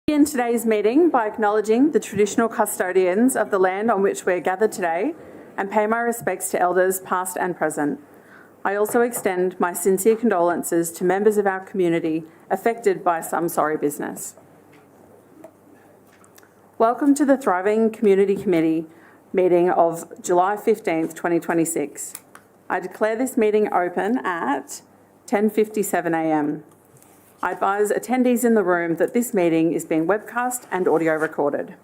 Begin today's meeting by acknowledging the traditional custodians of the land on which we are gathered today and pay my respects to elders past and present. I also extend my sincere condolences to members of our community affected by some sorry business. Welcome to the Thriving Community Committee meeting of July 15th, 2026. I declare this meeting open at 10:57 a.m. I advise attendees in the room that this meeting is being webcast and audio recorded.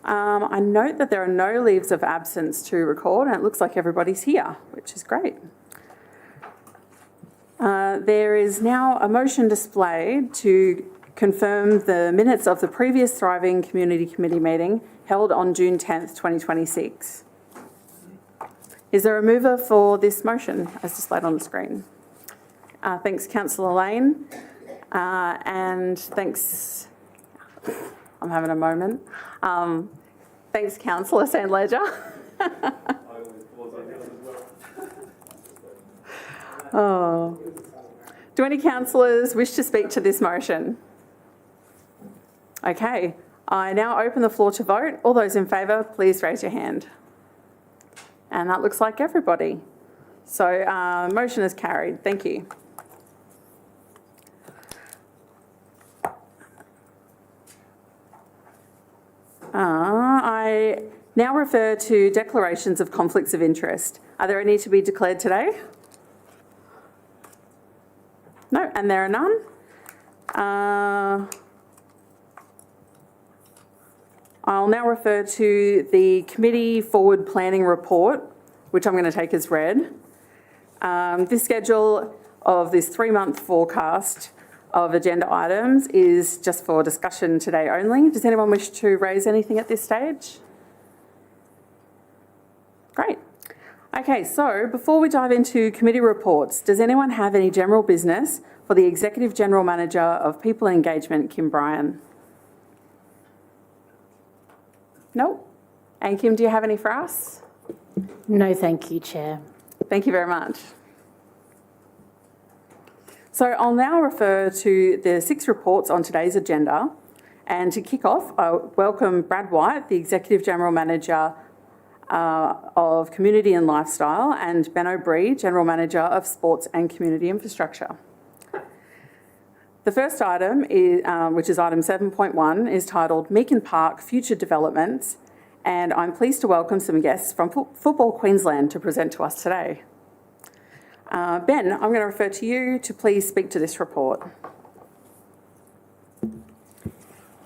I note that there are no leaves of absence to record, and it looks like everybody's here, which is great. There is now a motion displayed to confirm the minutes of the previous Thriving Community Committee meeting held on June 10th, 2026. Is there a mover for this motion as displayed on the screen? Thanks, Councillor Lane. And thanks, I'm having a moment. Thanks, Councillor St. Ledger. Oh. Do any councillors wish to speak to this motion? Okay, I now open the floor to vote. All those in favour, please raise your hand. And that looks like everybody. So motion is carried. Thank you. I now refer to declarations of conflicts of interest. Are there any to be declared today? No, and there are none. I'll now refer to the committee forward planning report, which I'm going to take as read. This schedule of this 3-month forecast of agenda items is just for discussion today only. Does anyone wish to raise anything at this stage? Great. Okay, so before we dive into committee reports, does anyone have any general business for the Executive General Manager of People and Engagement, Kim Bryan? No? And Kim, do you have any for us? No, thank you, Chair. Thank you very much. So I'll now refer to the 6 reports on today's agenda. And to kick off, I welcome Brad White, the Executive General Manager of Community and Lifestyle, and Ben O'Brien, General Manager of Sports and Community Infrastructure. The first item, is, which is item 7.1, is titled Meakin Park Future Developments, and I'm pleased to welcome some guests from Football Queensland to present to us today. Ben, I'm going to refer to you to please speak to this report.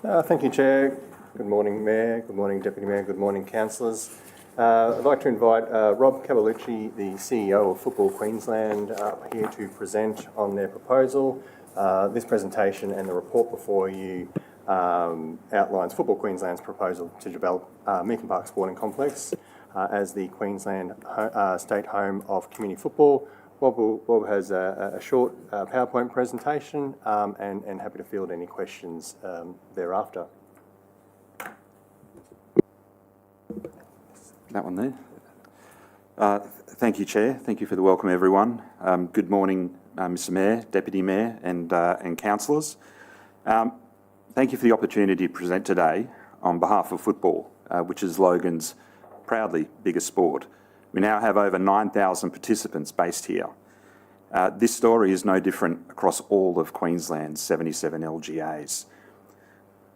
Thank you, Chair. Good morning, Mayor. Good morning, Deputy Mayor. Good morning, councillors. I'd like to invite Rob Cavalucci, the CEO of Football Queensland, here to present on their proposal. This presentation and the report before you outlines Football Queensland's proposal to develop Meakin Park Sporting Complex as the Queensland state home of community football. Bob has a short PowerPoint presentation and happy to field any questions thereafter. That one there. Thank you, Chair. Thank you for the welcome, everyone. Good morning, Mr Mayor, Deputy Mayor and councillors. Thank you for the opportunity to present today on behalf of football, which is Logan's proudly biggest sport. We now have over 9,000 participants based here. This story is no different across all of Queensland's 77 LGAs.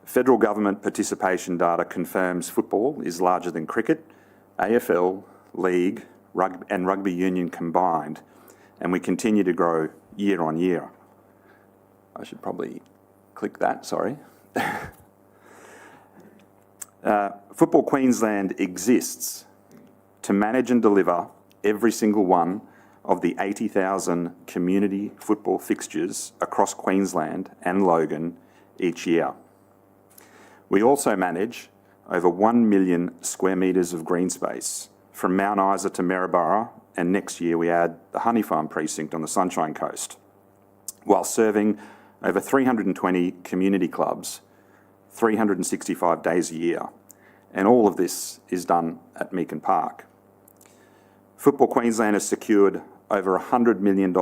Federal government participation data confirms football is larger than cricket, AFL, League and Rugby Union combined, and we continue to grow year on year. I should probably click that, sorry. Football Queensland exists to manage and deliver every single one of the 80,000 community football fixtures across Queensland and Logan each year. We also manage over 1 million square metres of green space from Mount Isa to Maryborough, and next year we add the Honey Farm precinct on the Sunshine Coast, while serving over 320 community clubs 365 days a year. And all of this is done at Meakin Park. Football Queensland has secured over $100 million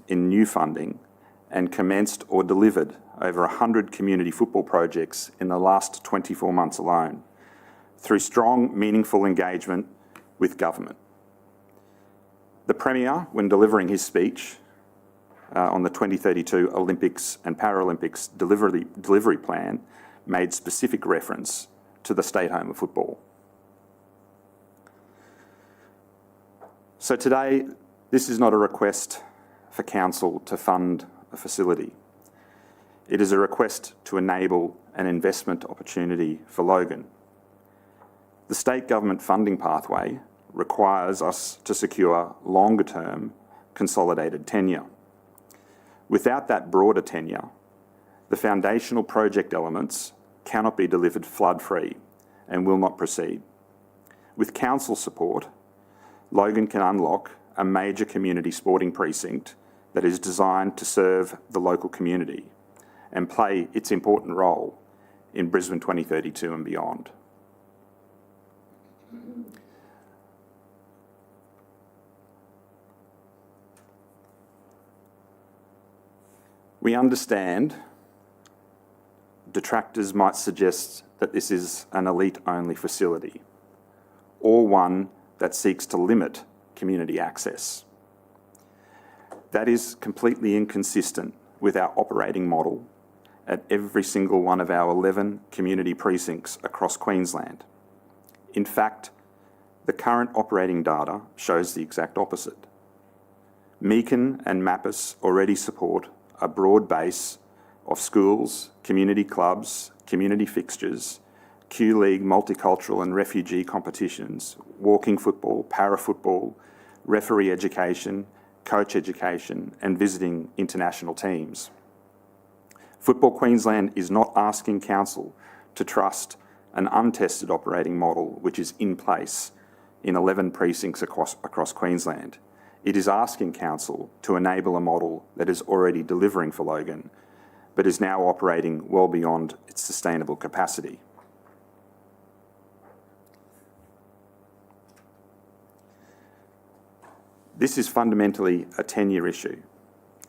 in new funding and commenced or delivered over 100 community football projects in the last 24 months alone, through strong, meaningful engagement with government. The Premier, when delivering his speech on the 2032 Olympics and Paralympics delivery plan, made specific reference to the state home of football. So today, this is not a request for council to fund a facility. It is a request to enable an investment opportunity for Logan. The state government funding pathway requires us to secure longer-term consolidated tenure. Without that broader tenure, the foundational project elements cannot be delivered flood-free and will not proceed. With council support, Logan can unlock a major community sporting precinct that is designed to serve the local community and play its important role in Brisbane 2032 and beyond. We understand detractors might suggest that this is an elite-only facility, or one that seeks to limit community access. That is completely inconsistent with our operating model at every single one of our 11 community precincts across Queensland. In fact, the current operating data shows the exact opposite. Meakin and Mappis already support a broad base of schools, community clubs, community fixtures, Q-League, multicultural and refugee competitions, walking football, para-football, referee education, coach education and visiting international teams. Football Queensland is not asking council to trust an untested operating model which is in place in 11 precincts across Queensland. It is asking council to enable a model that is already delivering for Logan, but is now operating well beyond its sustainable capacity. This is fundamentally a tenure issue.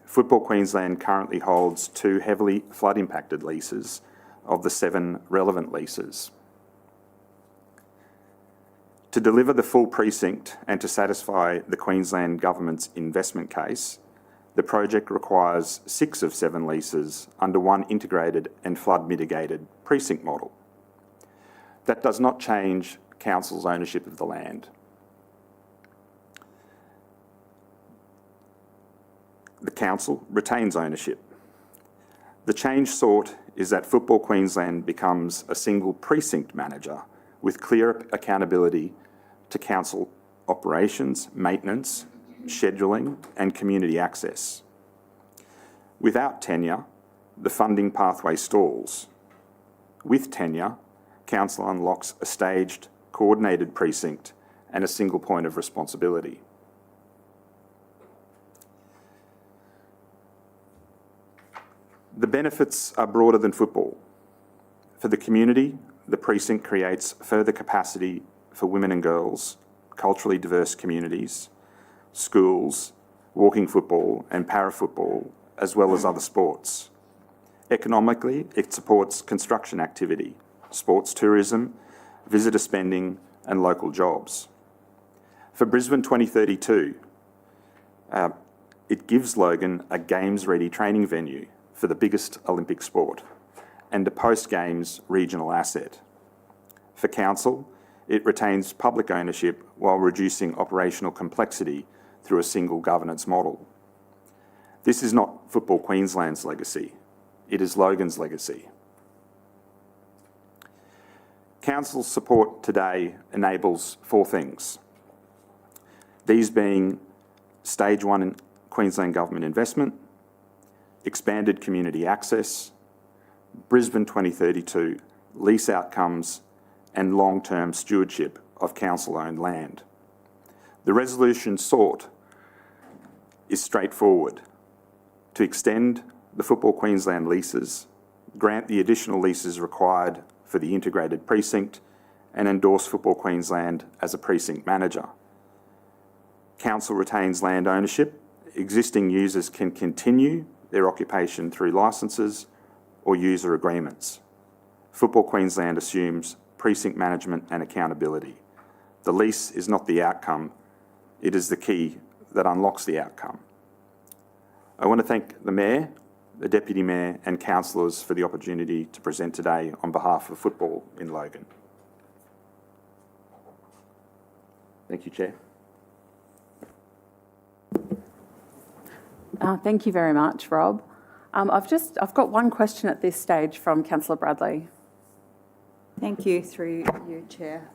Football Queensland currently holds 2 heavily flood-impacted leases of the 7 relevant leases. To deliver the full precinct and to satisfy the Queensland Government's investment case, the project requires 6 of 7 leases under one integrated and flood-mitigated precinct model. That does not change council's ownership of the land. The council retains ownership. The change sought is that Football Queensland becomes a single precinct manager with clear accountability to council operations, maintenance, scheduling and community access. Without tenure, the funding pathway stalls. With tenure, council unlocks a staged, coordinated precinct and a single point of responsibility. The benefits are broader than football. For the community, the precinct creates further capacity for women and girls, culturally diverse communities, schools, walking football and para-football, as well as other sports. Economically, it supports construction activity, sports tourism, visitor spending and local jobs. For Brisbane 2032, it gives Logan a games-ready training venue for the biggest Olympic sport and a post-games regional asset. For council, it retains public ownership while reducing operational complexity through a single governance model. This is not Football Queensland's legacy, it is Logan's legacy. Council's support today enables 4 things. These being Stage 1 Queensland Government investment, expanded community access, Brisbane 2032 lease outcomes and long-term stewardship of council-owned land. The resolution sought is straightforward: to extend the Football Queensland leases, grant the additional leases required for the integrated precinct and endorse Football Queensland as a precinct manager. Council retains land ownership. Existing users can continue their occupation through licences or user agreements. Football Queensland assumes precinct management and accountability. The lease is not the outcome, it is the key that unlocks the outcome. I want to thank the Mayor, the Deputy Mayor and councillors for the opportunity to present today on behalf of football in Logan. Thank you, Chair. Thank you very much, Rob. I've got one question at this stage from Councillor Bradley. Thank you, through you, Chair.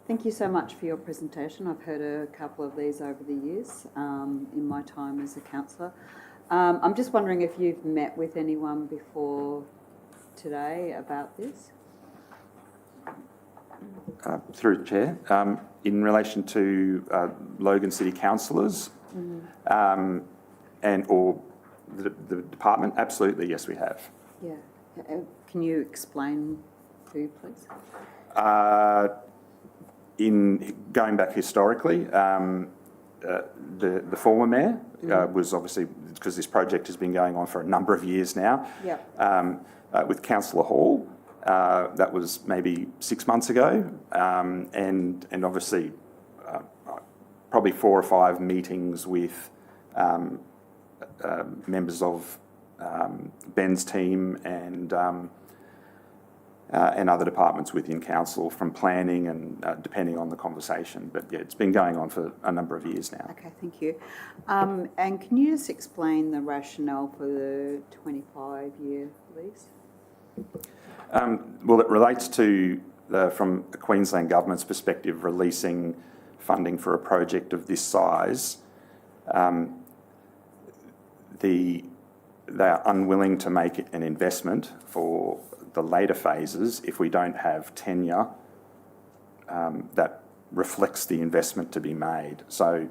Thank you so much for your presentation. I've heard a couple of these over the years in my time as a councillor. I'm just wondering if you've met with anyone before today about this? Through the Chair, in relation to Logan City councillors and or the department, absolutely, yes, we have. Yeah. Can you explain who, please? In going back historically, the former mayor was obviously, because this project has been going on for a number of years now, with Councillor Hall. That was maybe 6 months ago, and obviously probably 4 or 5 meetings with members of Ben's team and other departments within council, from planning and depending on the conversation. But yeah, it's been going on for a number of years now. Okay, thank you. And can you just explain the rationale for the 25-year lease? Well, it relates to, from the Queensland Government's perspective, releasing funding for a project of this size. They are unwilling to make an investment for the later phases if we don't have tenure that reflects the investment to be made. So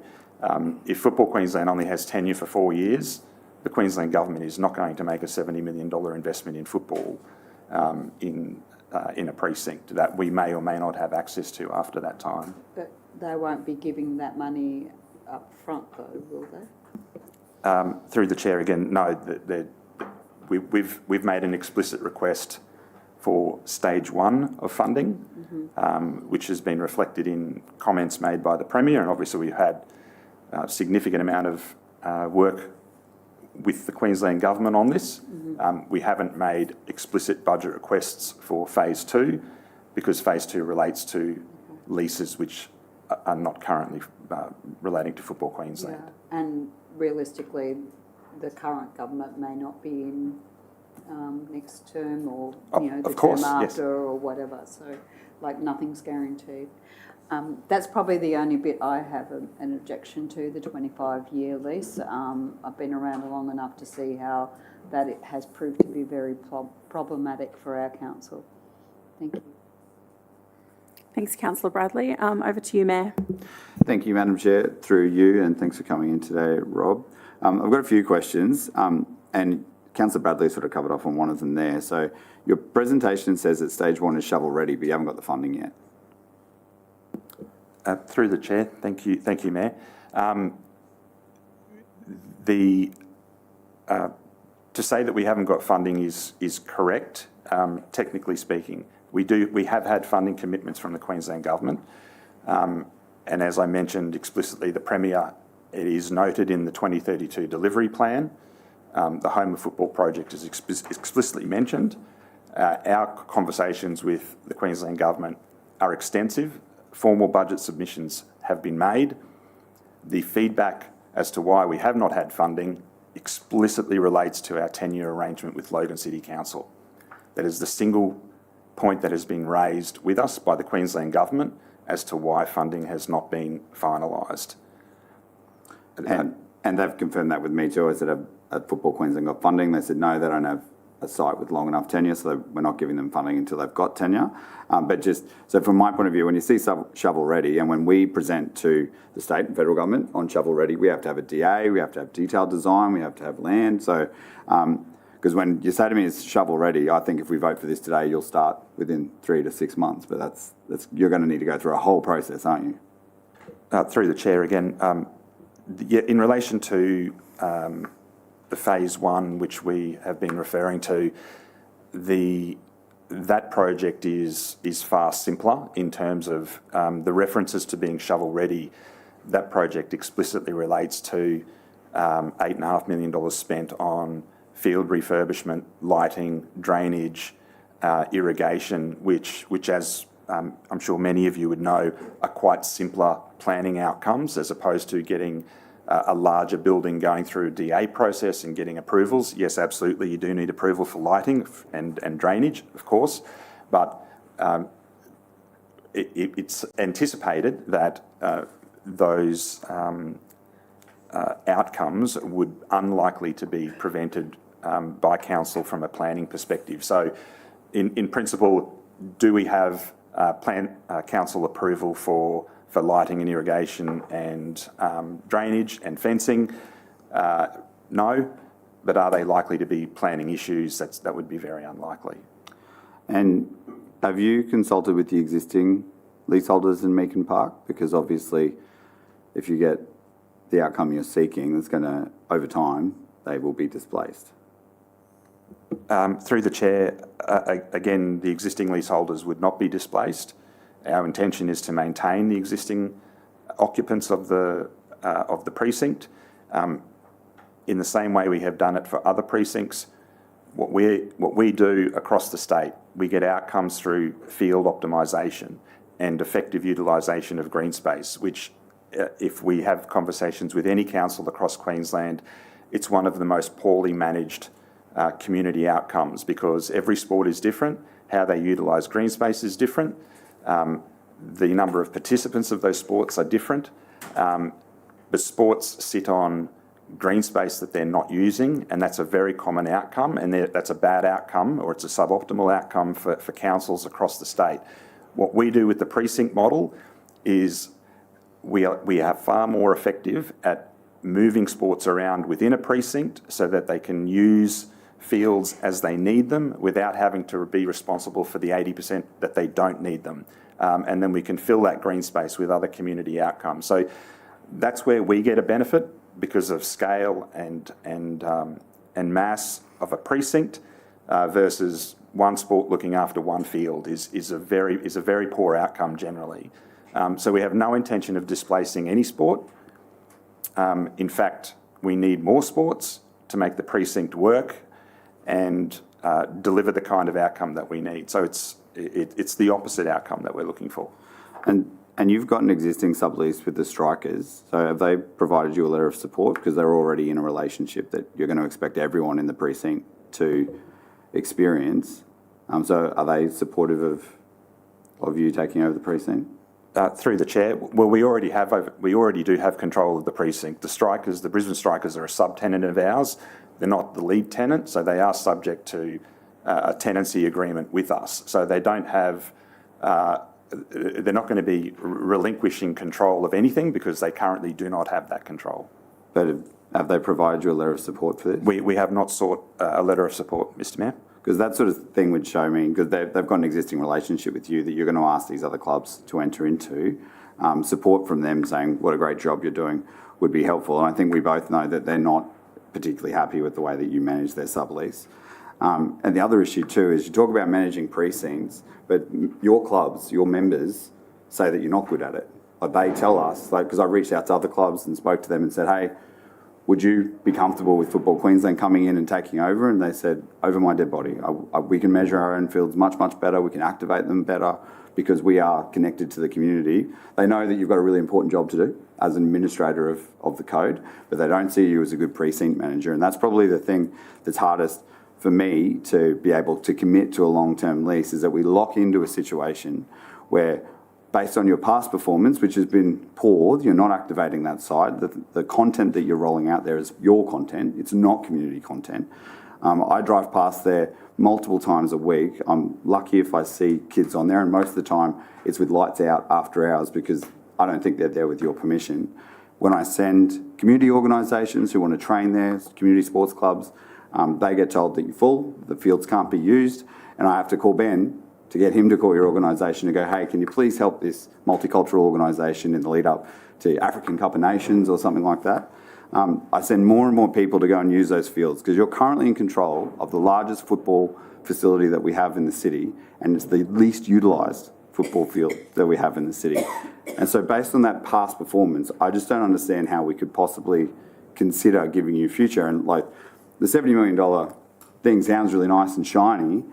if Football Queensland only has tenure for 4 years, the Queensland Government is not going to make a $70 million investment in football in a precinct that we may or may not have access to after that time. But they won't be giving that money up front, though, will they? Through the Chair again, no, we've made an explicit request for stage 1 of funding, which has been reflected in comments made by the Premier, and obviously we've had a significant amount of work with the Queensland Government on this. We haven't made explicit budget requests for phase 2 because phase 2 relates to leases which are not currently relating to Football Queensland. Yeah. And realistically, the current government may not be in next term, or the term after, or whatever. So, like, nothing's guaranteed. That's probably the only bit I have an objection to, the 25-year lease. I've been around long enough to see how that it has proved to be very problematic for our council. Thank you. Thanks, Councillor Bradley. Over to you, Mayor. Thank you, Madam Chair, through you, and thanks for coming in today, Rob. I've got a few questions, and Councillor Bradley sort of covered off on one of them there. So your presentation says that stage 1 is shovel ready, but you haven't got the funding yet. Through the Chair, thank you, Mayor. To say that we haven't got funding is correct, technically speaking. We have had funding commitments from the Queensland Government, and as I mentioned explicitly, the Premier, it is noted in the 2032 delivery plan. The Home of Football project is explicitly mentioned. Our conversations with the Queensland Government are extensive. Formal budget submissions have been made. The feedback as to why we have not had funding explicitly relates to our tenure arrangement with Logan City Council. That is the single point that has been raised with us by the Queensland Government as to why funding has not been finalised. And they've confirmed that with me too. I said, "Have Football Queensland got funding?" They said, "No, they don't have a site with long enough tenure, so we're not giving them funding until they've got tenure." But just, so from my point of view, when you see shovel ready, and when we present to the state and federal government on shovel ready, we have to have a DA, we have to have detailed design, we have to have land. So, because when you say to me it's shovel ready, I think if we vote for this today, you'll start within 3 to 6 months. But that's you're going to need to go through a whole process, aren't you? Through the Chair again, in relation to phase one, which we have been referring to, that project is far simpler in terms of the references to being shovel ready. That project explicitly relates to $8.5 million spent on field refurbishment, lighting, drainage, irrigation, which as I'm sure many of you would know, are quite simpler planning outcomes as opposed to getting a larger building going through a DA process and getting approvals. Yes, absolutely, you do need approval for lighting and drainage, of course, but it's anticipated that those outcomes would unlikely to be prevented by council from a planning perspective. So in principle, do we have council approval for lighting and irrigation and drainage and fencing? No, but are they likely to be planning issues? That would be very unlikely. And have you consulted with the existing leaseholders in Meakin Park? Because obviously, if you get the outcome you're seeking, that's going to, over time, they will be displaced. Through the chair, again, the existing leaseholders would not be displaced. Our intention is to maintain the existing occupants of the precinct. In the same way we have done it for other precincts, what we do across the state, we get outcomes through field optimisation and effective utilisation of green space, which if we have conversations with any council across Queensland, it's one of the most poorly managed community outcomes, because every sport is different, how they utilise green space is different, the number of participants of those sports are different, but sports sit on green space that they're not using, and that's a very common outcome, and that's a bad outcome, or it's a suboptimal outcome for councils across the state. What we do with the precinct model is we are far more effective at moving sports around within a precinct so that they can use fields as they need them without having to be responsible for the 80% that they don't need them. And then we can fill that green space with other community outcomes. So that's where we get a benefit because of scale and mass of a precinct versus one sport looking after one field is a very poor outcome generally. So we have no intention of displacing any sport. In fact, we need more sports to make the precinct work and deliver the kind of outcome that we need. So it's the opposite outcome that we're looking for. And you've got an existing sublease with the Strikers. So have they provided you a letter of support, because they're already in a relationship that you're going to expect everyone in the precinct to experience? So are they supportive of you taking over the precinct? Through the chair, well, we already do have control of the precinct. The Brisbane Strikers are a subtenant of ours. They're not the lead tenant, so they are subject to a tenancy agreement with us. So they don't have, they're not going to be relinquishing control of anything because they currently do not have that control. But have they provided you a letter of support for this? We have not sought a letter of support, Mr Mayor. Because that sort of thing would show me, because they've got an existing relationship with you that you're going to ask these other clubs to enter into. Support from them saying what a great job you're doing would be helpful. And I think we both know that they're not particularly happy with the way that you manage their sublease. And the other issue too is you talk about managing precincts, but your clubs, your members, say that you're not good at it. Like they tell us, because I reached out to other clubs and spoke to them and said, hey, would you be comfortable with Football Queensland coming in and taking over? And they said, over my dead body. We can measure our own fields much, much better. We can activate them better because we are connected to the community. They know that you've got a really important job to do as an administrator of the code, but they don't see you as a good precinct manager. And that's probably the thing that's hardest for me to be able to commit to a long-term lease, is that we lock into a situation where, based on your past performance, which has been poor, you're not activating that side. The content that you're rolling out there is your content. It's not community content. I drive past there multiple times a week. I'm lucky if I see kids on there, and most of the time it's with lights out after hours because I don't think they're there with your permission. When I send community organisations who want to train there, community sports clubs, they get told that you're full, the fields can't be used, and I have to call Ben to get him to call your organisation and go, hey, can you please help this multicultural organisation in the lead up to African Cup of Nations or something like that? I send more and more people to go and use those fields because you're currently in control of the largest football facility that we have in the city, and it's the least utilised football field that we have in the city. And so based on that past performance, I just don't understand how we could possibly consider giving you future. And like the $70 million thing sounds really nice and shiny,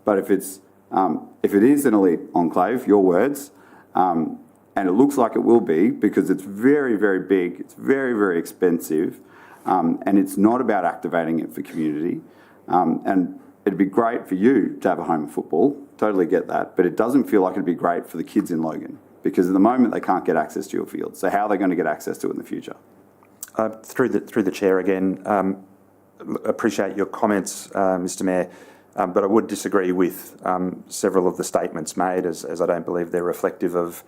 but if it is an elite enclave, your words, and it looks like it will be because it's very, very big, it's very, very expensive, and it's not about activating it for community. And it'd be great for you to have a home of football, totally get that, but it doesn't feel like it'd be great for the kids in Logan because at the moment they can't get access to your field. So how are they going to get access to it in the future? Through the chair again, appreciate your comments, Mr. Mayor, but I would disagree with several of the statements made as I don't believe they're reflective of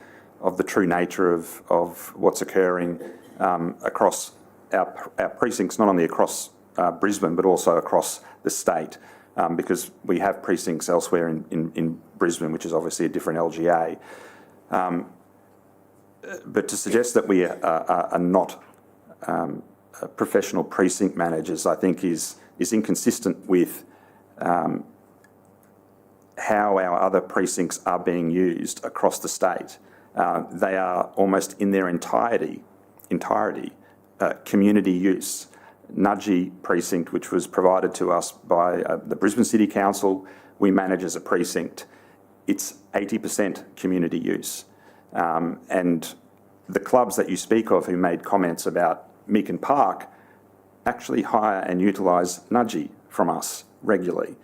the true nature of what's occurring across our precincts, not only across Brisbane but also across the state, because we have precincts elsewhere in Brisbane, which is obviously a different LGA. But to suggest that we are not professional precinct managers, I think is inconsistent with how our other precincts are being used across the state. They are almost in their entirety community use. Nudgee precinct, which was provided to us by the Brisbane City Council, we manage as a precinct. It's 80% community use. And the clubs that you speak of who made comments about Meakin Park actually hire and utilise Nudgee from us regularly.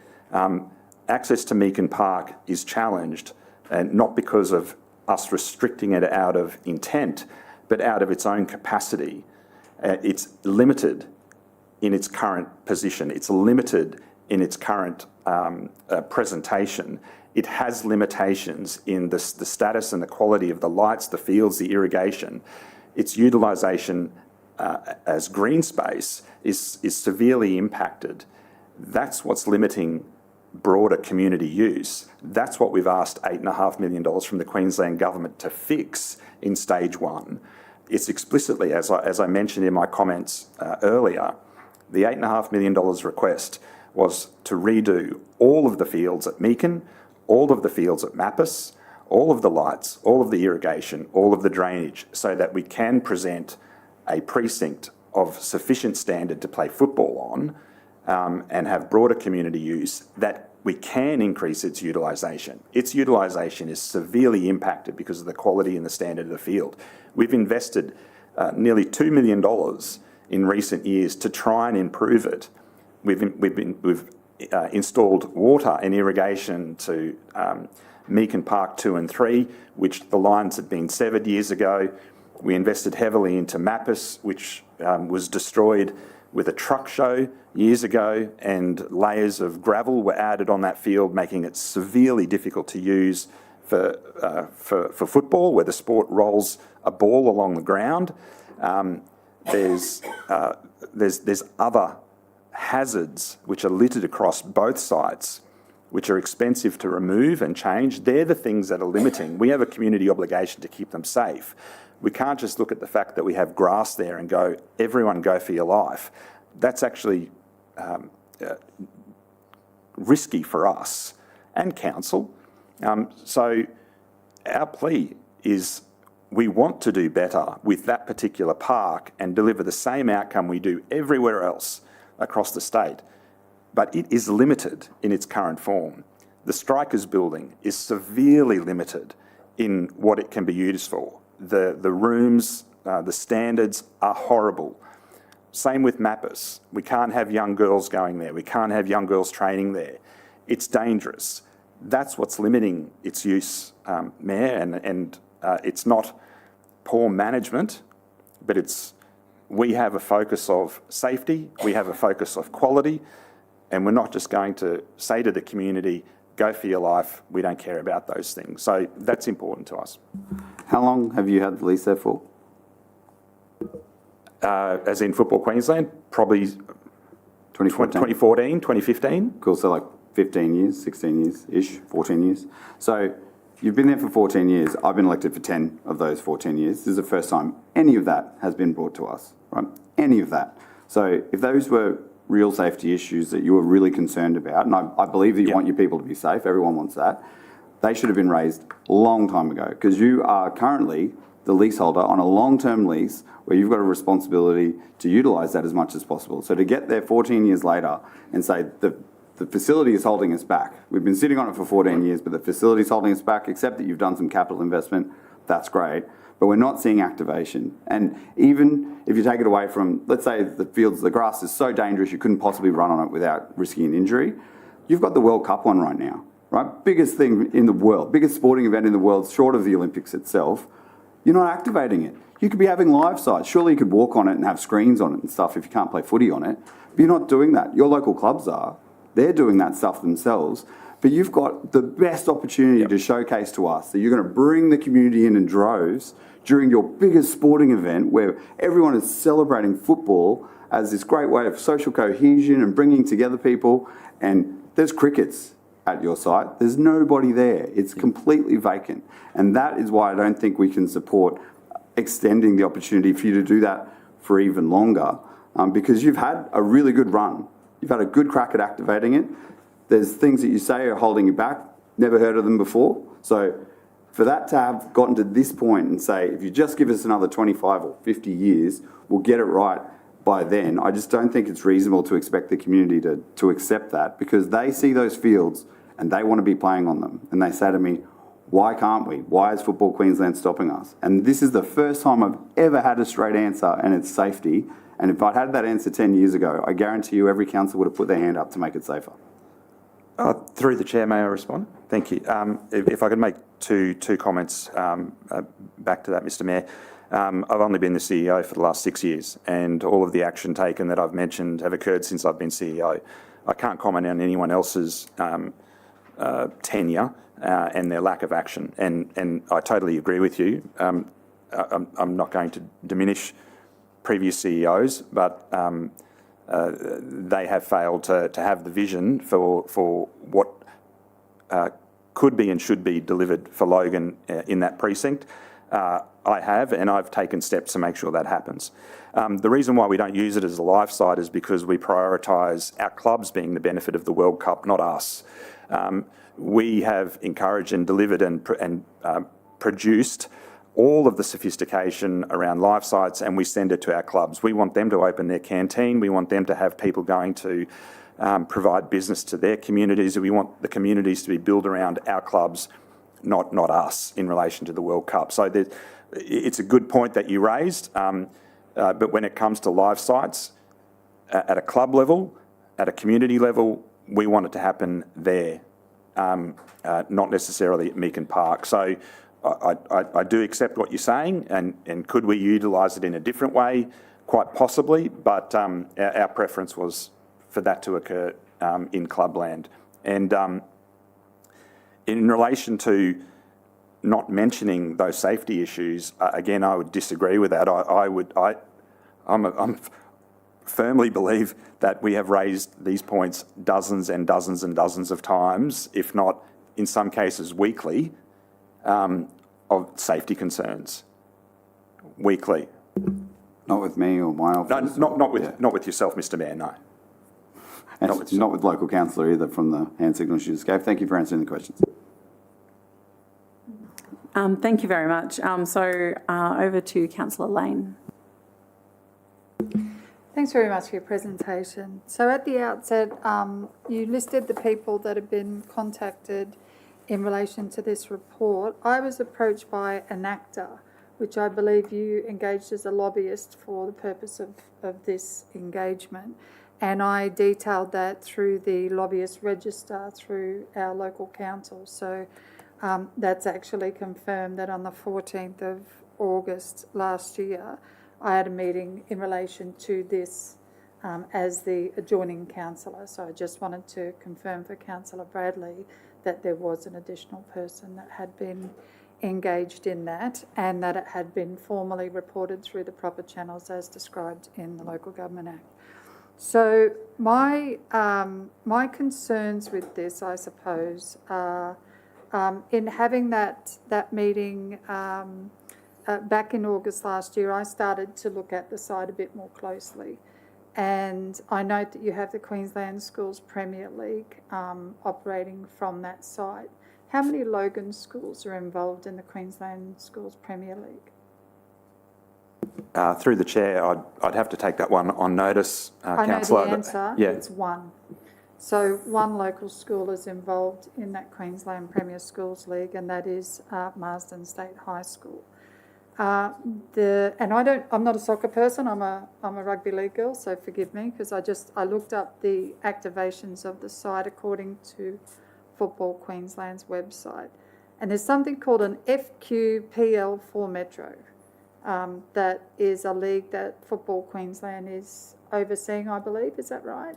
Access to Meakin Park is challenged, and not because of us restricting it out of intent, but out of its own capacity. It's limited in its current position. It's limited in its current presentation. It has limitations in the status and the quality of the lights, the fields, the irrigation. Its utilisation as green space is severely impacted. That's what's limiting broader community use. That's what we've asked $8.5 million from the Queensland Government to fix in stage one. It's explicitly, as I mentioned in my comments earlier, the $8.5 million request was to redo all of the fields at Meakin, all of the fields at Mappis, all of the lights, all of the irrigation, all of the drainage, so that we can present a precinct of sufficient standard to play football on and have broader community use, that we can increase its utilisation. Its utilisation is severely impacted because of the quality and the standard of the field. We've invested nearly $2 million in recent years to try and improve it. We've installed water and irrigation to Meakin Park 2 and 3, which the lines had been severed years ago. We invested heavily into Mappis, which was destroyed with a truck show years ago, and layers of gravel were added on that field, making it severely difficult to use for football, where the sport rolls a ball along the ground. There's other hazards which are littered across both sites, which are expensive to remove and change. They're the things that are limiting. We have a community obligation to keep them safe. We can't just look at the fact that we have grass there and go, everyone go for your life. That's actually risky for us and council. So our plea is we want to do better with that particular park and deliver the same outcome we do everywhere else across the state. But it is limited in its current form. The Strikers building is severely limited in what it can be used for. The rooms, the standards are horrible. Same with Mappis. We can't have young girls going there. We can't have young girls training there. It's dangerous. That's what's limiting its use, Mayor, and it's not poor management, but we have a focus of safety, we have a focus of quality, and we're not just going to say to the community, go for your life, we don't care about those things. So that's important to us. How long have you had the lease there for? As in Football Queensland, probably 2014, 2015. Cool, so like 15 years, 16 years-ish, 14 years. So you've been there for 14 years. I've been elected for 10 of those 14 years. This is the first time any of that has been brought to us. right? Any of that. So if those were real safety issues that you were really concerned about, and I believe that you want your people to be safe, everyone wants that, they should have been raised a long time ago, because you are currently the leaseholder on a long-term lease where you've got a responsibility to utilise that as much as possible. So to get there 14 years later and say the facility is holding us back. We've been sitting on it for 14 years, but the facility is holding us back, except that you've done some capital investment. That's great. But we're not seeing activation. And even if you take it away from, let's say the grass is so dangerous you couldn't possibly run on it without risking an injury, you've got the World Cup one right now, right? Biggest thing in the world, biggest sporting event in the world, short of the Olympics itself. You're not activating it. You could be having live sites. Surely you could walk on it and have screens on it and stuff if you can't play footy on it. But you're not doing that. Your local clubs are. They're doing that stuff themselves. But you've got the best opportunity to showcase to us that you're going to bring the community in droves during your biggest sporting event where everyone is celebrating football as this great way of social cohesion and bringing together people. And there's crickets at your site. There's nobody there. It's completely vacant. And that is why I don't think we can support extending the opportunity for you to do that for even longer, because you've had a really good run. You've had a good crack at activating it. There's things that you say are holding you back. Never heard of them before. So for that to have gotten to this point and say, if you just give us another 25 or 50 years, we'll get it right by then, I just don't think it's reasonable to expect the community to accept that, because they see those fields and they want to be playing on them. And they say to me, why can't we? Why is Football Queensland stopping us? And this is the first time I've ever had a straight answer, and it's safety. And if I'd had that answer 10 years ago, I guarantee you every council would have put their hand up to make it safer. Through the chair, may I respond? Thank you. If I could make two comments back to that, Mr. Mayor. I've only been the CEO for the last 6 years, and all of the action taken that I've mentioned have occurred since I've been CEO. I can't comment on anyone else's tenure and their lack of action, and I totally agree with you. I'm not going to diminish previous CEOs, but they have failed to have the vision for what could be and should be delivered for Logan in that precinct. I have, and I've taken steps to make sure that happens. The reason why we don't use it as a live site is because we prioritise our clubs being the benefit of the World Cup, not us. We have encouraged and delivered and produced all of the sophistication around live sites, and we send it to our clubs. We want them to open their canteen. We want them to have people going to provide business to their communities. We want the communities to be built around our clubs, not us, in relation to the World Cup. So it's a good point that you raised, but when it comes to live sites, at a club level, at a community level, we want it to happen there, not necessarily at Meakin Park. So I do accept what you're saying, and could we utilise it in a different way? Quite possibly, but our preference was for that to occur in clubland. And in relation to not mentioning those safety issues, again, I would disagree with that. I firmly believe that we have raised these points dozens and dozens and dozens of times, if not in some cases weekly, of safety concerns. Weekly. Not with me or my office? No, not with yourself, Mr. Mayor, no. And not with local councillor either, from the hand signals you just gave. Thank you for answering the questions. Thank you very much. Over to Councillor Lane. Thanks very much for your presentation. So at the outset, you listed the people that have been contacted in relation to this report. I was approached by an actor, which I believe you engaged as a lobbyist for the purpose of this engagement. And I detailed that through the lobbyist register through our local council. So that's actually confirmed that on the 14th of August last year, I had a meeting in relation to this as the adjoining councillor. So I just wanted to confirm for Councillor Bradley that there was an additional person that had been engaged in that, and that it had been formally reported through the proper channels as described in the Local Government Act. So my concerns with this, I suppose, are in having that meeting back in August last year, I started to look at the site a bit more closely. And I note that you have the Queensland Schools Premier League operating from that site. How many Logan schools are involved in the Queensland Schools Premier League? Through the chair, I'd have to take that one on notice, I Councillor. know the answer. Yeah. It's one. So one local school is involved in that Queensland Premier Schools League, and that is Marsden State High School. I'm not a soccer person. I'm a rugby league girl, so forgive me, because I looked up the activations of the site according to Football Queensland's website, and there's something called an FQPL for Metro. That is a league that Football Queensland is overseeing, I believe. Is that right?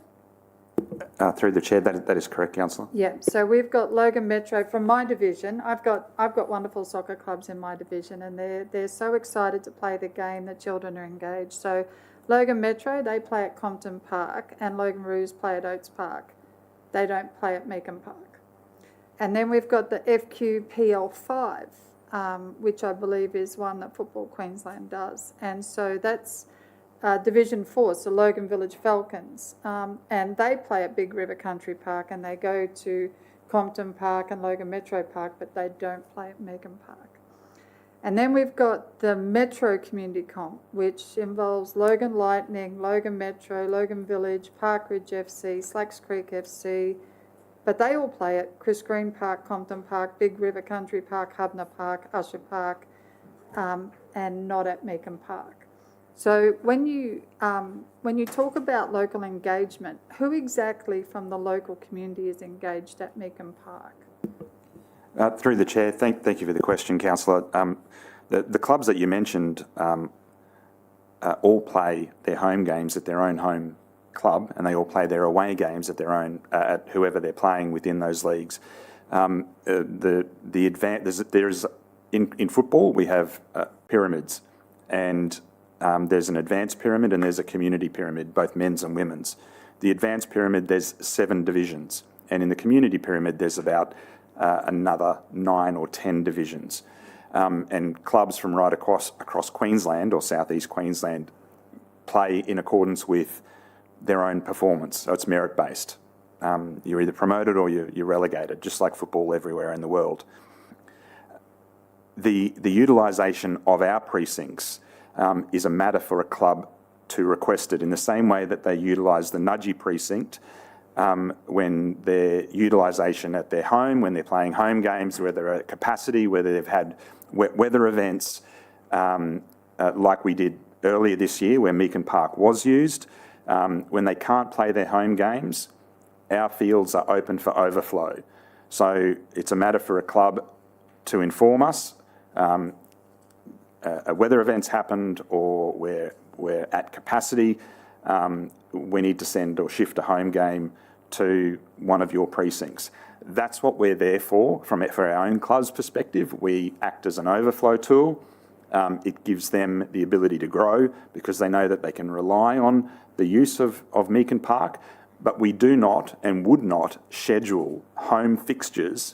Through the chair, that is correct, Councillor. Yeah. So we've got Logan Metro from my division. I've got wonderful soccer clubs in my division, and they're so excited to play the game. The children are engaged. So Logan Metro, they play at Compton Park, and Logan Roos play at Oates Park. They don't play at Meakin Park. And then we've got the FQPL5. Which I believe is one that Football Queensland does. And so that's Division 4, so Logan Village Falcons. And they play at Big River Country Park, and they go to Compton Park and Logan Metro Park, but they don't play at Meakin Park. And then we've got the Metro Community Comp, which involves Logan Lightning, Logan Metro, Logan Village, Park Ridge FC, Slacks Creek FC, but they all play at Chris Green Park, Compton Park, Big River Country Park, Hubner Park, Usher Park, and not at Meakin Park. So when you talk about local engagement, who exactly from the local community is engaged at Meakin Park? Through the chair, thank you for the question, Councillor. The clubs that you mentioned all play their home games at their own home club, and they all play their away games at their own at whoever they're playing within those leagues. There is in football we have pyramids, and there's an advanced pyramid and there's a community pyramid, both men's and women's. The advanced pyramid, there's 7 divisions, and in the community pyramid there's about another 9 or 10 divisions, and clubs from right across Queensland or southeast Queensland play in accordance with their own performance, so it's merit-based. You're either promoted or you're relegated, just like football everywhere in the world. The utilisation of our precincts is a matter for a club to request it, in the same way that they utilise the Nudgee precinct when their utilisation at their home, when they're playing home games, where they're at capacity, whether they've had wet weather events, like we did earlier this year where Meakin Park was used. When they can't play their home games, our fields are open for overflow. So it's a matter for a club to inform us a weather event's happened or we're at capacity, we need to send or shift a home game to one of your precincts. That's what we're there for our own club's perspective. We act as an overflow tool. It gives them the ability to grow because they know that they can rely on the use of Meakin Park, but we do not and would not schedule home fixtures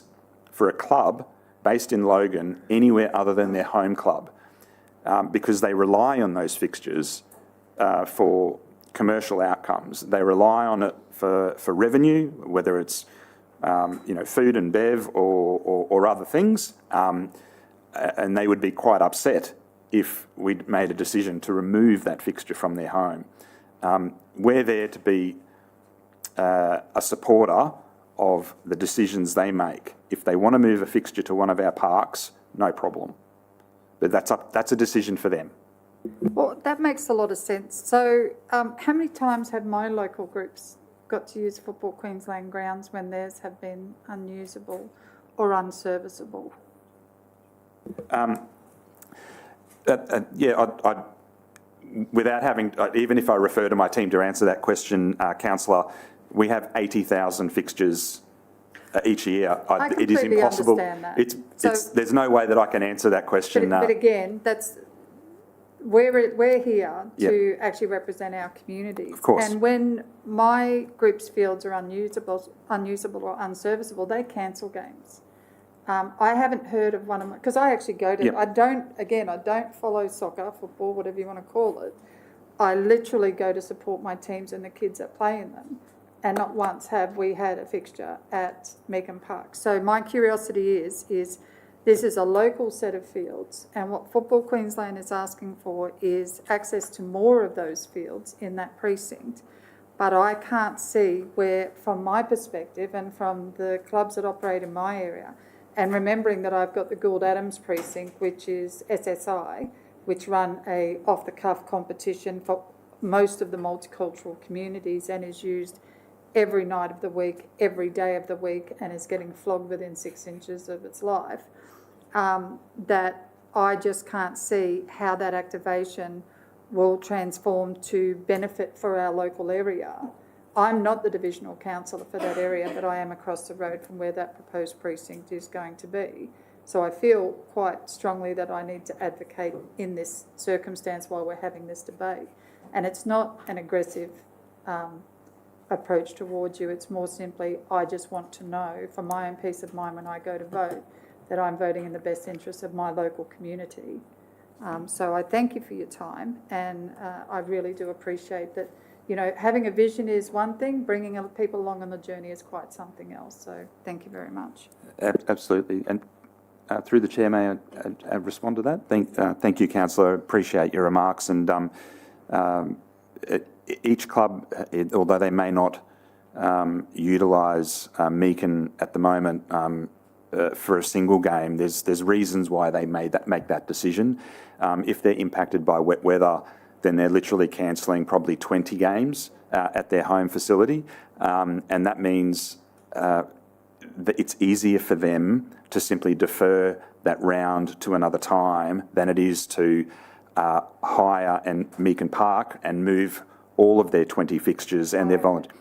for a club based in Logan anywhere other than their home club, because they rely on those fixtures for commercial outcomes. They rely on it for revenue, whether it's food and bev or other things, and they would be quite upset if we'd made a decision to remove that fixture from their home. We're there to be a supporter of the decisions they make. If they want to move a fixture to one of our parks, no problem. But that's a decision for them. Well, that makes a lot of sense. So how many times have my local groups got to use Football Queensland grounds when theirs have been unusable or unserviceable? Without having, even if I refer to my team to answer that question, Councillor, we have 80,000 fixtures each year. It is impossible. Understand that. There's no way that I can answer that question. But again, we're here to actually represent our communities. Of course. And when my group's fields are unusable or unserviceable, they cancel games. I haven't heard of one of my, because I actually go to, Yep. I don't follow soccer, football, whatever you want to call it. I literally go to support my teams and the kids that play in them. And not once have we had a fixture at Meakin Park. So my curiosity is this is a local set of fields, and what Football Queensland is asking for is access to more of those fields in that precinct. But I can't see where, from my perspective and from the clubs that operate in my area, and remembering that I've got the Gould Adams precinct, which is SSI, which run a off-the-cuff competition for most of the multicultural communities and is used every night of the week, every day of the week, and is getting flogged within 6 inches of its life, that I just can't see how that activation will transform to benefit for our local area. I'm not the divisional councillor for that area, but I am across the road from where that proposed precinct is going to be. So I feel quite strongly that I need to advocate in this circumstance while we're having this debate. And it's not an aggressive approach towards you. It's more simply, I just want to know for my own peace of mind when I go to vote that I'm voting in the best interest of my local community. So I thank you for your time, and I really do appreciate that. You know, having a vision is one thing, bringing other people along on the journey is quite something else. So thank you very much. Absolutely. And through the chair, may I respond to that? Thank you, councillor. Appreciate your remarks. And each club, although they may not utilise Meakin at the moment for a single game, there's reasons why they make that decision. If they're impacted by wet weather, then they're literally cancelling probably 20 games at their home facility, and that means that it's easier for them to simply defer that round to another time than it is to hire Meakin Park and move all of their 20 fixtures and their volunteers.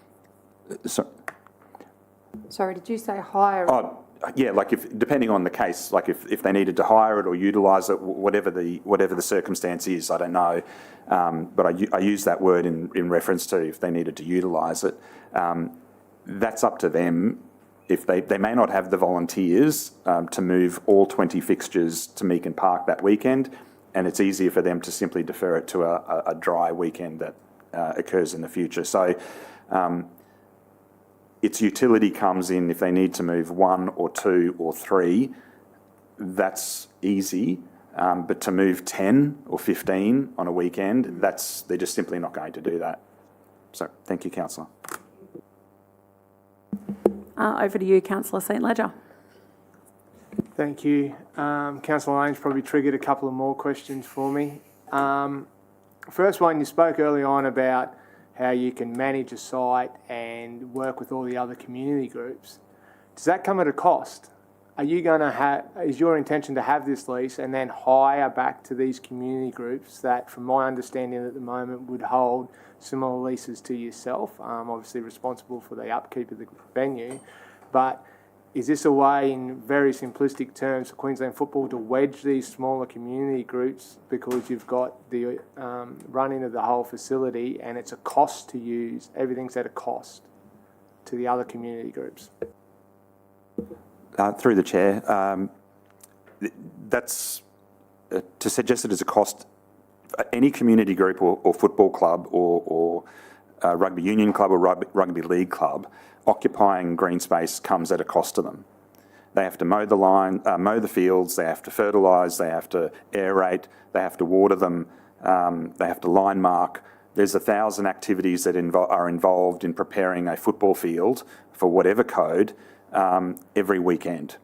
Sorry, did you say hire? Oh, yeah, like depending on the case, like if they needed to hire it or utilise it, whatever the circumstance is, I don't know. But I use that word in reference to if they needed to utilise it. That's up to them. If they may not have the volunteers to move all 20 fixtures to Meakin Park that weekend, and it's easier for them to simply defer it to a dry weekend that occurs in the future. So its utility comes in if they need to move 1 or 2 or 3, that's easy. But to move 10 or 15 on a weekend, they're just simply not going to do that. So thank you, councillor. Over to you, councillor St Ledger. Thank you. Councillor Lane's probably triggered a couple of more questions for me. First one, you spoke early on about how you can manage a site and work with all the other community groups. Does that come at a cost? Are you going to is your intention to have this lease and then hire back to these community groups that, from my understanding at the moment, would hold similar leases to yourself, obviously responsible for the upkeep of the venue, but is this a way, in very simplistic terms, for Queensland Football to wedge these smaller community groups because you've got the running of the whole facility and it's a cost to use, everything's at a cost to the other community groups? Through the chair, that's to suggest it as a cost. Any community group or football club or rugby union club or rugby league club occupying green space comes at a cost to them. They have to mow the fields, they have to fertilise, they have to aerate, they have to water them, they have to line mark. There's 1,000 activities that are involved in preparing a football field for whatever code every weekend.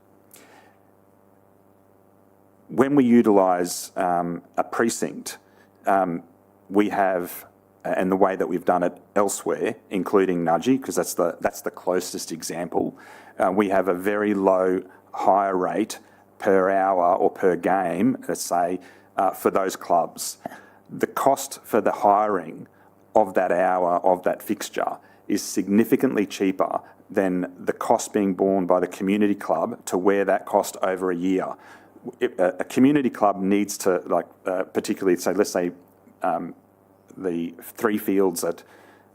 When we utilise a precinct, we have, and the way that we've done it elsewhere, including Nudgee, because that's the closest example, we have a very low hire rate per hour or per game, let's say, for those clubs. The cost for the hiring of that hour of that fixture is significantly cheaper than the cost being borne by the community club to wear that cost over a year. A community club needs to, particularly, let's say, the 3 fields at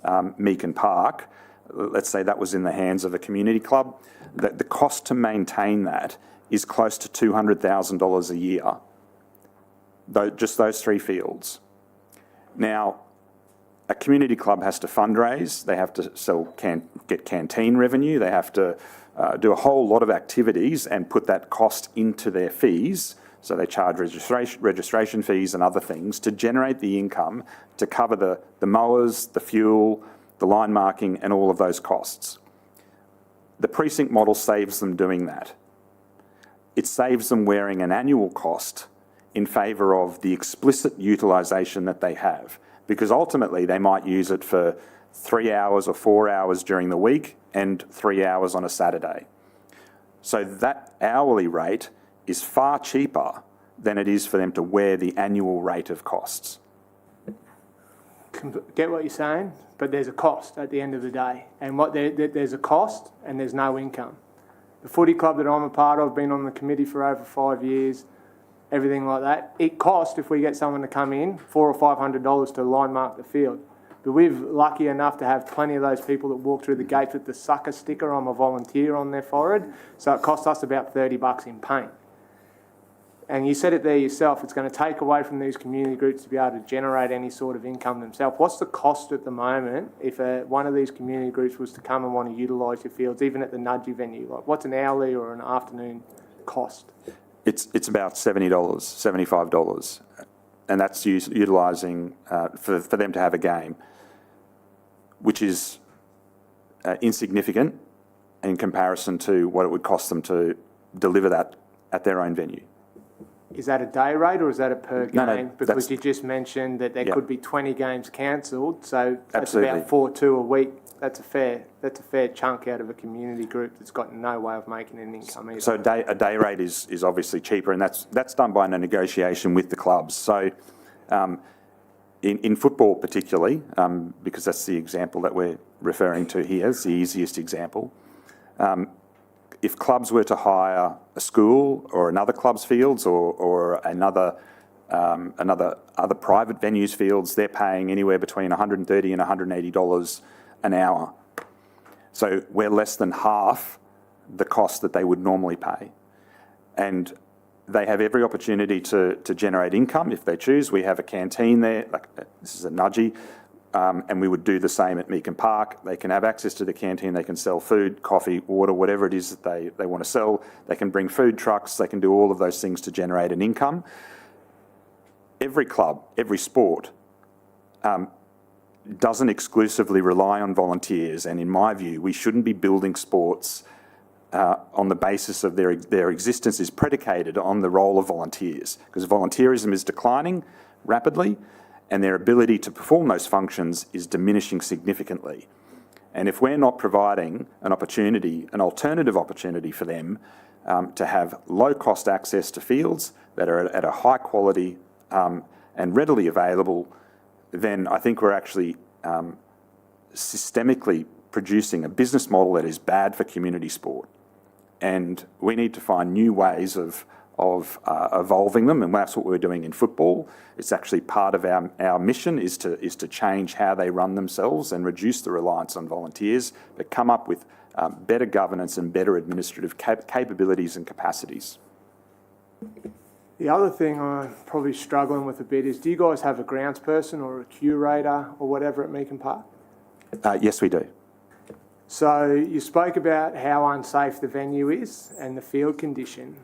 Meakin Park, let's say that was in the hands of a community club, that the cost to maintain that is close to $200,000 a year. Just those 3 fields. Now, a community club has to fundraise, they have to get canteen revenue, they have to do a whole lot of activities and put that cost into their fees. So they charge registration fees and other things to generate the income to cover the mowers, the fuel, the line marking and all of those costs. The precinct model saves them doing that. It saves them wearing an annual cost in favour of the explicit utilisation that they have, because ultimately they might use it for 3 hours or 4 hours during the week and 3 hours on a Saturday. So that hourly rate is far cheaper than it is for them to wear the annual rate of costs. Get what you're saying, but there's a cost at the end of the day. And there's a cost and there's no income. The footy club that I'm a part of, been on the committee for over 5 years, everything like that, it costs, if we get someone to come in, $400 or $500 to line mark the field. But we're lucky enough to have plenty of those people that walk through the gates with the sucker sticker, I'm a volunteer, on their forehead. So it costs us about $30 in paint. And you said it there yourself, it's going to take away from these community groups to be able to generate any sort of income themselves. What's the cost at the moment if one of these community groups was to come and want to utilise your fields, even at the Nudgee venue? Like, what's an hourly or an afternoon cost? It's about $70, $75, and that's utilising for them to have a game, which is insignificant in comparison to what it would cost them to deliver that at their own venue. Is that a day rate or is that a per game? No, because you just mentioned that there could be 20 games cancelled, so that's Absolutely. about 4-2 a week. That's a fair chunk out of a community group that's got no way of making an income either. So a day rate is obviously cheaper, and that's done by a negotiation with the clubs. So in football particularly, because that's the example that we're referring to here, it's the easiest example. If clubs were to hire a school or another club's fields or other private venues fields, they're paying anywhere between $130 and $180 an hour. So we're less than half the cost that they would normally pay. And they have every opportunity to generate income if they choose. We have a canteen there, like this is a Nudgee, and we would do the same at Meakin Park. They can have access to the canteen, they can sell food, coffee, water, whatever it is that they want to sell. They can bring food trucks, they can do all of those things to generate an income. Every club, every sport doesn't exclusively rely on volunteers, and in my view, we shouldn't be building sports on the basis of their existence is predicated on the role of volunteers, because volunteerism is declining rapidly and their ability to perform those functions is diminishing significantly. And if we're not providing an alternative opportunity for them to have low-cost access to fields that are at a high quality and readily available, then I think we're actually systemically producing a business model that is bad for community sport. And we need to find new ways of evolving them, and that's what we're doing in football. It's actually part of our mission is to change how they run themselves and reduce the reliance on volunteers, but come up with better governance and better administrative capabilities and capacities. The other thing I'm probably struggling with a bit is, do you guys have a grounds person or a curator or whatever at Meakin Park? Yes, we do. So you spoke about how unsafe the venue is and the field condition.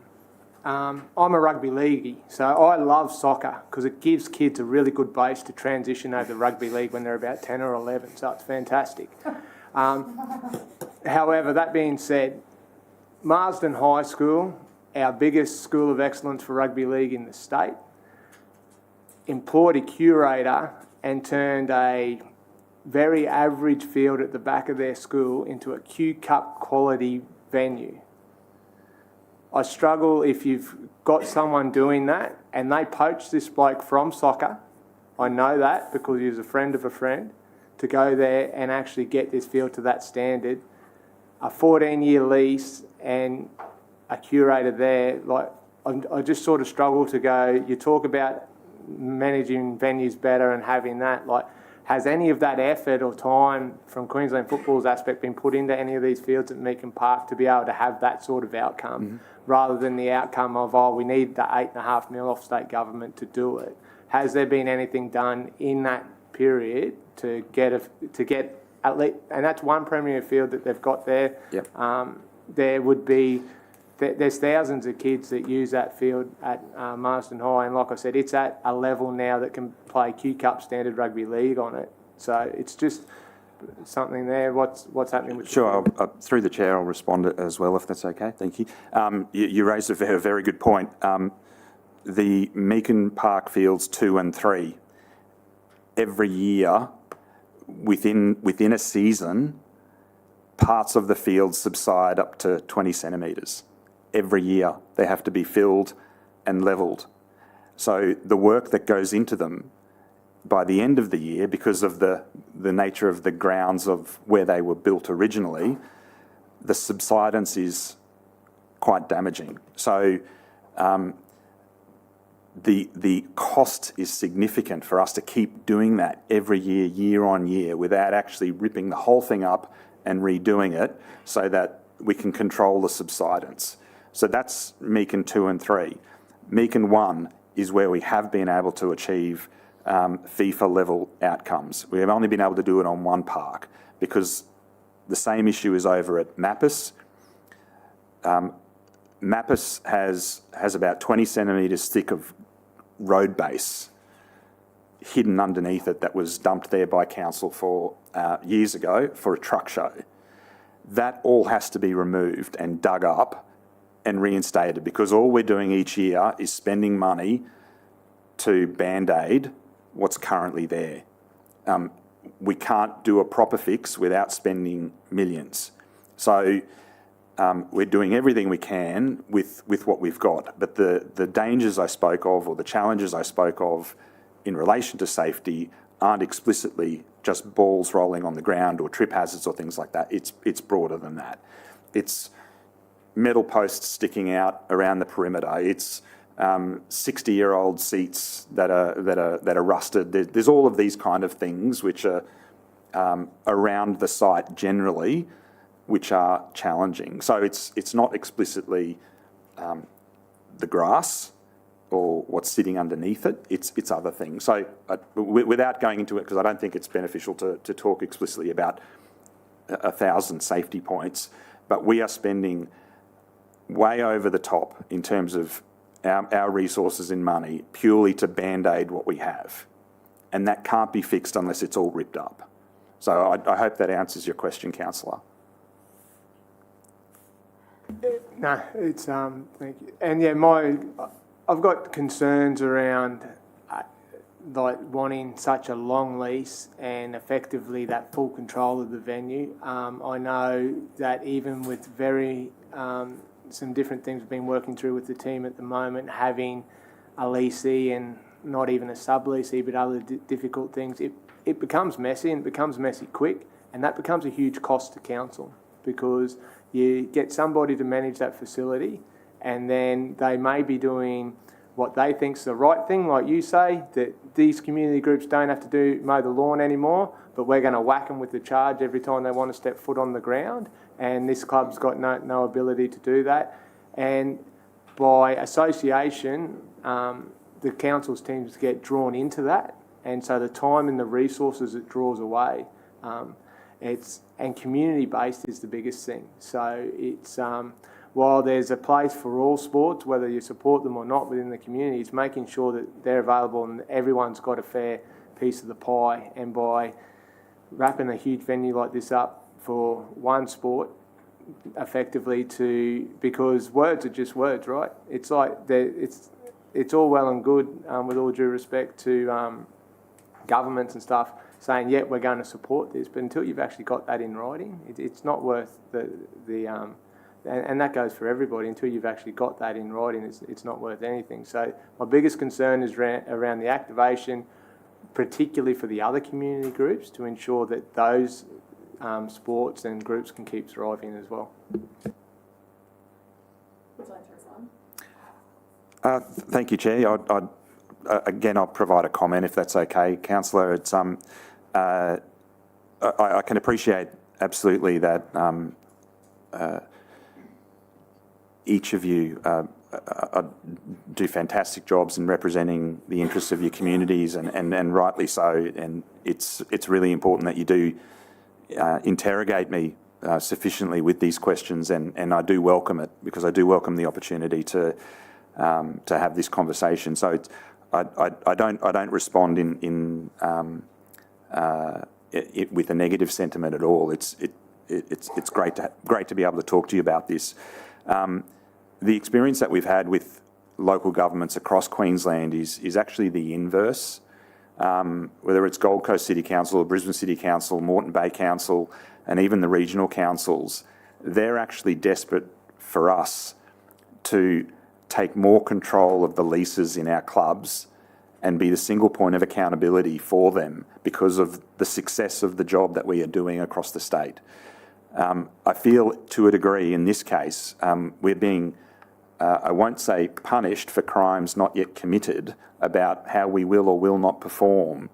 I'm a rugby leaguey, so I love soccer because it gives kids a really good base to transition over to rugby league when they're about 10 or 11, so it's fantastic. However, that being said, Marsden High School, our biggest school of excellence for rugby league in the state, employed a curator and turned a very average field at the back of their school into a Q Cup quality venue. I struggle if you've got someone doing that and they poached this bloke from soccer, I know that because he was a friend of a friend, to go there and actually get this field to that standard. A 14-year lease and a curator there, like I just sort of struggle to go, you talk about managing venues better and having that, like Has any of that effort or time from Queensland Football's aspect been put into any of these fields at Meakin Park to be able to have that sort of outcome, rather than the outcome of, we need the $8.5 million off state government to do it? Has there been anything done in that period to get at least, and that's one premier field that they've got there. Yep. There would be, there's thousands of kids that use that field at Marsden High, and like I said, it's at a level now that can play Q Cup standard rugby league on it. So it's just something there. What's happening with? Sure. Through the chair, I'll respond as well, if that's okay. Thank you. You raised a very good point. The Meakin Park fields 2 and 3, every year, within a season, parts of the field subside up to 20 centimetres. Every year they have to be filled and levelled. So the work that goes into them, by the end of the year, because of the nature of the grounds of where they were built originally, the subsidence is quite damaging. So the cost is significant for us to keep doing that every year, year on year, without actually ripping the whole thing up and redoing it so that we can control the subsidence. So that's Meakin 2 and 3. Meakin 1 is where we have been able to achieve FIFA level outcomes. We have only been able to do it on one park because the same issue is over at Mappis. Mappis has about 20 centimetres thick of road base hidden underneath it that was dumped there by council for years ago for a truck show. That all has to be removed and dug up and reinstated, because all we're doing each year is spending money to band-aid what's currently there. We can't do a proper fix without spending millions. So we're doing everything we can with what we've got. But the dangers I spoke of, or the challenges I spoke of in relation to safety, aren't explicitly just balls rolling on the ground or trip hazards or things like that. It's broader than that. It's metal posts sticking out around the perimeter. It's 60-year-old seats that are rusted. There's all of these kind of things which are around the site generally, which are challenging. So it's not explicitly the grass or what's sitting underneath it. It's other things. So without going into it, because I don't think it's beneficial to talk explicitly about 1,000 safety points, but we are spending way over the top in terms of our resources in money purely to band-aid what we have. And that can't be fixed unless it's all ripped up. So I hope that answers your question, Councillor. No, it's thank you. And yeah, I've got concerns around like wanting such a long lease and effectively that full control of the venue. I know that even with very some different things we've been working through with the team at the moment, having a leasee and not even a sub-leasee, but other difficult things, it becomes messy, and it becomes messy quick, and that becomes a huge cost to council, because you get somebody to manage that facility and then they may be doing what they think's the right thing, like you say, that these community groups don't have to mow the lawn anymore, but we're going to whack them with the charge every time they want to step foot on the ground, and this club's got no ability to do that. And by association, the council's teams get drawn into that, and so the time and the resources it draws away, and community-based is the biggest thing. So it's while there's a place for all sports, whether you support them or not within the community, it's making sure that they're available and everyone's got a fair piece of the pie. And by wrapping a huge venue like this up for one sport, effectively because words are just words, right? It's like it's all well and good, with all due respect to governments and stuff, saying, yeah, we're going to support this, but until you've actually got that in writing, it's not worth and that goes for everybody. Until you've actually got that in writing, it's not worth anything. So my biggest concern is around the activation, particularly for the other community groups, to ensure that those sports and groups can keep thriving as well. Would you like to respond? Thank you, Chair. Again, I'll provide a comment if that's okay, Councillor. It's I can appreciate absolutely that each of you do fantastic jobs in representing the interests of your communities, and rightly so. And it's really important that you do interrogate me sufficiently with these questions, and I do welcome it, because I do welcome the opportunity to have this conversation. So I don't respond with a negative sentiment at all. It's great to be able to talk to you about this. The experience that we've had with local governments across Queensland is actually the inverse. Whether it's Gold Coast City Council or Brisbane City Council, Moreton Bay Council, and even the regional councils, they're actually desperate for us to take more control of the leases in our clubs and be the single point of accountability for them because of the success of the job that we are doing across the state. I feel, to a degree, in this case, we're being, I won't say punished for crimes not yet committed, about how we will or will not perform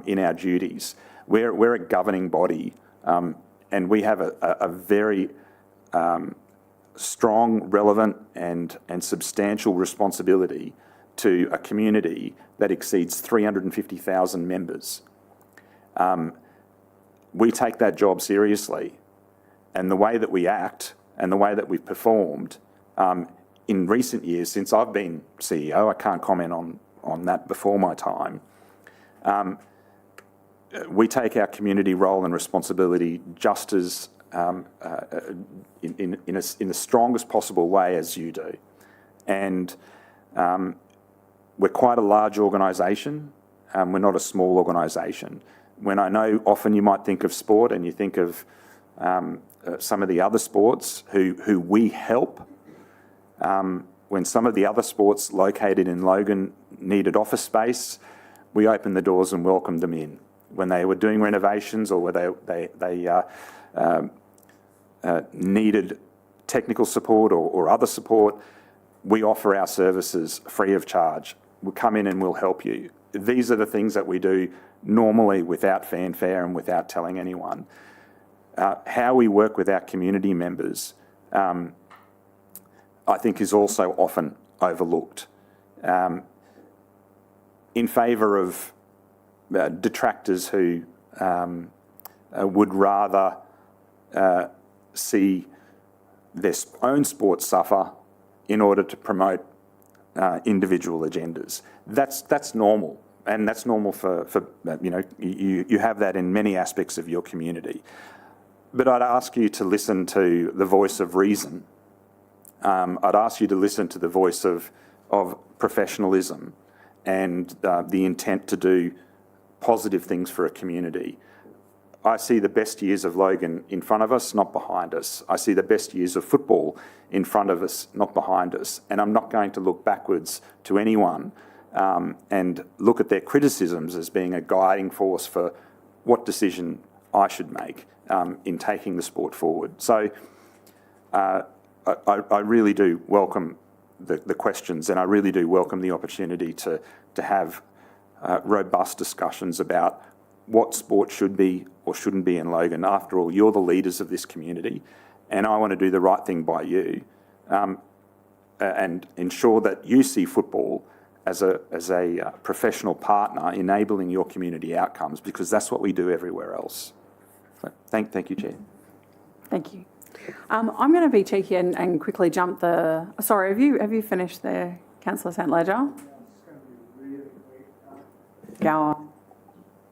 in our duties. We're a governing body, and we have a very strong, relevant and substantial responsibility to a community that exceeds 350,000 members. We take that job seriously, and the way that we act and the way that we've performed in recent years, since I've been CEO, I can't comment on that before my time, we take our community role and responsibility just as in the strongest possible way as you do. And we're quite a large organisation. We're not a small organisation. When I know often you might think of sport and you think of some of the other sports who we help. When some of the other sports located in Logan needed office space, we opened the doors and welcomed them in. When they were doing renovations or where they needed technical support or other support, we offer our services free of charge. We'll come in and we'll help you. These are the things that we do normally without fanfare and without telling anyone. How we work with our community members, I think, is also often overlooked in favour of detractors who would rather see their own sport suffer in order to promote individual agendas. That's normal, and that's normal for you have that in many aspects of your community. But I'd ask you to listen to the voice of reason. I'd ask you to listen to the voice of professionalism and the intent to do positive things for a community. I see the best years of Logan in front of us, not behind us. I see the best years of football in front of us, not behind us. And I'm not going to look backwards to anyone and look at their criticisms as being a guiding force for what decision I should make in taking the sport forward. So I really do welcome the questions, and I really do welcome the opportunity to have robust discussions about what sport should be or shouldn't be in Logan. After all, you're the leaders of this community, and I want to do the right thing by you and ensure that you see football as a professional partner enabling your community outcomes, because that's what we do everywhere else. So, thank you, Chair. Thank you. I'm going to be cheeky and quickly jump the... Sorry, have you finished there, Councillor St Ledger? Go on.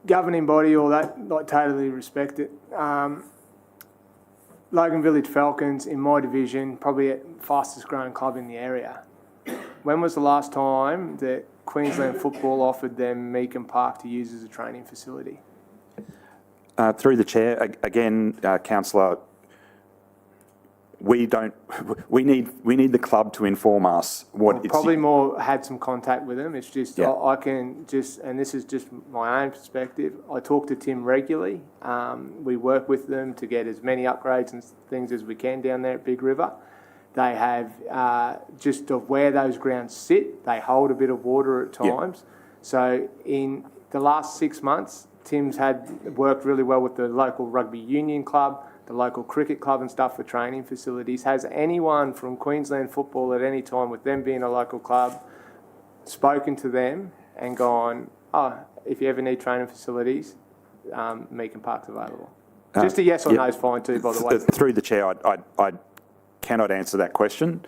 Governing body, all that, like, totally respect it. Logan Village Falcons, in my division, probably the fastest growing club in the area. When was the last time that Queensland Football offered them Meakin Park to use as a training facility? Through the chair, again, Councillor, we need the club to inform us what it's... Probably more had some contact with them. It's just, yeah. I can just, and this is just my own perspective, I talk to Tim regularly. We work with them to get as many upgrades and things as we can down there at Big River. They have, just of where those grounds sit, they hold a bit of water at times. Yeah. So in the last 6 months, Tim's worked really well with the local rugby union club, the local cricket club and stuff for training facilities. Has anyone from Queensland Football at any time, with them being a local club, spoken to them and gone, oh, if you ever need training facilities, Meakin Park's available? Just a yes or no is fine too, by the way. Through the chair, I cannot answer that question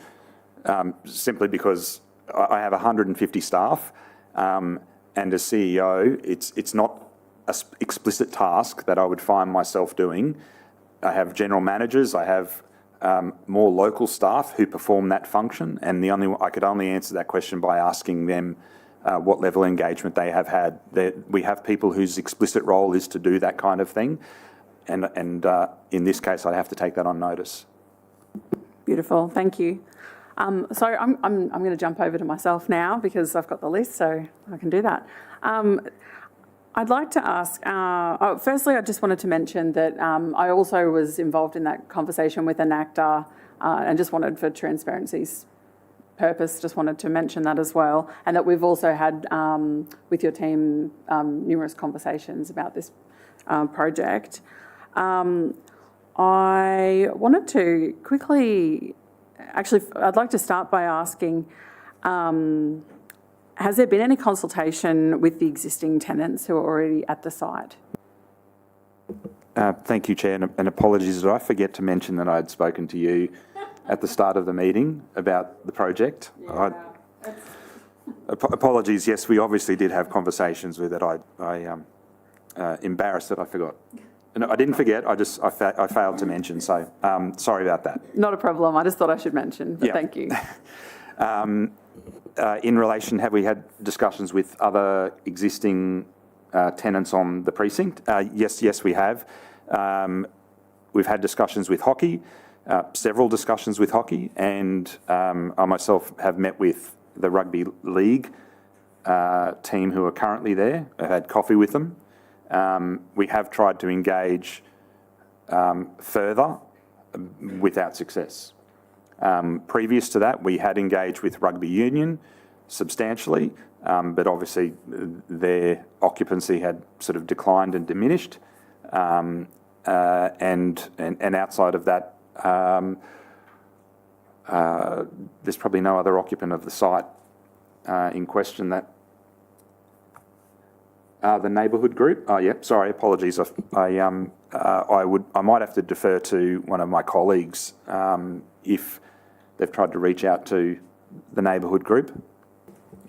simply because I have 150 staff, and as CEO, it's not an explicit task that I would find myself doing. I have general managers, I have more local staff who perform that function, and I could only answer that question by asking them what level of engagement they have had. We have people whose explicit role is to do that kind of thing, and in this case, I have to take that on notice. Beautiful, thank you. So I'm going to jump over to myself now because I've got the list, so I can do that. I'd like to ask, firstly, I just wanted to mention that I also was involved in that conversation with Enacta and just wanted, for transparency's purpose, just wanted to mention that as well, and that we've also had, with your team, numerous conversations about this project. I wanted to quickly, actually, I'd like to start by asking, has there been any consultation with the existing tenants who are already at the site? Thank you, Chair, and apologies, did I forget to mention that I had spoken to you at the start of the meeting about the project? Yeah. Apologies, yes, we obviously did have conversations with it. I embarrassed that I forgot. No, I didn't forget, I failed to mention, so sorry about that. Not a problem, I just thought I should mention, but thank you. In relation, have we had discussions with other existing tenants on the precinct? Yes, we have. We've had discussions with hockey, several discussions with hockey, and I myself have met with the rugby league team who are currently there. I've had coffee with them. We have tried to engage further without success. Previous to that, we had engaged with rugby union substantially, but obviously their occupancy had sort of declined and diminished. And outside of that, there's probably no other occupant of the site in question. That the neighbourhood group. Oh, yep. Sorry, apologies. I might have to defer to one of my colleagues if they've tried to reach out to the neighbourhood group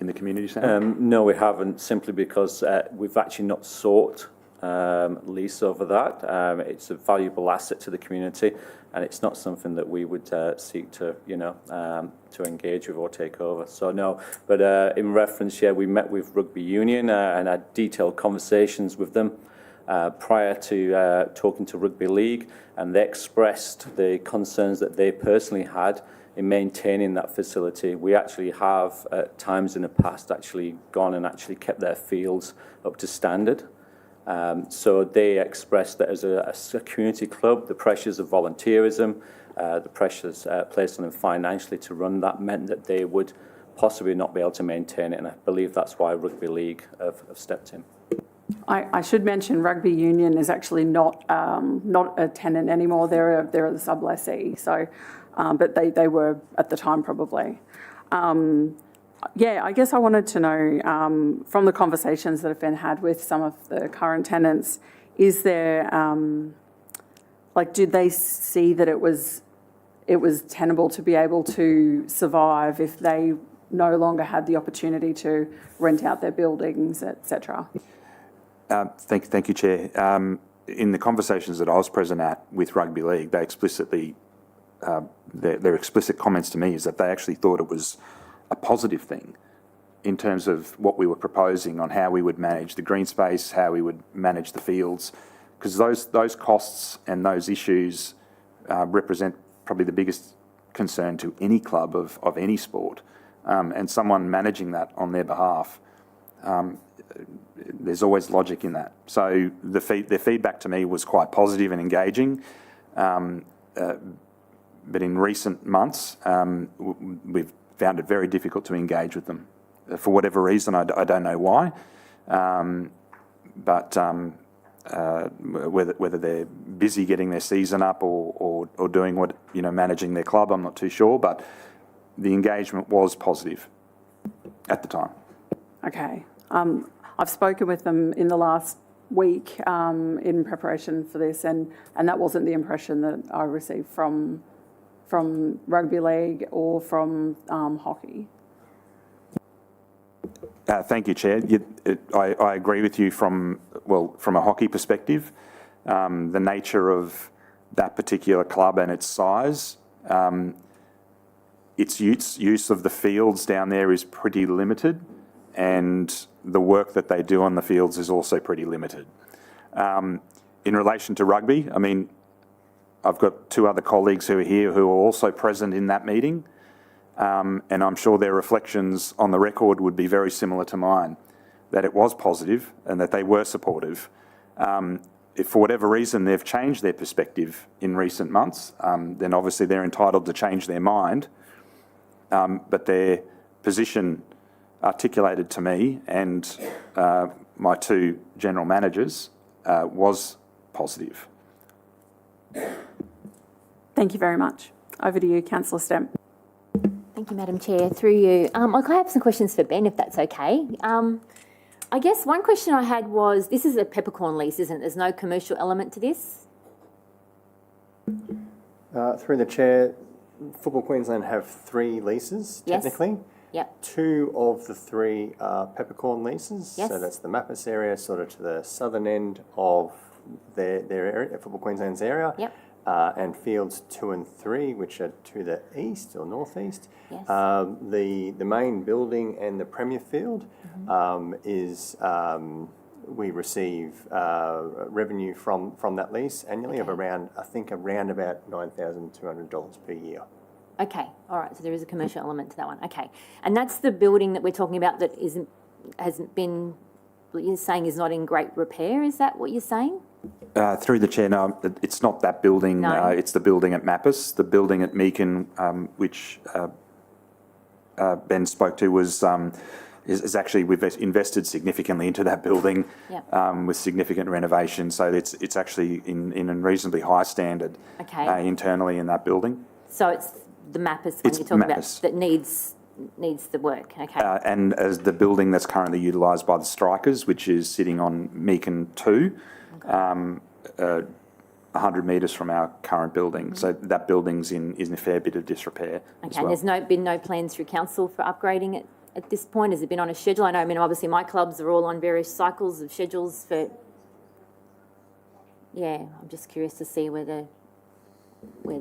in the community centre. No, we haven't, simply because we've actually not sought lease over that. It's a valuable asset to the community, and it's not something that we would seek to, to engage with or take over. So no, but in reference, we met with rugby union and had detailed conversations with them prior to talking to rugby league, and they expressed the concerns that they personally had in maintaining that facility. We actually have at times in the past actually gone and actually kept their fields up to standard. So they expressed that as a community club, the pressures of volunteerism, the pressures placed on them financially to run that meant that they would possibly not be able to maintain it, and I believe that's why Rugby League have stepped in. I should mention Rugby Union is actually not a tenant anymore. They're the sublessee. So, but they were at the time probably. I guess I wanted to know from the conversations that have been had with some of the current tenants, is there did they see that it was tenable to be able to survive if they no longer had the opportunity to rent out their buildings, etc.? Thank you, Chair. In the conversations that I was present at with Rugby League, they explicitly, their explicit comments to me is that they actually thought it was a positive thing in terms of what we were proposing on how we would manage the green space, how we would manage the fields, because those costs and those issues represent probably the biggest concern to any club of any sport, and someone managing that on their behalf. There's always logic in that. So their feedback to me was quite positive and engaging. But in recent months, we've found it very difficult to engage with them. For whatever reason, I don't know why. but whether they're busy getting their season up or doing what, managing their club, I'm not too sure, but the engagement was positive at the time. Okay. I've spoken with them in the last week in preparation for this, and that wasn't the impression that I received from rugby league or from hockey. Thank you, Chair. I agree with you from a hockey perspective. The nature of that particular club and its size, its use of the fields down there is pretty limited, and the work that they do on the fields is also pretty limited. In relation to rugby, I mean, I've got two other colleagues who are here who are also present in that meeting, and I'm sure their reflections on the record would be very similar to mine, that it was positive and that they were supportive. If for whatever reason they've changed their perspective in recent months, then obviously they're entitled to change their mind, but their position articulated to me and my two general managers was positive. Thank you very much. Over to you, Councillor Stemp. Thank you, Madam Chair. Through you. I have some questions for Ben, if that's okay. I guess one question I had was, this is a peppercorn lease, isn't it? There's no commercial element to this? Through the Chair, Football Queensland have 3 leases, technically. Yes. Yep. 2 of the 3 are peppercorn leases. Yes. So that's the Mappis area, sort of to the southern end of their area, Football Queensland's area. Yep. And fields 2 and 3, which are to the east or northeast. Yes. The main building and the Premier Field is we receive revenue from that lease annually of around about $9,200 per year. Okay, all right, so there is a commercial element to that one. Okay, and that's the building that we're talking about that hasn't been, you're saying is not in great repair, is that what you're saying? Through the Chair, no, it's not that building. No. It's the building at Mappis. The building at Meakin, which Ben spoke to, is actually, we've invested significantly into that building. Yep. With significant renovation. So it's actually in a reasonably high standard. Okay. Internally in that building. So it's the Mappis one It's you're talking Mappis. about that needs the work. Okay. And as the building that's currently utilised by the Strikers, which is sitting on Meakin 2, 100 metres from our current building. So that building's in a fair bit of disrepair as Okay, well. and there's been no plans through council for upgrading it at this point? Has it been on a schedule? I mean, obviously my clubs are all on various cycles of schedules for... Yeah, I'm just curious to see where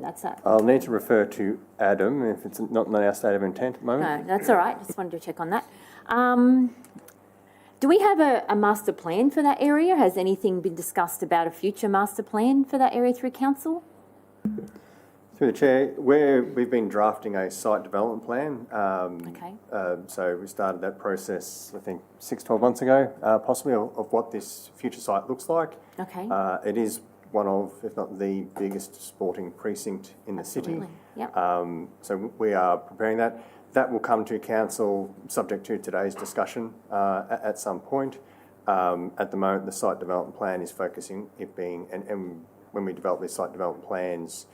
that's at. I'll need to refer to Adam if it's not our state of intent at the moment. No, that's all right. Just wanted to check on that. Do we have a master plan for that area? Has anything been discussed about a future master plan for that area through council? Through the Chair, we've been drafting a site development plan. Okay. So we started that process, I think, 12 months ago, possibly, of what this future site looks like. Okay. It is one of, if not the biggest sporting precinct in the city. Yep. So we are preparing that. That will come to council subject to today's discussion at some point. At the moment, the site development plan is focusing it being, and when we develop these site development plans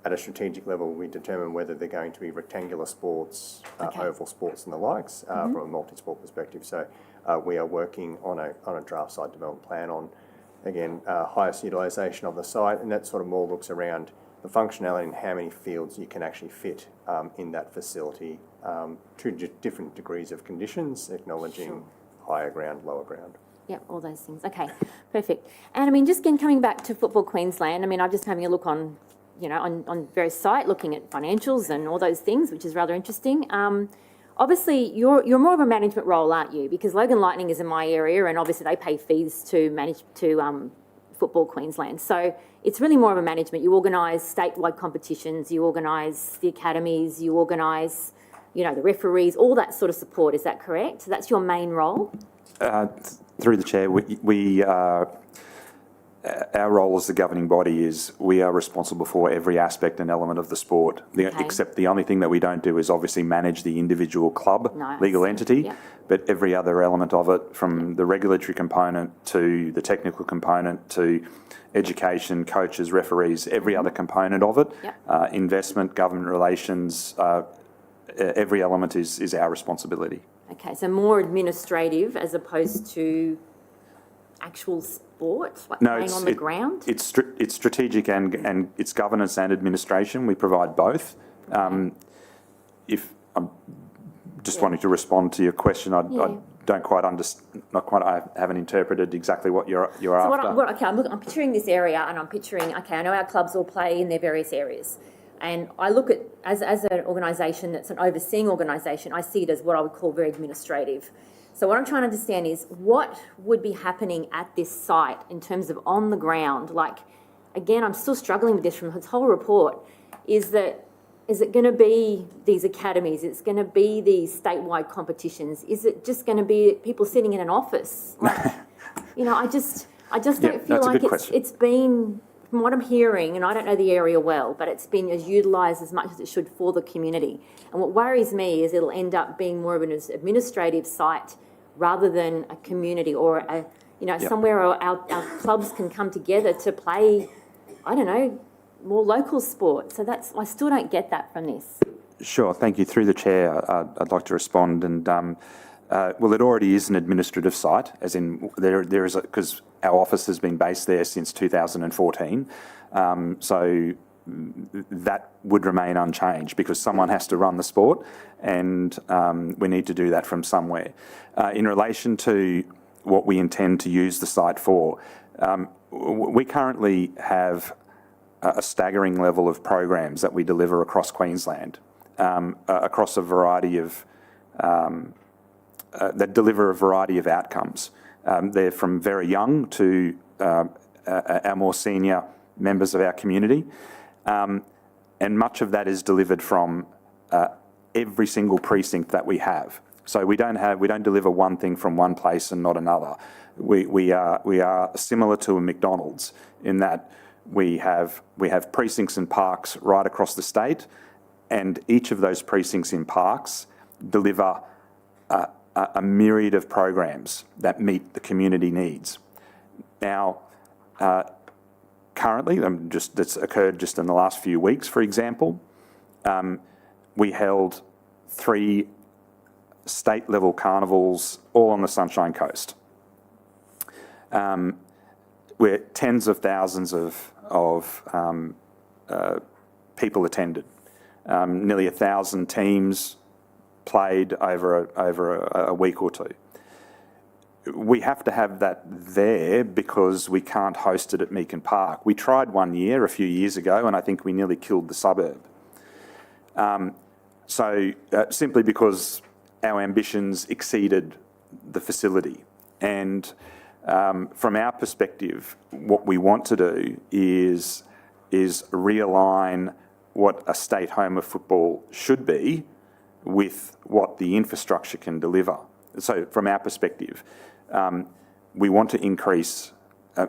at a strategic level, we determine whether they're going to be rectangular sports, oval sports and the likes from a multi-sport perspective. So we are working on a draft site development plan on, again, highest utilisation of the site, and that sort of more looks around the functionality and how many fields you can actually fit in that facility to different degrees of conditions, acknowledging higher ground, lower ground. Yep, all those things. Okay, perfect. And I mean, just again, coming back to Football Queensland, I mean, I'm just having a look on, on various sites, looking at financials and all those things, which is rather interesting. Obviously, you're more of a management role, aren't you? Because Logan Lightning is in my area, and obviously they pay fees to manage Football Queensland. So it's really more of a management. You organise statewide competitions, you organise the academies, you organise, the referees, all that sort of support. Is that correct? So that's your main role? Through the Chair, we our role as the governing body is we are responsible for every aspect and element of the sport, except the only thing that we don't do is obviously manage the individual club, legal entity, but every other element of it, from the regulatory component to the technical component to education, coaches, referees, every other component of it, investment, government relations, every element is our responsibility. Okay, so more administrative as opposed to actual sport, like playing on the ground? It's strategic and it's governance and administration. We provide both. If I'm just wanting to respond to your question, I don't quite understand. I haven't interpreted exactly what you're after. I'm picturing this area, and I'm picturing. Okay, I know our clubs all play in their various areas, and I look at as an organisation that's an overseeing organisation. I see it as what I would call very administrative. So what I'm trying to understand is what would be happening at this site in terms of on the ground. Like, again, I'm still struggling with this from this whole report. Is it going to be these academies? It's going to be these statewide competitions? Is it just going to be people sitting in an office? Like, I just don't feel like it's been, from what I'm hearing, and I don't know the area well, but it's been utilised as much as it should for the community. And what worries me is it'll end up being more of an administrative site rather than a community or somewhere our clubs can come together to play, I don't know, more local sport. So I still don't get that from this. Sure, thank you. Through the chair, I'd like to respond. And well, it already is an administrative site, as in there is because our office has been based there since 2014. So that would remain unchanged because someone has to run the sport, and we need to do that from somewhere. In relation to what we intend to use the site for, we currently have a staggering level of programs that we deliver across Queensland, across a variety of that deliver a variety of outcomes. They're from very young to our more senior members of our community, and much of that is delivered from every single precinct that we have. So we don't deliver one thing from one place and not another. We are similar to a McDonald's in that we have precincts and parks right across the state, and each of those precincts and parks deliver a myriad of programs that meet the community needs. Now, currently, that's occurred just in the last few weeks, for example, we held 3 state-level carnivals all on the Sunshine Coast, where tens of thousands of people attended. Nearly 1,000 teams played over a week or two. We have to have that there because we can't host it at Meakin Park. We tried one year a few years ago, and I think we nearly killed the suburb. Simply because our ambitions exceeded the facility. And from our perspective, what we want to do is realign what a state home of football should be with what the infrastructure can deliver. So from our perspective, we want to increase,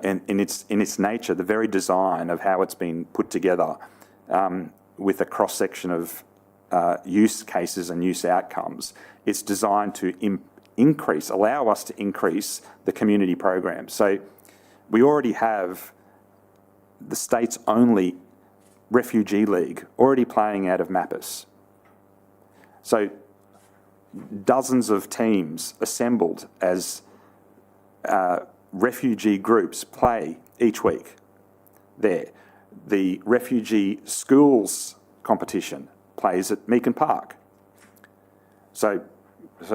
in its nature, the very design of how it's been put together with a cross-section of use cases and use outcomes. It's designed to allow us to increase the community program. So we already have the state's only refugee league already playing out of Mappis. So dozens of teams assembled as refugee groups play each week there. The refugee schools competition plays at Meakin Park. So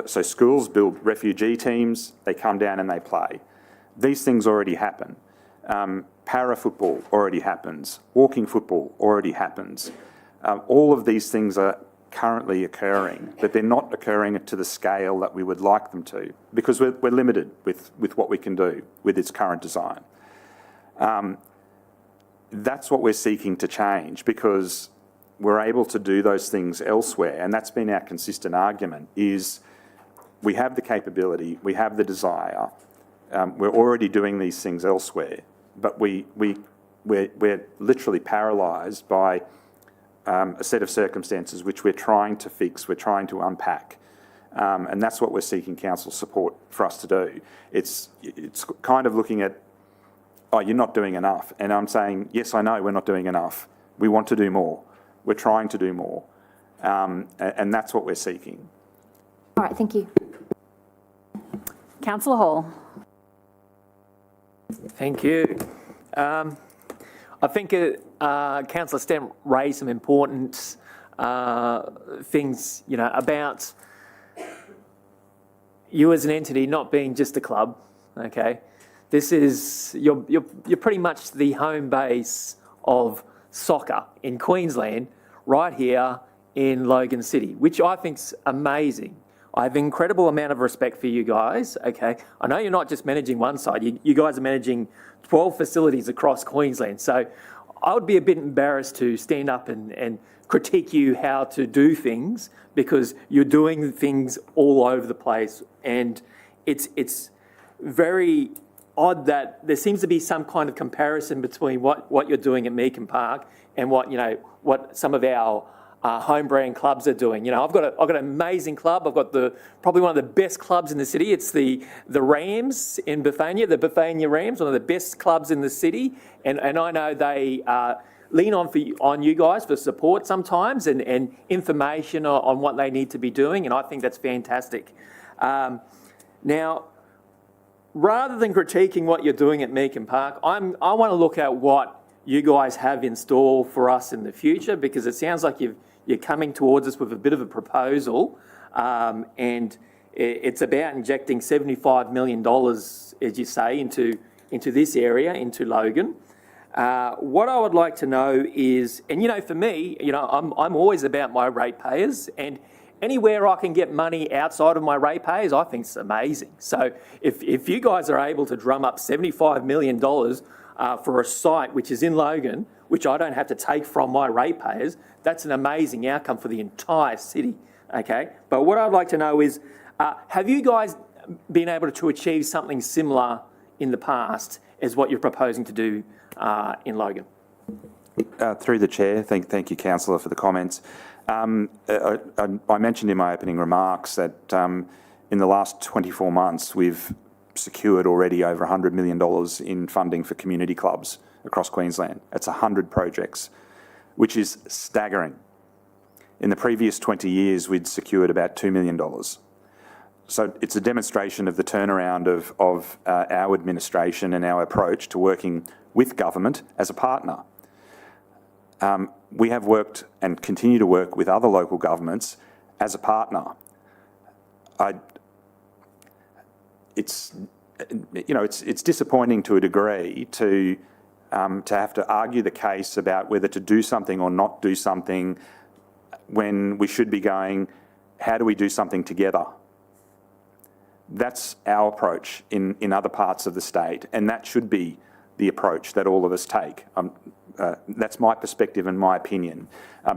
schools build refugee teams, they come down and they play. These things already happen. Para football already happens. Walking football already happens. All of these things are currently occurring, but they're not occurring to the scale that we would like them to because we're limited with what we can do with its current design. That's what we're seeking to change because we're able to do those things elsewhere, and that's been our consistent argument, is we have the capability, we have the desire, we're already doing these things elsewhere. but we're literally paralysed by a set of circumstances which we're trying to fix, we're trying to unpack. And that's what we're seeking council support for us to do. It's kind of looking at, oh, you're not doing enough. And I'm saying, yes, I know we're not doing enough. We want to do more. We're trying to do more. And that's what we're seeking. All right, thank you. Councillor Hall. Thank you. I think Councillor Stent raised some important things, about you as an entity not being just a club. Okay, this is you're pretty much the home base of soccer in Queensland, right here in Logan City, which I think's amazing. I have an incredible amount of respect for you guys, okay? I know you're not just managing one side. You guys are managing 12 facilities across Queensland. So I would be a bit embarrassed to stand up and critique you how to do things, because you're doing things all over the place. And it's very odd that there seems to be some kind of comparison between what you're doing at Meakin Park and what some of our home brand clubs are doing. I've got an amazing club. I've got probably one of the best clubs in the city. It's the Rams in Bethania, the Bethania Rams, one of the best clubs in the city. And I know they lean on you guys for support sometimes and information on what they need to be doing. And I think that's fantastic. Now, rather than critiquing what you're doing at Meakin Park, I want to look at what you guys have in store for us in the future, because it sounds like you're coming towards us with a bit of a proposal, and it's about injecting $75 million, as you say, into this area, into Logan. What I would like to know is, and for me, I'm always about my ratepayers, and anywhere I can get money outside of my ratepayers, I think it's amazing. So if you guys are able to drum up $75 million for a site which is in Logan, which I don't have to take from my ratepayers, that's an amazing outcome for the entire city, okay? But what I'd like to know is, have you guys been able to achieve something similar in the past as what you're proposing to do in Logan? Through the chair, thank you, councillor, for the comments. I mentioned in my opening remarks that in the last 24 months, we've secured already over $100 million in funding for community clubs across Queensland. That's 100 projects, which is staggering. In the previous 20 years, we'd secured about $2 million. So it's a demonstration of the turnaround of our administration and our approach to working with government as a partner. We have worked and continue to work with other local governments as a partner. It's disappointing to a degree to have to argue the case about whether to do something or not do something when we should be going, how do we do something together? That's our approach in other parts of the state, and that should be the approach that all of us take. That's my perspective and my opinion,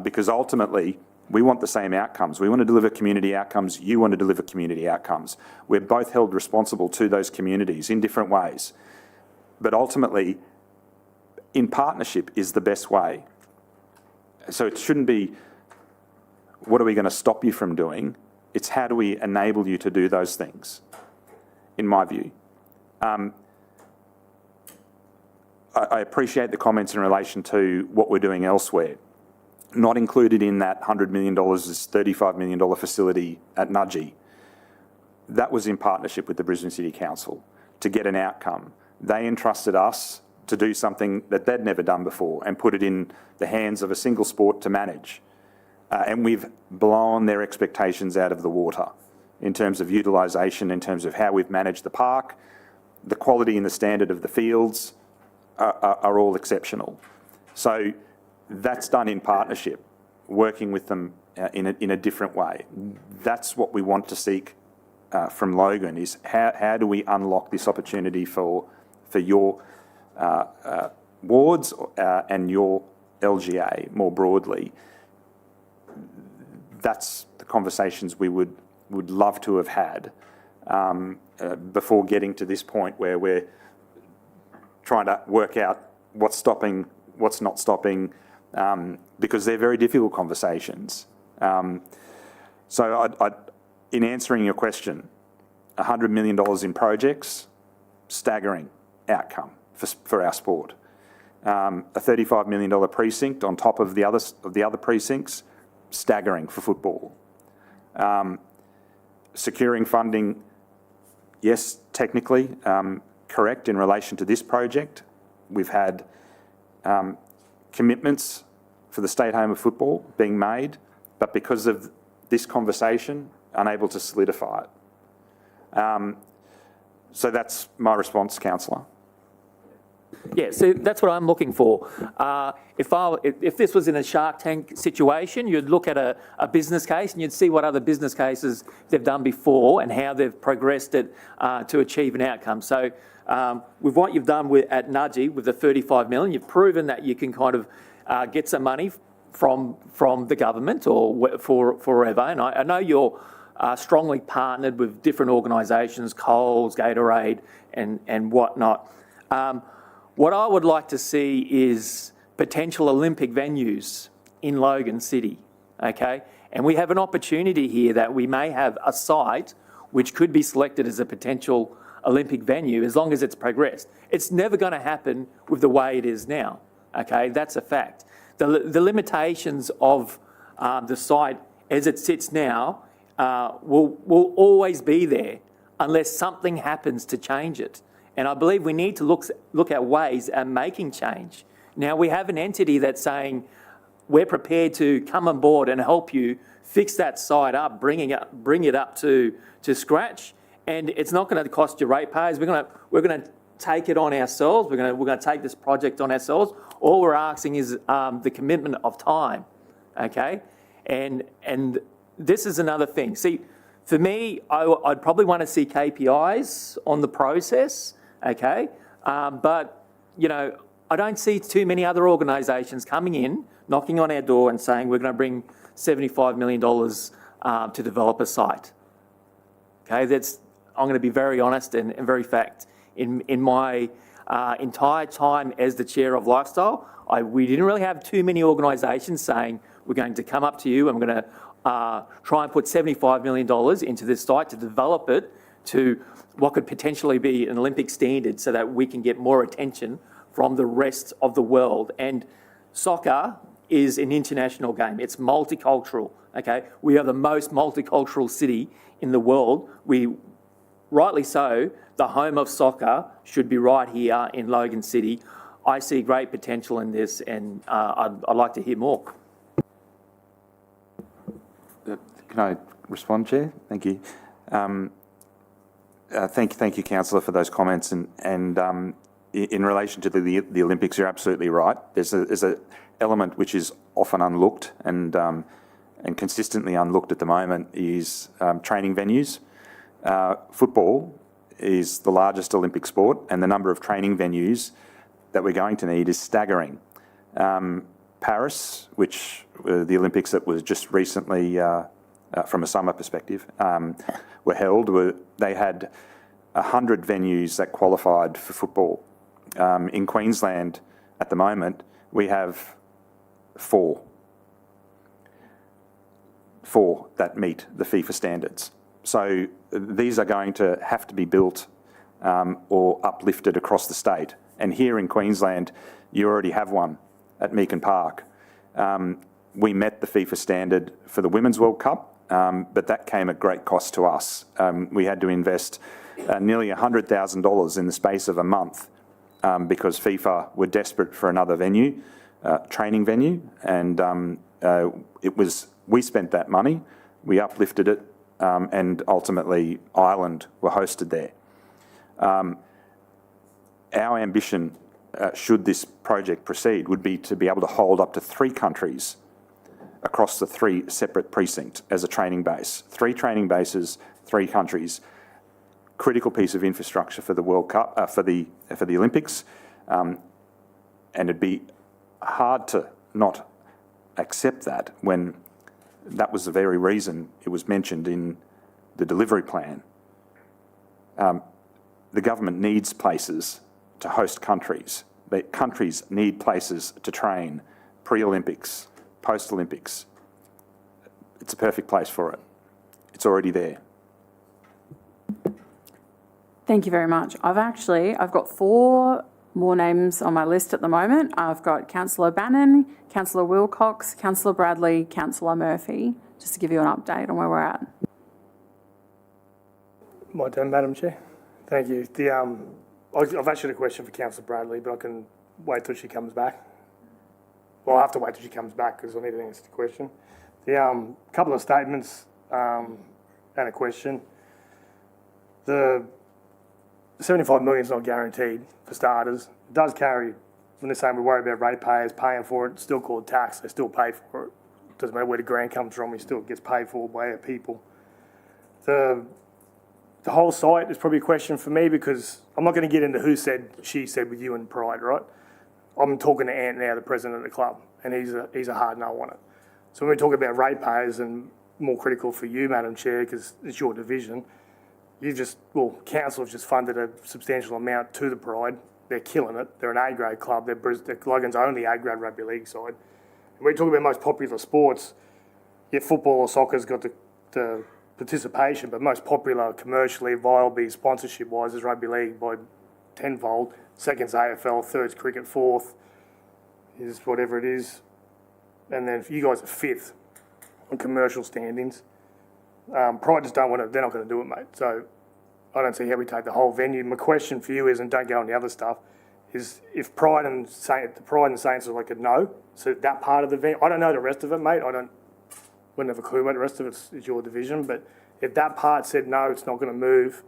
because ultimately we want the same outcomes. We want to deliver community outcomes. You want to deliver community outcomes. We're both held responsible to those communities in different ways. But ultimately, in partnership is the best way. So it shouldn't be, what are we going to stop you from doing? It's how do we enable you to do those things, in my view. I appreciate the comments in relation to what we're doing elsewhere. Not included in that $100 million is $35 million facility at Nudgee. That was in partnership with the Brisbane City Council to get an outcome. They entrusted us to do something that they'd never done before and put it in the hands of a single sport to manage. And we've blown their expectations out of the water in terms of utilisation, in terms of how we've managed the park. The quality and the standard of the fields are all exceptional. So that's done in partnership, working with them in a different way. That's what we want to seek from Logan, is how do we unlock this opportunity for your wards and your LGA more broadly. That's the conversations we would love to have had before getting to this point where we're trying to work out what's stopping, what's not stopping, because they're very difficult conversations. So in answering your question, $100 million in projects, staggering outcome for our sport. A $35 million precinct on top of the other precincts, staggering for football. Securing funding, yes, technically correct in relation to this project. We've had commitments for the state home of football being made, but because of this conversation, unable to solidify it. So that's my response, Councillor. Yeah, so that's what I'm looking for. If this was in a Shark Tank situation, you'd look at a business case and you'd see what other business cases they've done before and how they've progressed it to achieve an outcome. So with what you've done at Nudgee with the 35 million, you've proven that you can kind of get some money from the government or forever. And I know you're strongly partnered with different organisations, Coles, Gatorade and whatnot. What I would like to see is potential Olympic venues in Logan City, okay? And we have an opportunity here that we may have a site which could be selected as a potential Olympic venue as long as it's progressed. It's never going to happen with the way it is now, okay? That's a fact. The limitations of the site as it sits now will always be there unless something happens to change it. And I believe we need to look at ways at making change. Now, we have an entity that's saying we're prepared to come on board and help you fix that site up, bring it up to scratch, and it's not going to cost you ratepayers. We're going to take it on ourselves. We're going to take this project on ourselves. All we're asking is the commitment of time, okay? And this is another thing. See, for me, I'd probably want to see KPIs on the process, okay? But, you know, I don't see too many other organisations coming in, knocking on our door and saying we're going to bring $75 million to develop a site. Okay, I'm going to be very honest and very fact. In my entire time as the chair of Lifestyle, we didn't really have too many organisations saying we're going to come up to you and we're going to try and put $75 million into this site to develop it to what could potentially be an Olympic standard so that we can get more attention from the rest of the world. And soccer is an international game. It's multicultural, okay? We are the most multicultural city in the world. Rightly so, the home of soccer should be right here in Logan City. I see great potential in this and I'd like to hear more. Can I respond, Chair? Thank you. Thank you, Councillor, for those comments. And in relation to the Olympics, you're absolutely right. There's an element which is often unlooked and consistently unlooked at the moment is training venues. Football is the largest Olympic sport, and the number of training venues that we're going to need is staggering. Paris, which the Olympics that was just recently, from a summer perspective, were held, they had 100 venues that qualified for football. In Queensland, at the moment, we have four that meet the FIFA standards. So these are going to have to be built or uplifted across the state. And here in Queensland, you already have one at Meakin Park. We met the FIFA standard for the Women's World Cup, but that came at great cost to us. We had to invest nearly $100,000 in the space of a month because FIFA were desperate for another venue, training venue, and we spent that money, we uplifted it, and ultimately Ireland were hosted there. Our ambition, should this project proceed, would be to be able to hold up to 3 countries across the 3 separate precincts as a training base. 3 training bases, 3 countries. Critical piece of infrastructure for the World Cup, for the Olympics, and it'd be hard to not accept that when that was the very reason it was mentioned in the delivery plan. The government needs places to host countries. Countries need places to train, pre-Olympics, post-Olympics. It's a perfect place for it. It's already there. Thank you very much. I've got 4 more names on my list at the moment. I've got Councillor Bannon, Councillor Wilcox, Councillor Bradley, Councillor Murphy, just to give you an update on where we're at. My turn, Madam Chair. Thank you. I've actually got a question for Councillor Bradley, but I can wait till she comes back. Well, I have to wait till she comes back because I need to answer the question. The couple of statements and a question. The 75 million is not guaranteed for starters. It does carry, when they're saying we worry about ratepayers paying for it, it's still called tax, they still pay for it. Doesn't matter where the grant comes from, it still gets paid for by our people. The whole site is probably a question for me because I'm not going to get into who said, she said with you and Pride, right? I'm talking to Ant now, the president of the club, and he's a hard no on it. So when we talk about ratepayers and more critical for you, Madam Chair, because it's your division, council have just funded a substantial amount to the Pride. They're killing it. They're an A-grade club. They're Logan's only A-grade rugby league side. And we talk about most popular sports, yet football or soccer's got the participation, but most popular commercially, viable, sponsorship-wise is rugby league by tenfold. Second's AFL, third's cricket, fourth is whatever it is. And then you guys are 5th on commercial standings. Pride just don't want to, they're not going to do it, mate. So I don't see how we take the whole venue. My question for you is, and don't go on the other stuff, is if Pride and Saints are like a no, so that part of the venue, I don't know the rest of it, mate. Wouldn't have a clue, mate. The rest of it's your division. But if that part said no, it's not going to move,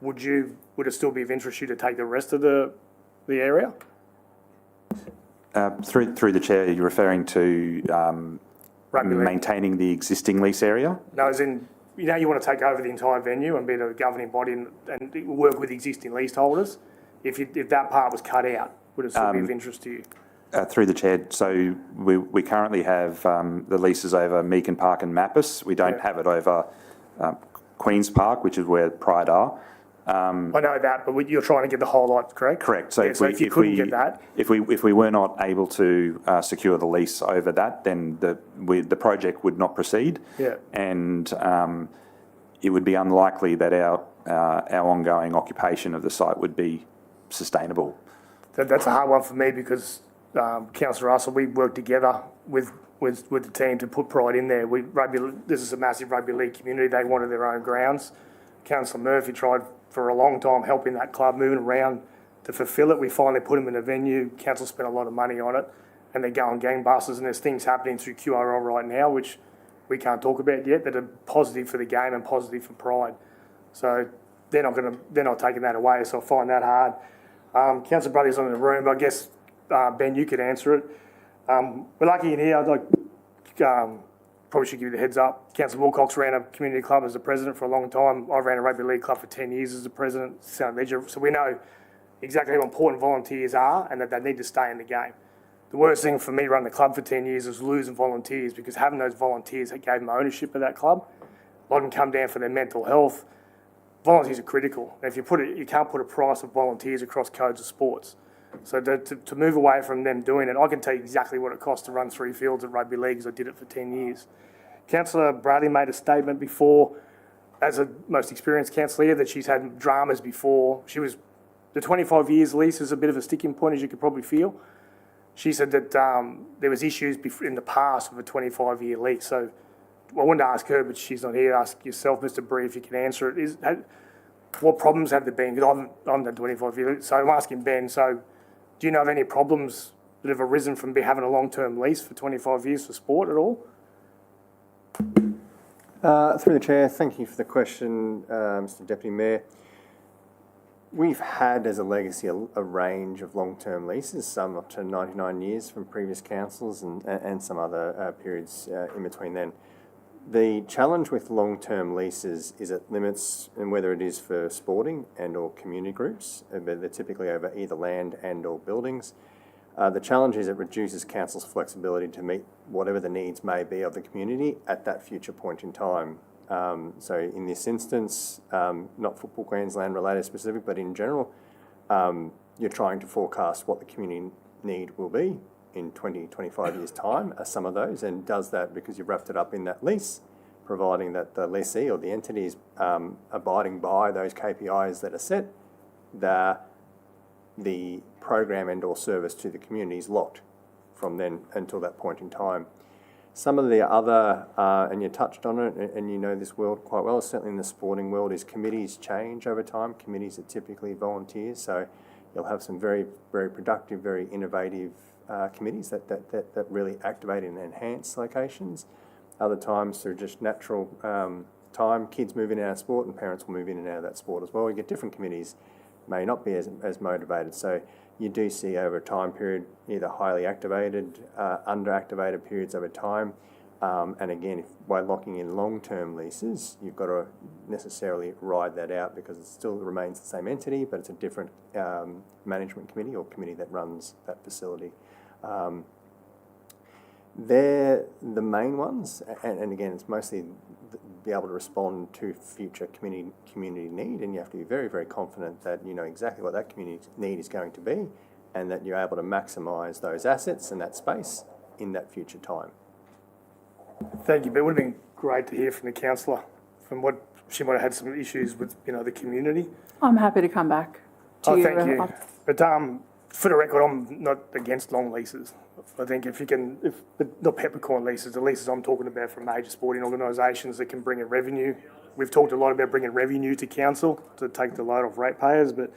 would it still be of interest to you to take the rest of the area? Through the chair, you're referring to maintaining the existing lease area? No, as in, you want to take over the entire venue and be the governing body and work with existing leaseholders. If that part was cut out, would it still be of interest to you? Through the chair, so we currently have the leases over Meakin Park and Mappis. We don't have it over Queen's Park, which is where Pride are. I know that, but you're trying to get the whole lot, correct? Correct. So if you couldn't get that, if we were not able to secure the lease over that, then the project would not proceed. Yeah. And it would be unlikely that our ongoing occupation of the site would be sustainable. That's a hard one for me because Councillor Russell, we work together with the team to put Pride in there. This is a massive rugby league community. They wanted their own grounds. Councillor Murphy tried for a long time helping that club, moving around to fulfil it. We finally put them in a venue. Council spent a lot of money on it, and they're going gangbusters. And there's things happening through QRL right now, which we can't talk about yet, that are positive for the game and positive for Pride. So they're not taking that away. So I find that hard. Councillor Bradley's not in the room, but I guess Ben, you could answer it. We're lucky in here. Probably should give you the heads up. Councillor Wilcox ran a community club as the president for a long time. I ran a rugby league club for 10 years as the president, St Ledger. So we know exactly how important volunteers are and that they need to stay in the game. The worst thing for me running the club for 10 years was losing volunteers, because having those volunteers that gave them ownership of that club, a lot of them come down for their mental health. Volunteers are critical. And if you can't put a price of volunteers across codes of sports. So to move away from them doing it, I can tell you exactly what it costs to run 3 fields at rugby league, because I did it for 10 years. Councillor Bradley made a statement before, as a most experienced councillor here, that she's had dramas before. The 25 years lease is a bit of a sticking point, as you could probably feel. She said that there was issues in the past with a 25-year lease. So I wanted to ask her, but she's not here. Ask yourself, Mr. Bree, if you can answer it. What problems have there been? Because I haven't done 25 years. So I'm asking Ben, so do you know of any problems that have arisen from having a long-term lease for 25 years for sport at all? Through the chair, thank you for the question, Mr. Deputy Mayor. We've had as a legacy a range of long-term leases, some up to 99 years from previous councils and some other periods in between then. The challenge with long-term leases is it limits, and whether it is for sporting and or community groups, but they're typically over either land and or buildings. The challenge is it reduces council's flexibility to meet whatever the needs may be of the community at that future point in time. So in this instance, not Football Queensland related specific, but in general, you're trying to forecast what the community need will be in 20, 25 years' time, are some of those, and does that because you've wrapped it up in that lease, providing that the lessee or the entity is abiding by those KPIs that are set, the program and or service to the community is locked from then until that point in time. Some of the other, and you touched on it, and you know this world quite well, certainly in the sporting world, is committees change over time. Committees are typically volunteers, so you'll have some very, very productive, very innovative committees that really activate and enhance locations. Other times through just natural time, kids move in and out of sport and parents will move in and out of that sport as well. You get different committees, may not be as motivated. So you do see over a time period either highly activated, underactivated periods over time. And again, by locking in long-term leases, you've got to necessarily ride that out because it still remains the same entity, but it's a different management committee or committee that runs that facility. They're the main ones, and again, it's mostly be able to respond to future community need, and you have to be very, very confident that you know exactly what that community need is going to be, and that you're able to maximise those assets and that space in that future time. Thank you, but it would have been great to hear from the councillor, from what she might have had some issues with, you know, the community. I'm happy to come back to you. Thank you. But for the record, I'm not against long leases. I think but not peppercorn leases, the leases I'm talking about from major sporting organisations that can bring in revenue. We've talked a lot about bringing revenue to council to take the load off ratepayers, but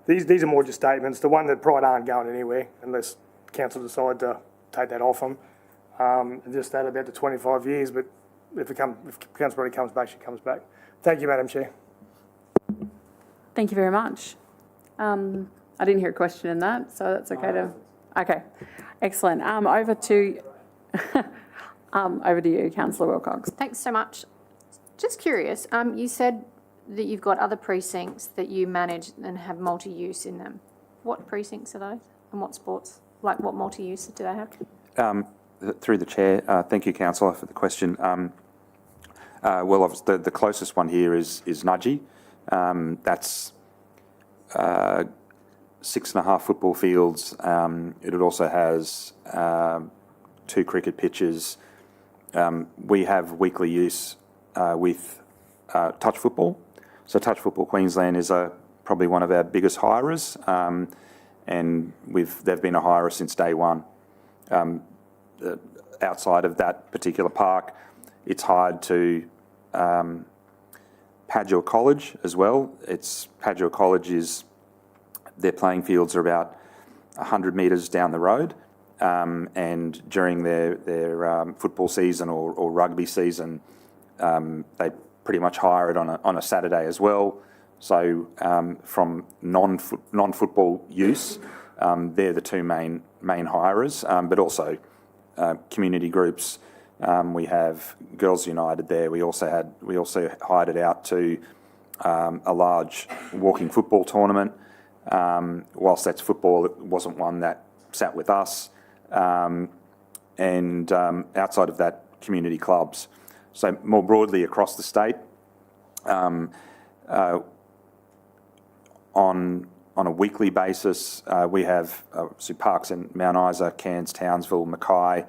these are more just statements. The one that probably aren't going anywhere unless council decide to take that off them. Just that about the 25 years, but if council already comes back, she comes back. Thank you, Madam Chair. Thank you very much. I didn't hear a question in that, so that's okay okay, excellent. Over to you, Councillor Wilcox. Thanks so much. Just curious, you said that you've got other precincts that you manage and have multi-use in them. What precincts are those and what sports, like what multi-use do they have? Through the chair, thank you, councillor, for the question. Well, obviously, the closest one here is Nudgee. That's 6.5 football fields. It also has 2 cricket pitches. We have weekly use with touch football. So Touch Football Queensland is probably one of our biggest hirers, and they've been a hirer since day one. Outside of that particular park, it's hired to Padua College as well. Padua College their playing fields are about 100 metres down the road, and during their football season or rugby season, they pretty much hire it on a Saturday as well. So from non-football use, they're the two main hirers, but also community groups. We have Girls United there. We also hired it out to a large walking football tournament. Whilst that's football, it wasn't one that sat with us. And outside of that, community clubs. So more broadly across the state, on a weekly basis, we have parks in Mount Isa, Cairns, Townsville, Mackay,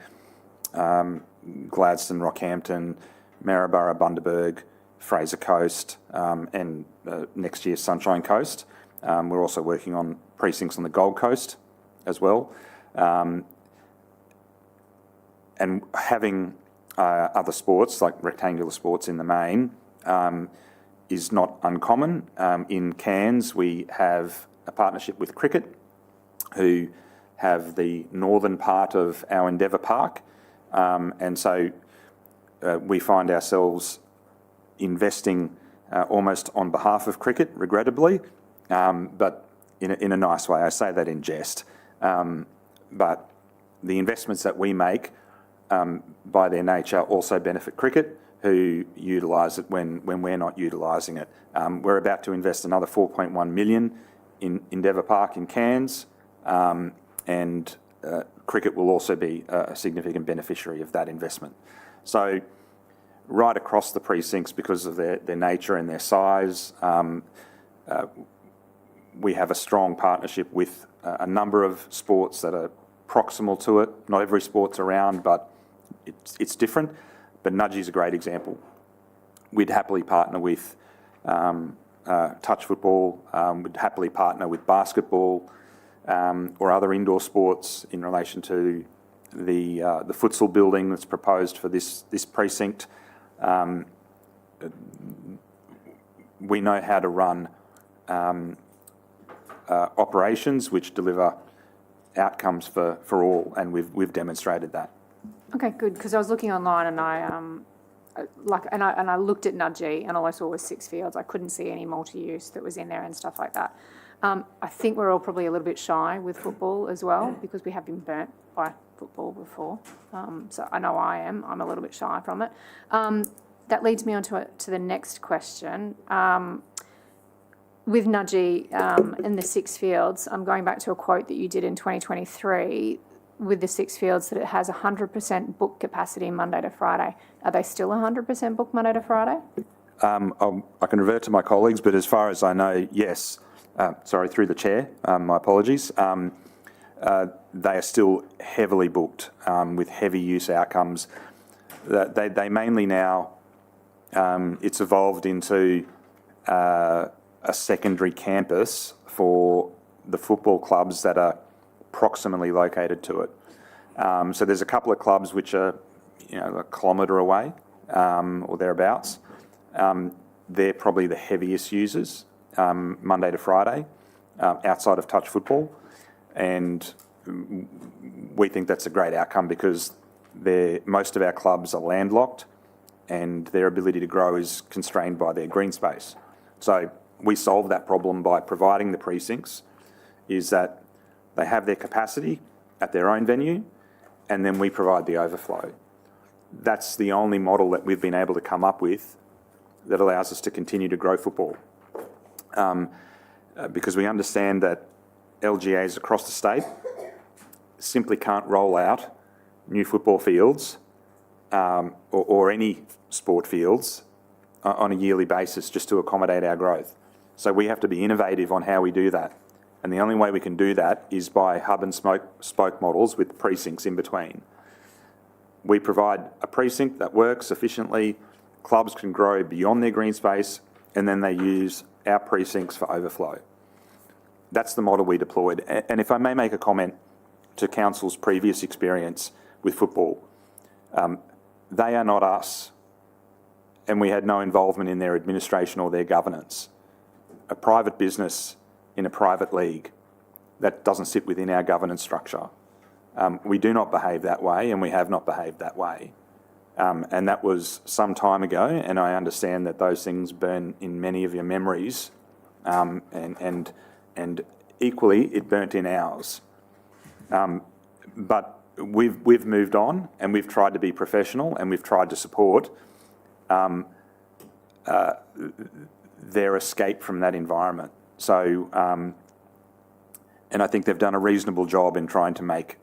Gladstone, Rockhampton, Maryborough, Bundaberg, Fraser Coast, and next year's Sunshine Coast. We're also working on precincts on the Gold Coast as well. And having other sports, like rectangular sports in the main, is not uncommon. In Cairns, we have a partnership with cricket, who have the northern part of our Endeavour Park. And so we find ourselves investing almost on behalf of cricket, regrettably, but in a nice way. I say that in jest. But the investments that we make, by their nature, also benefit cricket, who utilise it when we're not utilising it. We're about to invest another 4.1 million in Endeavour Park in Cairns, and cricket will also be a significant beneficiary of that investment. So right across the precincts, because of their nature and their size, we have a strong partnership with a number of sports that are proximal to it. Not every sport's around, but it's different. But Nudgee is a great example. We'd happily partner with touch football. We'd happily partner with basketball or other indoor sports in relation to the futsal building that's proposed for this precinct. We know how to run operations which deliver outcomes for all, and we've demonstrated that. Okay, good, because I was looking online and I looked at Nudgee and all I saw was 6 fields. I couldn't see any multi-use that was in there and stuff like that. I think we're all probably a little bit shy with football as well because we have been burnt by football before. So I know I am. I'm a little bit shy from it. That leads me on to the next question. With Nudgee and the 6 fields, I'm going back to a quote that you did in 2023 with the 6 fields that it has 100% book capacity Monday to Friday. Are they still 100% booked Monday to Friday? I can revert to my colleagues, but as far as I know, yes. Sorry, through the chair, my apologies. They are still heavily booked with heavy use outcomes. They mainly now, it's evolved into a secondary campus for the football clubs that are proximally located to it. So there's a couple of clubs which are, a kilometre away or thereabouts. They're probably the heaviest users Monday to Friday outside of touch football, and we think that's a great outcome because most of our clubs are landlocked and their ability to grow is constrained by their green space. So we solve that problem by providing the precincts, is that they have their capacity at their own venue and then we provide the overflow. That's the only model that we've been able to come up with that allows us to continue to grow football. Because we understand that LGAs across the state simply can't roll out new football fields or any sport fields on a yearly basis just to accommodate our growth. So we have to be innovative on how we do that. And the only way we can do that is by hub and spoke models with precincts in between. We provide a precinct that works efficiently, clubs can grow beyond their green space, and then they use our precincts for overflow. That's the model we deployed. And if I may make a comment to Council's previous experience with football, they are not us, and we had no involvement in their administration or their governance. A private business in a private league, that doesn't sit within our governance structure. We do not behave that way, and we have not behaved that way. And that was some time ago, and I understand that those things burn in many of your memories, and equally it burnt in ours. But we've moved on, and we've tried to be professional, and we've tried to support their escape from that environment. So, and I think they've done a reasonable job in trying to make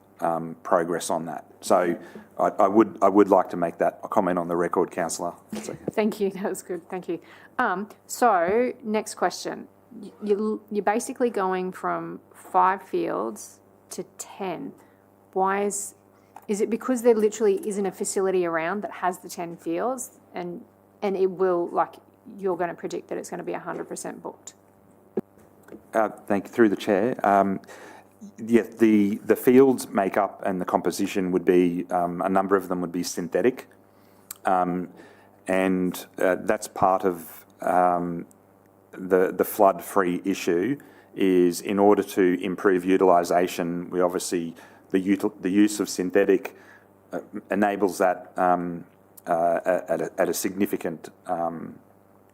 progress on that. So I would like to make that comment on the record, Councillor. Thank you, that was good, thank you. So, next question. You're basically going from 5 fields to 10. Why is it because there literally isn't a facility around that has the 10 fields and it will, you're going to predict that it's going to be 100% booked? Thank you, through the chair. Yeah, the fields makeup and the composition would be, a number of them would be synthetic. And that's part of the flood-free issue, is in order to improve utilisation, we obviously, the use of synthetic enables that at a significant,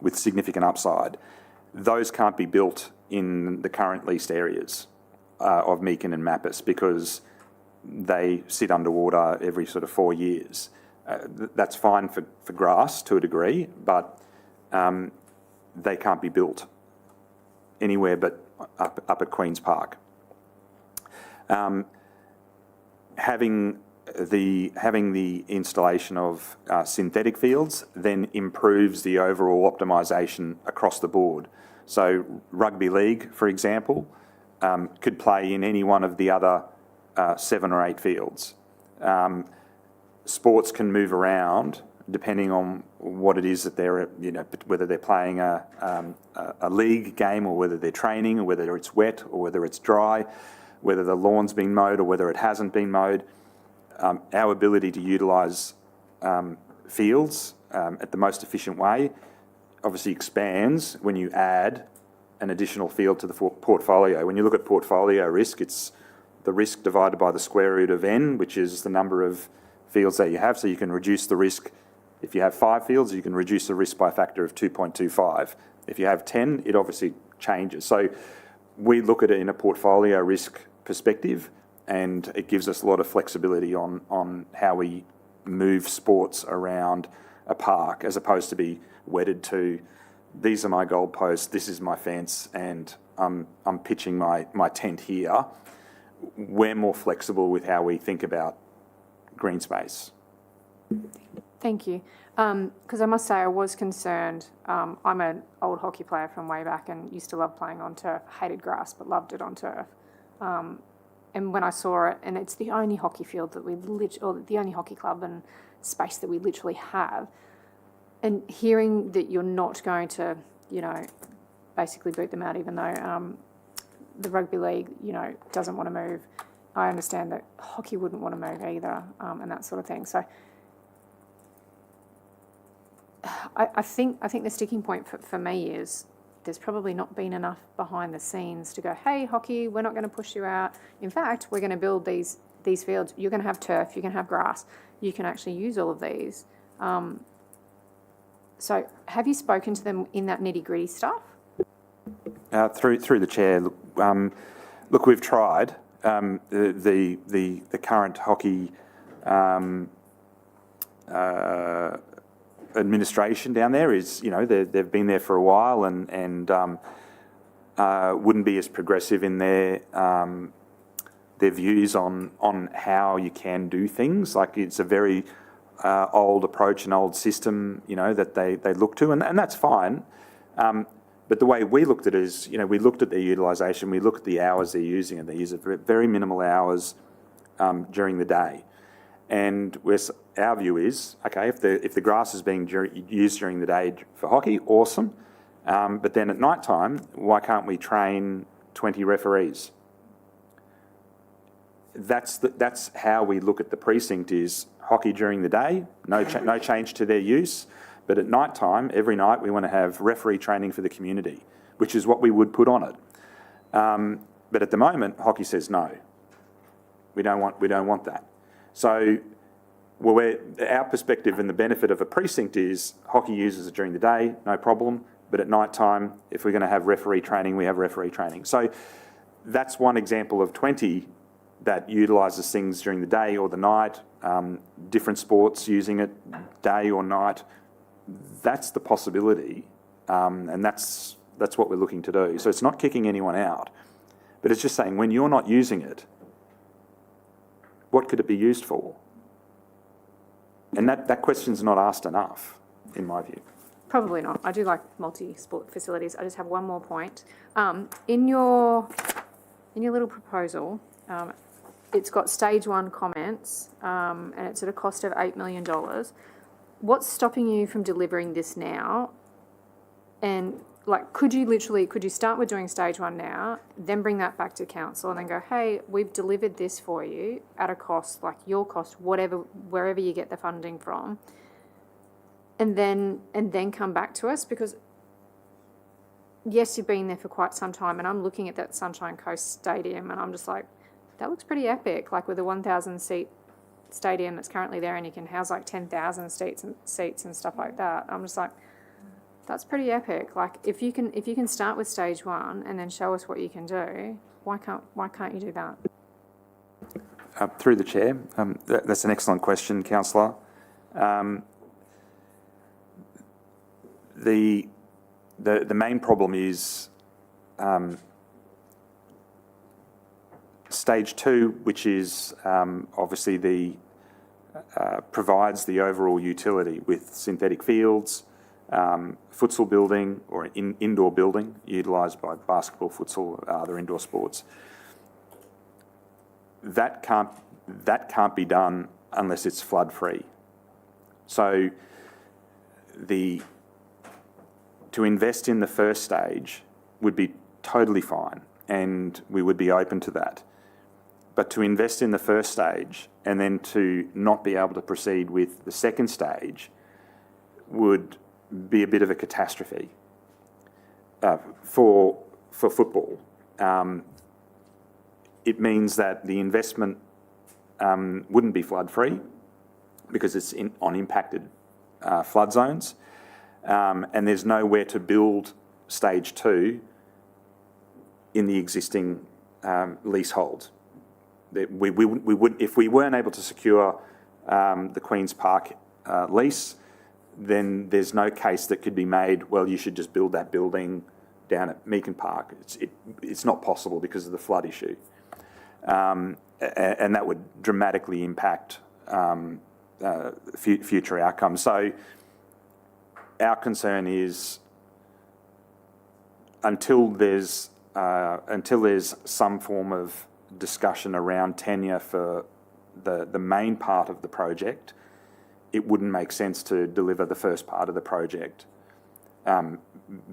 with significant upside. Those can't be built in the current leased areas of Meakin and Mappis because they sit underwater every sort of 4 years. That's fine for grass to a degree, but they can't be built anywhere but up at Queen's Park. Having having the installation of synthetic fields then improves the overall optimisation across the board. So rugby league, for example, could play in any one of the other 7 or 8 fields. Sports can move around depending on what it is that they're, whether they're playing a league game or whether they're training or whether it's wet or whether it's dry, whether the lawn's been mowed or whether it hasn't been mowed. Our ability to utilise fields at the most efficient way obviously expands when you add an additional field to the portfolio. When you look at portfolio risk, it's the risk divided by the square root of n, which is the number of fields that you have. So you can reduce the risk. If you have 5 fields, you can reduce the risk by a factor of 2.25. If you have 10, it obviously changes. So we look at it in a portfolio risk perspective, and it gives us a lot of flexibility on how we move sports around a park, as opposed to be wedded to, these are my goalposts, this is my fence, and I'm pitching my tent here. We're more flexible with how we think about green space. Thank you. Because I must say I was concerned. I'm an old hockey player from way back and used to love playing on turf. Hated grass, but loved it on turf. And when I saw it, and it's the only hockey field that or the only hockey club and space that we literally have, and hearing that you're not going to, basically boot them out, even though the rugby league, doesn't want to move. I understand that hockey wouldn't want to move either, and that sort of thing. So I think the sticking point for me is there's probably not been enough behind the scenes to go, hey, hockey, we're not going to push you out. In fact, we're going to build these fields. You're going to have turf, you can have grass, you can actually use all of these. So have you spoken to them in that nitty-gritty stuff? Through the chair, look, we've tried. The current hockey administration down there is, they've been there for a while and wouldn't be as progressive in their views on how you can do things. Like, it's a very old approach and old system, that they look to, and that's fine. But the way we looked at it is, we looked at their utilisation, we looked at the hours they're using it. They use it for very minimal hours during the day. And our view is, okay, if the grass is being used during the day for hockey, awesome. But then at night time, why can't we train 20 referees? That's how we look at the precinct, is hockey during the day, no change to their use. But at night time, every night, we want to have referee training for the community, which is what we would put on it. But at the moment, hockey says no. We don't want that. So our perspective and the benefit of a precinct is hockey uses it during the day, no problem. But at night time, if we're going to have referee training, we have referee training. So that's one example of 20 that utilises things during the day or the night, different sports using it day or night. That's the possibility, and that's what we're looking to do. So it's not kicking anyone out, but it's just saying, when you're not using it, what could it be used for? And that question's not asked enough, in my view. Probably not. I do like multi-sport facilities. I just have one more point. In your little proposal, it's got stage 1 comments, and it's at a cost of $8 million. What's stopping you from delivering this now? And could you start with doing stage 1 now, then bring that back to council and then go, hey, we've delivered this for you at a cost, like your cost, wherever you get the funding from, and then come back to us? Because yes, you've been there for quite some time, and I'm looking at that Sunshine Coast Stadium and I'm just like, that looks pretty epic, like with a 1,000 seat stadium that's currently there, and you can house like 10,000 seats and stuff like that. I'm just like, that's pretty epic. Like, if you can start with stage 1 and then show us what you can do, why can't you do that? Through the chair, that's an excellent question, councillor. The main problem is stage 2, which is obviously the provides the overall utility with synthetic fields, futsal building or indoor building utilised by basketball, futsal, other indoor sports. That can't be done unless it's flood free. So to invest in the first stage would be totally fine, and we would be open to that. But to invest in the first stage and then to not be able to proceed with the second stage would be a bit of a catastrophe for football. It means that the investment wouldn't be flood free because it's on impacted flood zones, and there's nowhere to build stage 2 in the existing leasehold. We would, if we weren't able to secure the Queen's Park lease, then there's no case that could be made, well, you should just build that building down at Meakin Park. It's not possible because of the flood issue. And that would dramatically impact future outcomes. So our concern is until there's some form of discussion around tenure for the main part of the project, it wouldn't make sense to deliver the first part of the project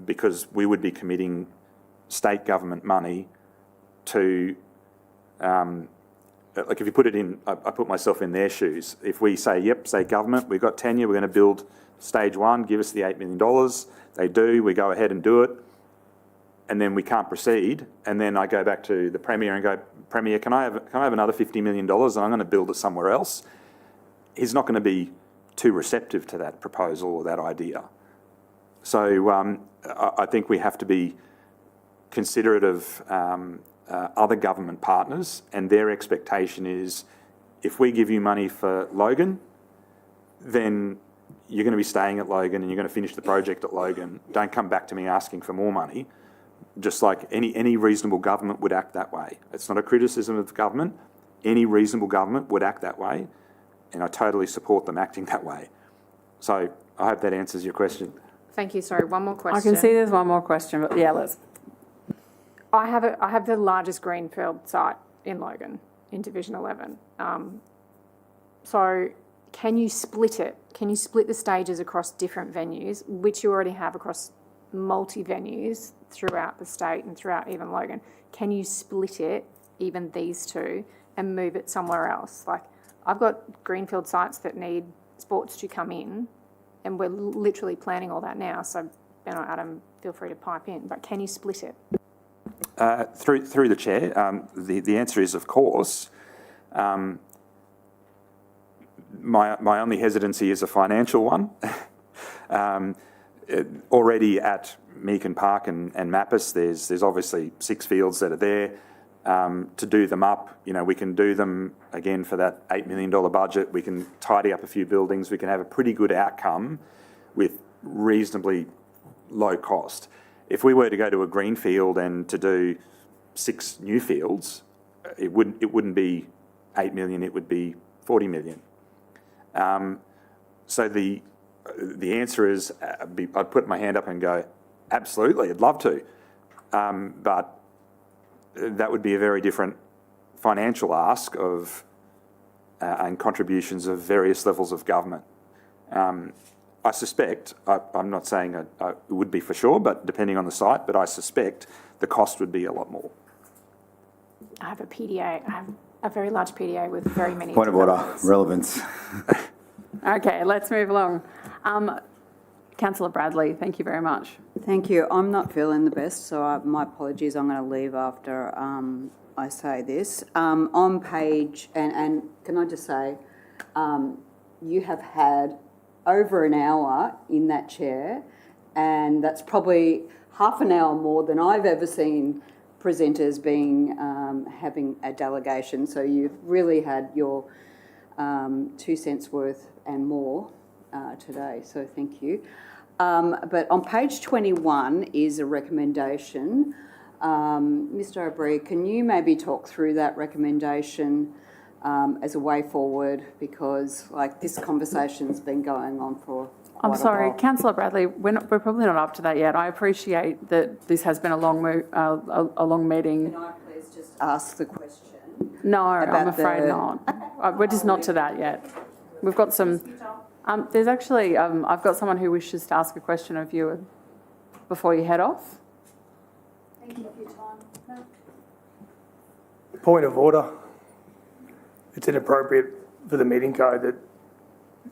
because we would be committing state government money to, like if you put it in, I put myself in their shoes. If we say, yep, say government, we've got tenure, we're going to build stage 1, give us the $8 million. They do, we go ahead and do it. And then we can't proceed. And then I go back to the Premier and go, Premier, can I have another $50 million and I'm going to build it somewhere else? He's not going to be too receptive to that proposal or that idea. So I think we have to be considerate of other government partners, and their expectation is if we give you money for Logan, then you're going to be staying at Logan and you're going to finish the project at Logan. Don't come back to me asking for more money. Just like any reasonable government would act that way. It's not a criticism of the government. Any reasonable government would act that way, and I totally support them acting that way. So I hope that answers your question. Thank you. Sorry, one more question. I can see there's one more question, but yeah, let's. I have the largest greenfield site in Logan, in Division 11. So can you split it? Can you split the stages across different venues, which you already have across multi-venues throughout the state and throughout even Logan? Can you split it, even these two, and move it somewhere else? Like, I've got greenfield sites that need sports to come in, and we're literally planning all that now. So, Ben or Adam, feel free to pipe in. But can you split it? Through the chair, the answer is of course. My only hesitancy is a financial one. Already at Meakin Park and Mappis, there's obviously 6 fields that are there. To do them up, we can do them again for that $8 million budget. We can tidy up a few buildings. We can have a pretty good outcome with reasonably low cost. If we were to go to a green field and to do 6 new fields, it wouldn't be 8 million. It would be 40 million. So the answer is, I'd put my hand up and go, absolutely, I'd love to, but that would be a very different financial ask of and contributions of various levels of government. I suspect, I'm not saying it would be for sure, but depending on the site, but I suspect the cost would be a lot more. I have a PDA. I have a very large PDA with very many. Point of order, relevance. Okay, let's move along. Councillor Bradley, thank you very much. Thank you. I'm not feeling the best, so my apologies. I'm going to leave after I say this. On page, and can I just say, you have had over an hour in that chair, and that's probably half an hour more than I've ever seen presenters being having a delegation. So you've really had your 2 cents worth and more today, so thank you. But on page 21 is a recommendation. Mr. O'Brien, can you maybe talk through that recommendation as a way forward, because like this conversation's been going on for quite I'm sorry, a while. Councillor Bradley, we're probably not up to that yet. I appreciate that this has been a long meeting. Can I please just ask the question? No, I'm about afraid the- not. We're just not to that yet. We've got some, there's actually, I've got someone who wishes to ask a question of you before you head off. Thank you for your time. Point of order. It's inappropriate for the meeting code that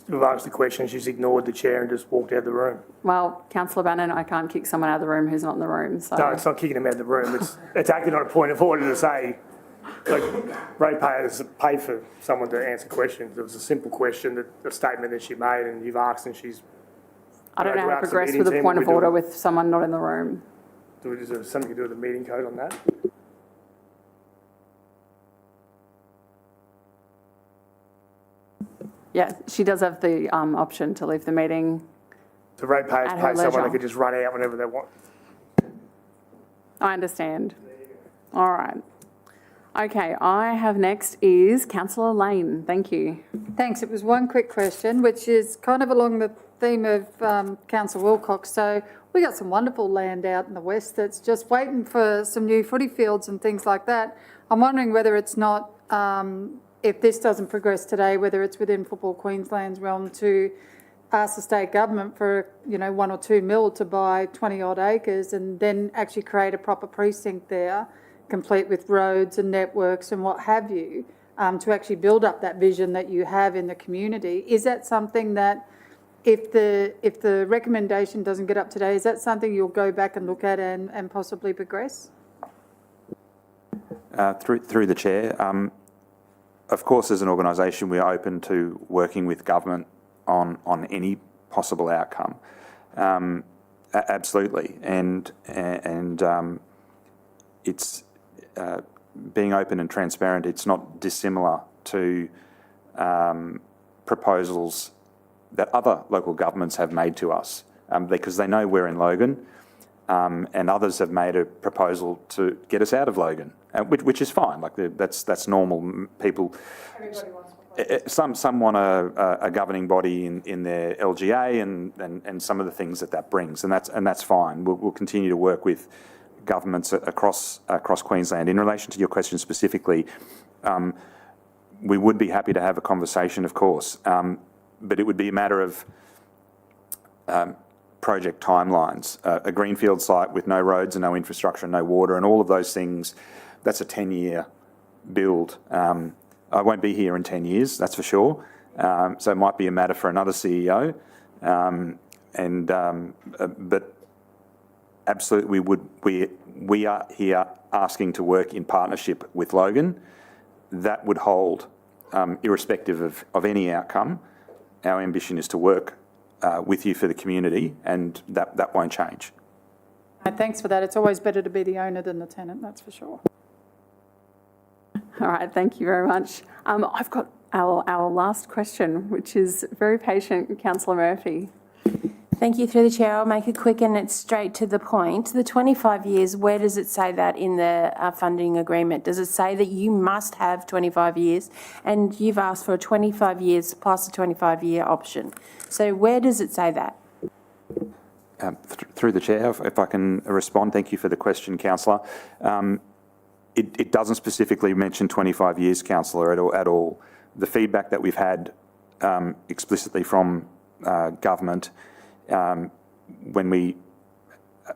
we've asked the question, she's ignored the chair and just walked out of the room. Well, Councillor Bannon, I can't kick someone out of the room who's not in the room, so. No, it's not kicking them out of the room. It's actually not a point of order to say, like, ratepayers pay for someone to answer questions. It was a simple question, a statement that she made, and you've asked, and she's. I don't know how to asked the progress meeting with a team, point what of we order do. with someone not in the room. Is there something to do with the meeting code on that? Yeah, she does have the option to leave the meeting. So ratepayers At her pay someone leisure. that could just run out whenever they want. I understand. All right. Okay, I have next is Councillor Lane. Thank you. Thanks. It was one quick question, which is kind of along the theme of Councillor Wilcox. So we got some wonderful land out in the west that's just waiting for some new footy fields and things like that. I'm wondering whether it's not, if this doesn't progress today, whether it's within Football Queensland's realm to ask the state government for, you know, 1 or 2 mil to buy 20 odd acres and then actually create a proper precinct there, complete with roads and networks and what have you, to actually build up that vision that you have in the community. Is that something that, if the recommendation doesn't get up today, is that something you'll go back and look at and possibly progress? Through the chair, of course, as an organisation, we are open to working with government on any possible outcome. Absolutely, and it's being open and transparent. It's not dissimilar to proposals that other local governments have made to us, because they know we're in Logan, and others have made a proposal to get us out of Logan, which is fine. Like that's normal. People. Everybody wants Some want a governing body in their LGA and some of the things that brings, and that's fine. We'll continue to work with governments across Queensland. In relation to your question specifically, we would be happy to have a conversation, of course, but it would be a matter of project timelines. A greenfield site with no roads and no infrastructure and no water and all of those things, that's a 10-year build. I won't be here in 10 years, that's for sure. So it might be a matter for another CEO. But absolutely, we are here asking to work in partnership with Logan. That would hold, irrespective of any outcome. Our ambition is to work with you for the community, and that won't change. Thanks for that. It's always better to be the owner than the tenant, that's for sure. All right, thank you very much. I've got our last question, which is very patient, Councillor Murphy. Thank you. Through the chair, I'll make it quick and it's straight to the point. The 25 years, where does it say that in the funding agreement? Does it say that you must have 25 years? And you've asked for 25 years plus a 25-year option. So where does it say that? Through the chair, if I can respond, thank you for the question, Councillor. It doesn't specifically mention 25 years, Councillor, at all. The feedback that we've had explicitly from government, when we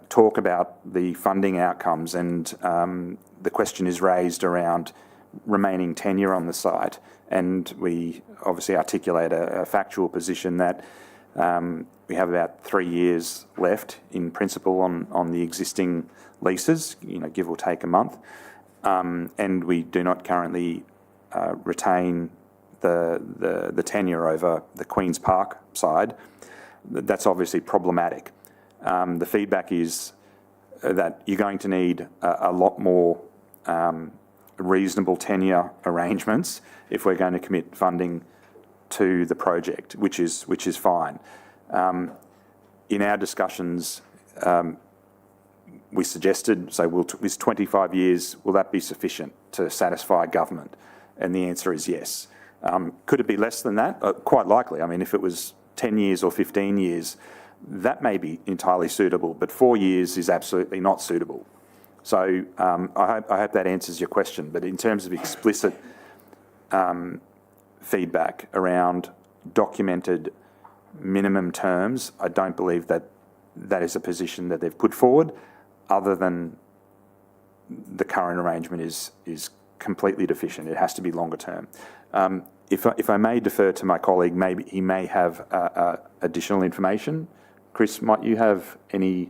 talk about the funding outcomes and the question is raised around remaining tenure on the site, and we obviously articulate a factual position that we have about 3 years left in principle on the existing leases, give or take a month. And we do not currently retain the tenure over the Queen's Park side. That's obviously problematic. The feedback is that you're going to need a lot more reasonable tenure arrangements if we're going to commit funding to the project, which is fine. In our discussions, we suggested, is 25 years, will that be sufficient to satisfy government? And the answer is yes. Could it be less than that? Quite likely. I mean, if it was 10 years or 15 years, that may be entirely suitable, but 4 years is absolutely not suitable. So I hope that answers your question. But in terms of explicit feedback around documented minimum terms, I don't believe that that is a position that they've put forward, other than the current arrangement is completely deficient. It has to be longer term. If I may defer to my colleague, maybe he may have additional information. Chris, might you have any?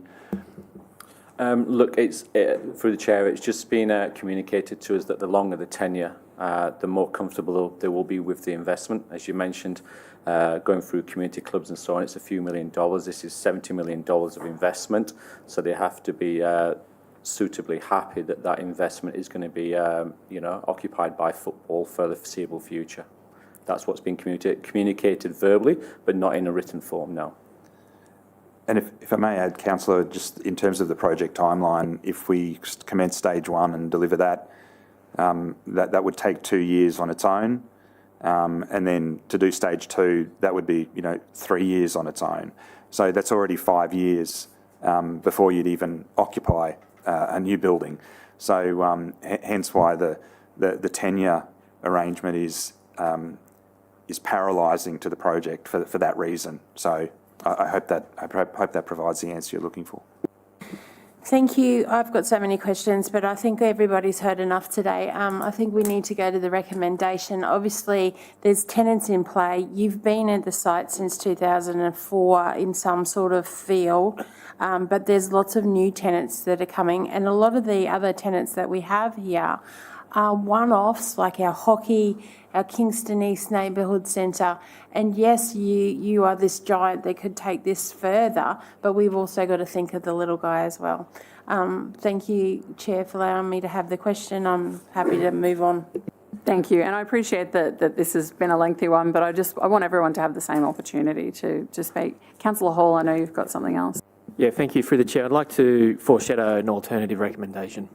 Look, it's through the chair. It's just been communicated to us that the longer the tenure, the more comfortable they will be with the investment. As you mentioned, going through community clubs and so on, it's a few $1 million. This is $70 million of investment, so they have to be suitably happy that that investment is going to be, occupied by football for the foreseeable future. That's what's been communicated verbally, but not in a written form. No. And if I may add, Councillor, just in terms of the project timeline, if we commence stage 1 and deliver that, that would take 2 years on its own. And then to do stage 2, that would be, 3 years on its own. So that's already 5 years before you'd even occupy a new building. So hence why the tenure arrangement is paralysing to the project for that reason. So I hope that provides the answer you're looking for. Thank you. I've got so many questions, but I think everybody's heard enough today. I think we need to go to the recommendation. Obviously, there's tenants in play. You've been at the site since 2004 in some sort of field, but there's lots of new tenants that are coming, and a lot of the other tenants that we have here are one-offs, like our hockey, our Kingston East Neighbourhood Centre. And yes, you are this giant that could take this further, but we've also got to think of the little guy as well. Thank you, Chair, for allowing me to have the question. I'm happy to move on. Thank you. And I appreciate that this has been a lengthy one, but I want everyone to have the same opportunity to speak. Councillor Hall, I know you've got something else. Yeah, thank you. Through the Chair, I'd like to foreshadow an alternative recommendation.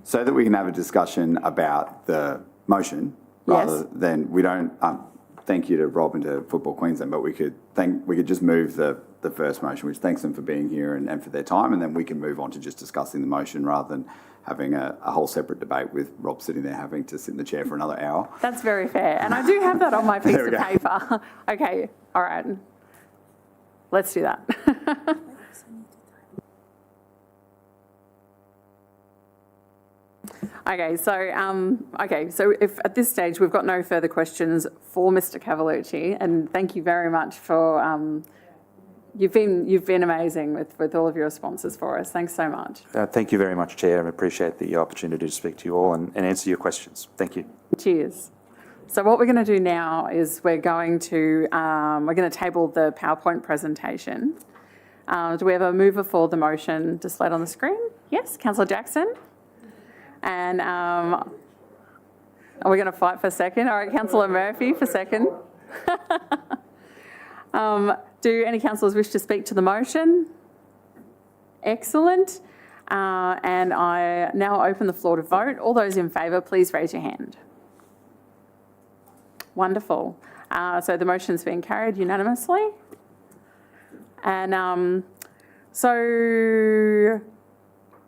So that we can have a discussion about the motion, rather than we don't. Thank you to Rob and to Football Queensland, but we could just move the first motion, which thanks them for being here and for their time, and then we can move on to just discussing the motion rather than having a whole separate debate with Rob sitting there having to sit in the chair for another hour. That's very fair, and I do have that on my piece of paper. Okay, all right, let's do that. Okay, so if at this stage we've got no further questions for Mr. Cavallucci, and thank you very much for you've been amazing with all of your responses for us. Thanks so much. Thank you very much, Chair. I appreciate the opportunity to speak to you all and answer your questions. Thank you. Cheers. So what we're going to do now is we're going to table the PowerPoint presentation. Do we have a mover for the motion displayed on the screen? Yes, Councillor Jackson. And are we going to fight for second? All right, Councillor Murphy for second. Do any councillors wish to speak to the motion? Excellent. And I now open the floor to vote. All those in favour, please raise your hand. Wonderful. So the motion's been carried unanimously. And so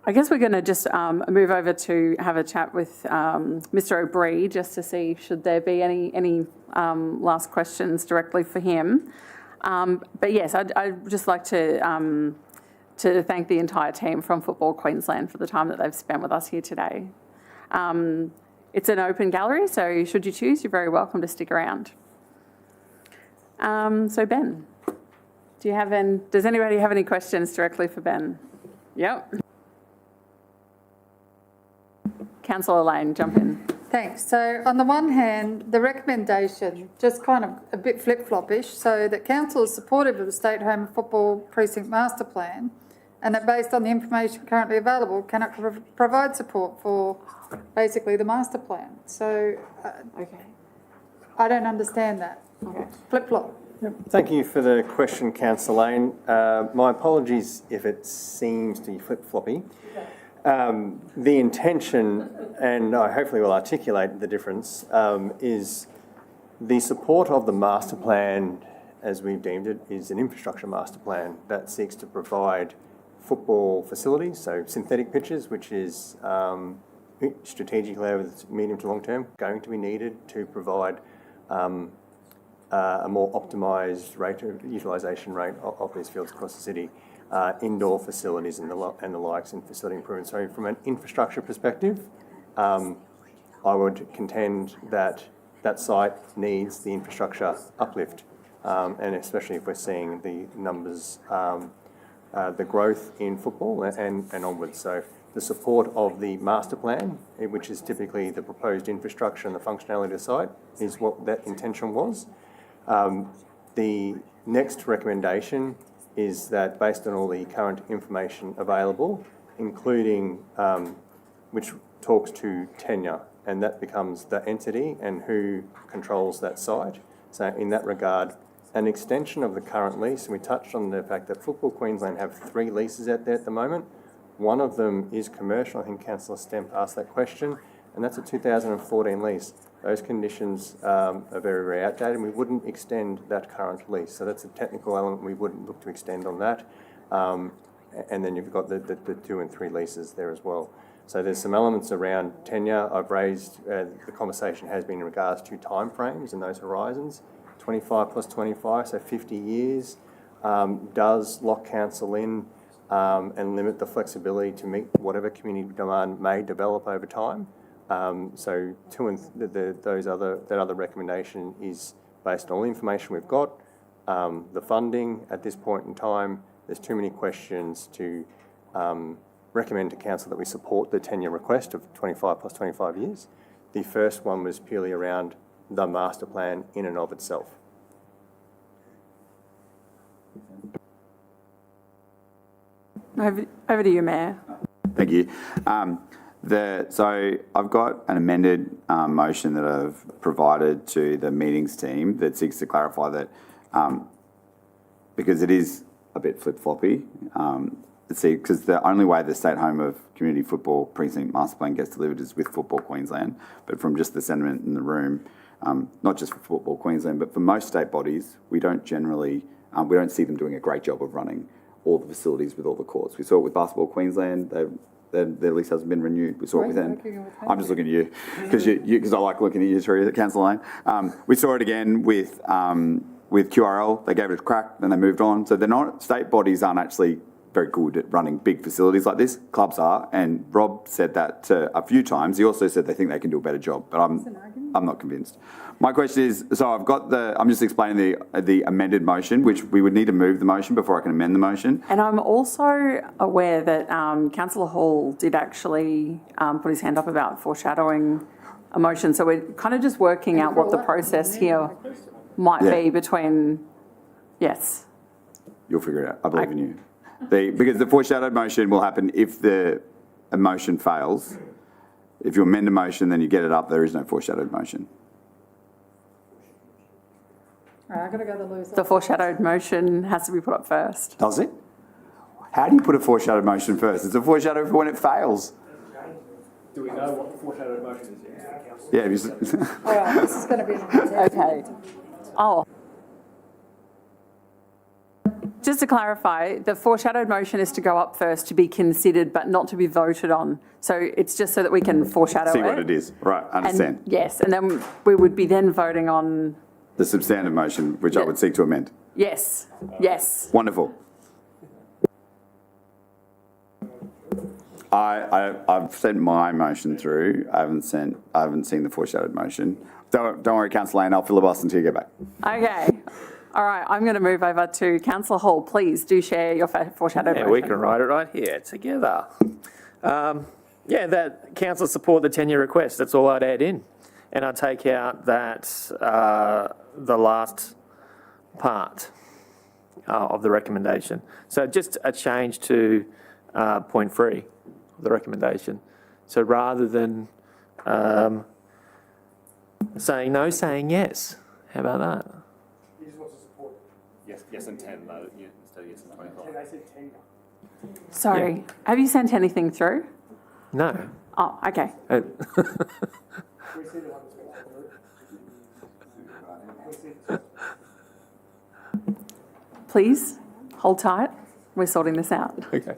I guess we're going to just move over to have a chat with Mr. O'Brien just to see should there be any last questions directly for him. But yes, I'd just like to thank the entire team from Football Queensland for the time that they've spent with us here today. It's an open gallery, so should you choose, you're very welcome to stick around. So Ben, does anybody have any questions directly for Ben? Yep. Councillor Lane, jump in. Thanks. So on the one hand, the recommendation, just kind of a bit flip-floppish, so that council is supportive of the State Home Football Precinct Master Plan and that based on the information currently available, cannot provide support for basically the master plan. So Okay. I don't understand that. Okay. Flip-flop. Thank you for the question, Councillor Lane. My apologies if it seems to be flip-floppy. The intention, and I hopefully will articulate the difference, is the support of the master plan, as we've deemed it, is an infrastructure master plan that seeks to provide football facilities, so synthetic pitches, which is strategically over the medium to long term going to be needed to provide a more optimised rate of utilisation rate of these fields across the city, indoor facilities and the likes, and facility improvements. So from an infrastructure perspective, I would contend that that site needs the infrastructure uplift, and especially if we're seeing the numbers, the growth in football and onwards. So the support of the master plan, which is typically the proposed infrastructure and the functionality of the site, is what that intention was. The next recommendation is that based on all the current information available, including which talks to tenure, and that becomes the entity and who controls that site. So in that regard, an extension of the current lease, and we touched on the fact that Football Queensland have 3 leases out there at the moment. One of them is commercial. I think Councillor Stemp asked that question, and that's a 2014 lease. Those conditions are very, very outdated, and we wouldn't extend that current lease. So that's a technical element we wouldn't look to extend on that. And then you've got the 2 and 3 leases there as well. So there's some elements around tenure. I've raised, the conversation has been in regards to timeframes and those horizons. 25 plus 25, so 50 years, does lock council in and limit the flexibility to meet whatever community demand may develop over time. So that other recommendation is based on all the information we've got. The funding at this point in time, there's too many questions to recommend to council that we support the tenure request of 25 plus 25 years. The first one was purely around the master plan in and of itself. Over to you, Mayor. Thank you. So I've got an amended motion that I've provided to the meetings team that seeks to clarify that because it is a bit flip-floppy, because the only way the state home of community football precinct master plan gets delivered is with Football Queensland. But from just the sentiment in the room, not just for Football Queensland, but for most state bodies, we don't generally, we don't see them doing a great job of running all the facilities with all the courts. We saw it with Basketball Queensland. Their lease hasn't been renewed. We saw it with them. I'm just looking at you because I like looking at you through Councillor Lane. We saw it again with QRL. They gave it a crack, then they moved on. So they're not, state bodies aren't actually very good at running big facilities like this. Clubs are, and Rob said that a few times. He also said they think they can do a better job, but I'm not convinced. My question is, so I'm just explaining the amended motion, which we would need to move the motion before I can amend the motion. And I'm also aware that Councillor Hall did actually put his hand up about foreshadowing a motion. So we're kind of just working out what the process here might be between, yes. You'll figure it out. I believe in you. Because the foreshadowed motion will happen if the motion fails. If you amend a motion, then you get it up, there is no foreshadowed motion. All right, I've got to go to the loser. The foreshadowed motion has to be put up first. Does it? How do you put a foreshadowed motion first? It's a foreshadow for when it fails. Do we know what the foreshadowed motion is? Yeah. All right, this is going to be... Okay. Oh. Just to clarify, the foreshadowed motion is to go up first to be considered but not to be voted on. So it's just so that we can foreshadow See what it is. Right, understand. And, yes, and then we would be then voting on... The substantive motion, which I would seek to amend. Yes, yes. Wonderful. I've sent my motion through. I haven't seen the foreshadowed motion. Don't worry, Councillor Lane, I'll filibuster until you get back. Okay. All right, I'm going to move over to Councillor Hall. Please do share your foreshadowed motion. We can write it right here together. That council support the tenure request. That's all I'd add in. And I'd take out that the last part. of the recommendation. So just a change to point 3 of the recommendation. So rather than saying no, saying yes. How about that? He just wants to support. Yes and 10 though, instead of yes and 25. They said 10. Sorry, have you sent anything through? No. Oh, okay. We see the one that's going through. Please, hold tight. We're sorting this out. Okay.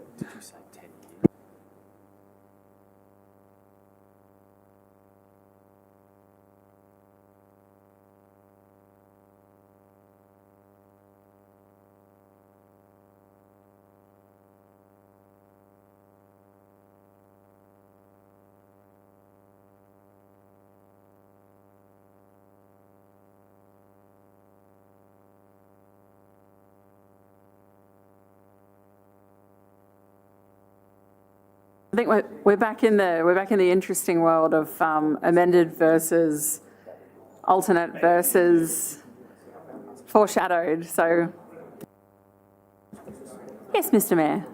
I think we're back in the interesting world of amended versus alternate versus foreshadowed. So, yes, Mr. Mayor.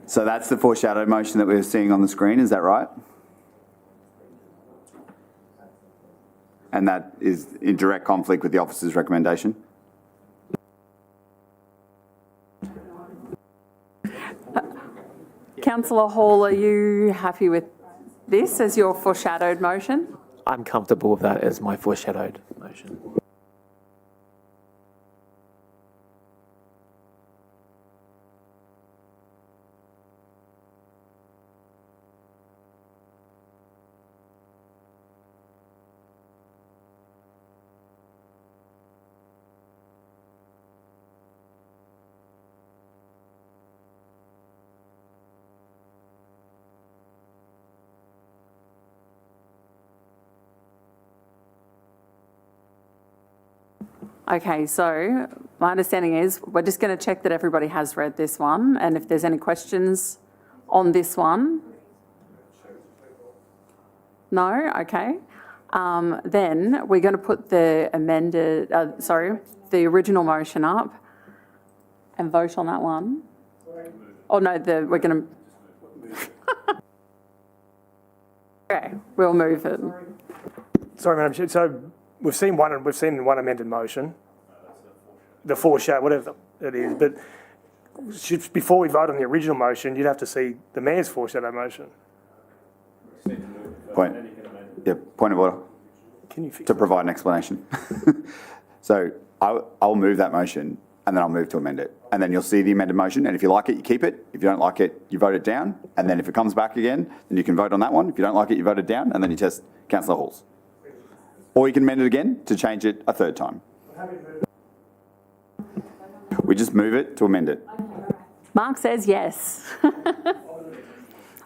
So that's the foreshadowed motion that we're seeing on the screen, is that right? And that is in direct conflict with the officer's recommendation? Councillor Hall, are you happy with this as your foreshadowed motion? I'm comfortable with that as my foreshadowed motion. Okay, so my understanding is we're just going to check that everybody has read this one, and if there's any questions on this one. No? Okay. Then we're going to put the the original motion up and vote on that one. Oh no, we're going to. Okay, we'll move it. Sorry, Madam Chair. So we've seen one amended motion, the foreshadow, whatever it is. But before we vote on the original motion, you'd have to see the mayor's foreshadow motion. Point of order. Can you fix to provide an explanation? So I'll move that motion and then I'll move to amend it. And then you'll see the amended motion. And if you like it, you keep it. If you don't like it, you vote it down. And then if it comes back again, then you can vote on that one. If you don't like it, you vote it down. And then you test Councillor Hall's. Or you can amend it again to change it a third time. We just move it to amend it. Mark says yes.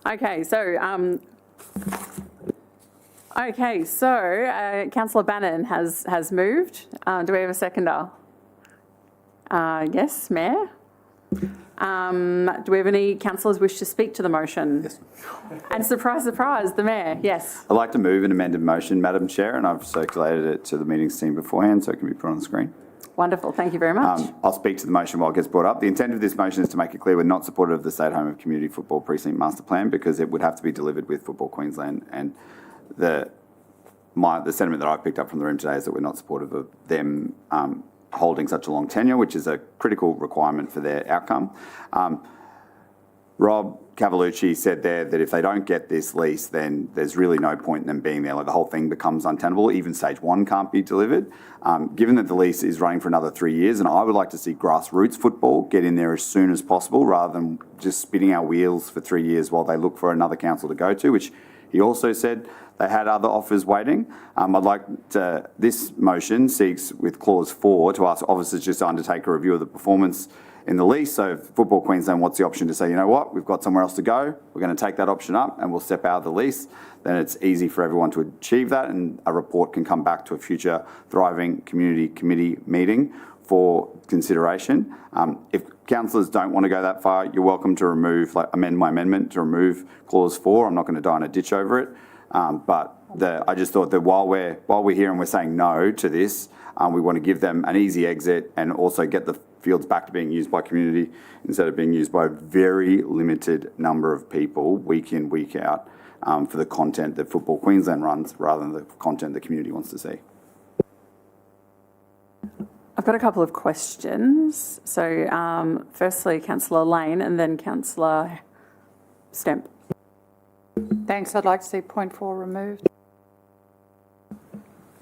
Okay, so Councillor Bannon has moved. Do we have a seconder? Yes, Mayor. Do we have any councillors wish to speak to the motion? Yes. And surprise, surprise, the Mayor, yes. I'd like to move an amended motion, Madam Chair, and I've circulated it to the meetings team beforehand so it can be put on the screen. Wonderful, thank you very much. I'll speak to the motion while it gets brought up. The intent of this motion is to make it clear we're not supportive of the State Home of Community Football Precinct Master Plan because it would have to be delivered with Football Queensland, and the sentiment that I've picked up from the room today is that we're not supportive of them holding such a long tenure, which is a critical requirement for their outcome. Rob Cavalucci said there that if they don't get this lease, then there's really no point in them being there. Like the whole thing becomes untenable. Even stage 1 can't be delivered. Given that the lease is running for another 3 years, and I would like to see grassroots football get in there as soon as possible rather than just spinning our wheels for 3 years while they look for another council to go to, which he also said they had other offers waiting. I'd like to, this motion seeks with clause 4 to ask officers just to undertake a review of the performance in the lease. So if Football Queensland wants the option to say, you know what, we've got somewhere else to go, we're going to take that option up and we'll step out of the lease, then it's easy for everyone to achieve that and a report can come back to a future thriving community committee meeting for consideration. If councillors don't want to go that far, you're welcome to amend my amendment to remove clause 4. I'm not going to die in a ditch over it. But I just thought that while we're here and we're saying no to this, we want to give them an easy exit and also get the fields back to being used by community instead of being used by a very limited number of people week in, week out for the content that Football Queensland runs rather than the content the community wants to see. I've got a couple of questions. So firstly, Councillor Lane and then Councillor Stemp. Thanks. I'd like to see point 4 removed.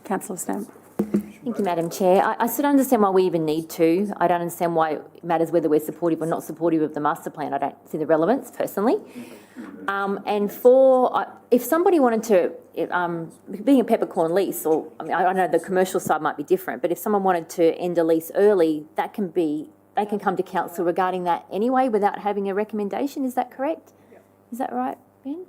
Councillor Stemp. Thank you, Madam Chair. I still don't understand why we even need to. I don't understand why it matters whether we're supportive or not supportive of the master plan. I don't see the relevance personally. And if somebody wanted to, being a peppercorn lease, or I know the commercial side might be different, but if someone wanted to end a lease early, they can come to council regarding that anyway without having a recommendation. Is that correct? Is that right, Ben?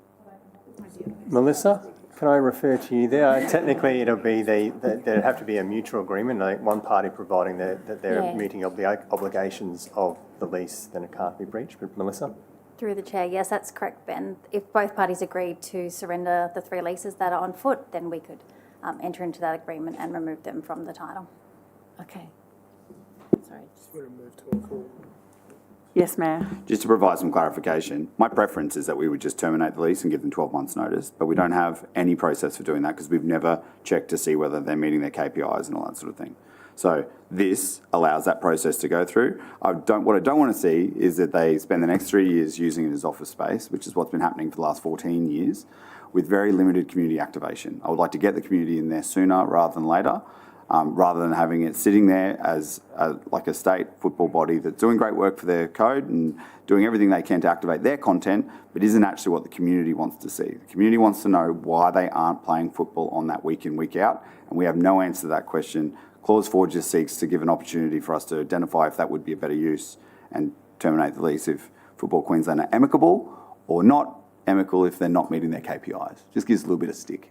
Melissa, can I refer to you there? Technically, it'll be there'd have to be a mutual agreement, like one party providing that they're meeting obligations of the lease, then it can't be breached. But Melissa? Through the chair, yes, that's correct, Ben. If both parties agreed to surrender the 3 leases that are on foot, then we could enter into that agreement and remove them from the title. Okay. Sorry. Yes, Mayor. Just to provide some clarification, my preference is that we would just terminate the lease and give them 12 months notice, but we don't have any process for doing that because we've never checked to see whether they're meeting their KPIs and all that sort of thing. So this allows that process to go through. What I don't want to see is that they spend the next 3 years using it as office space, which is what's been happening for the last 14 years, with very limited community activation. I would like to get the community in there sooner rather than later, rather than having it sitting there as like a state football body that's doing great work for their code and doing everything they can to activate their content, but isn't actually what the community wants to see. The community wants to know why they aren't playing football on that week in, week out, and we have no answer to that question. Clause 4 just seeks to give an opportunity for us to identify if that would be a better use and terminate the lease if Football Queensland are amicable, or not amicable if they're not meeting their KPIs. Just gives a little bit of stick.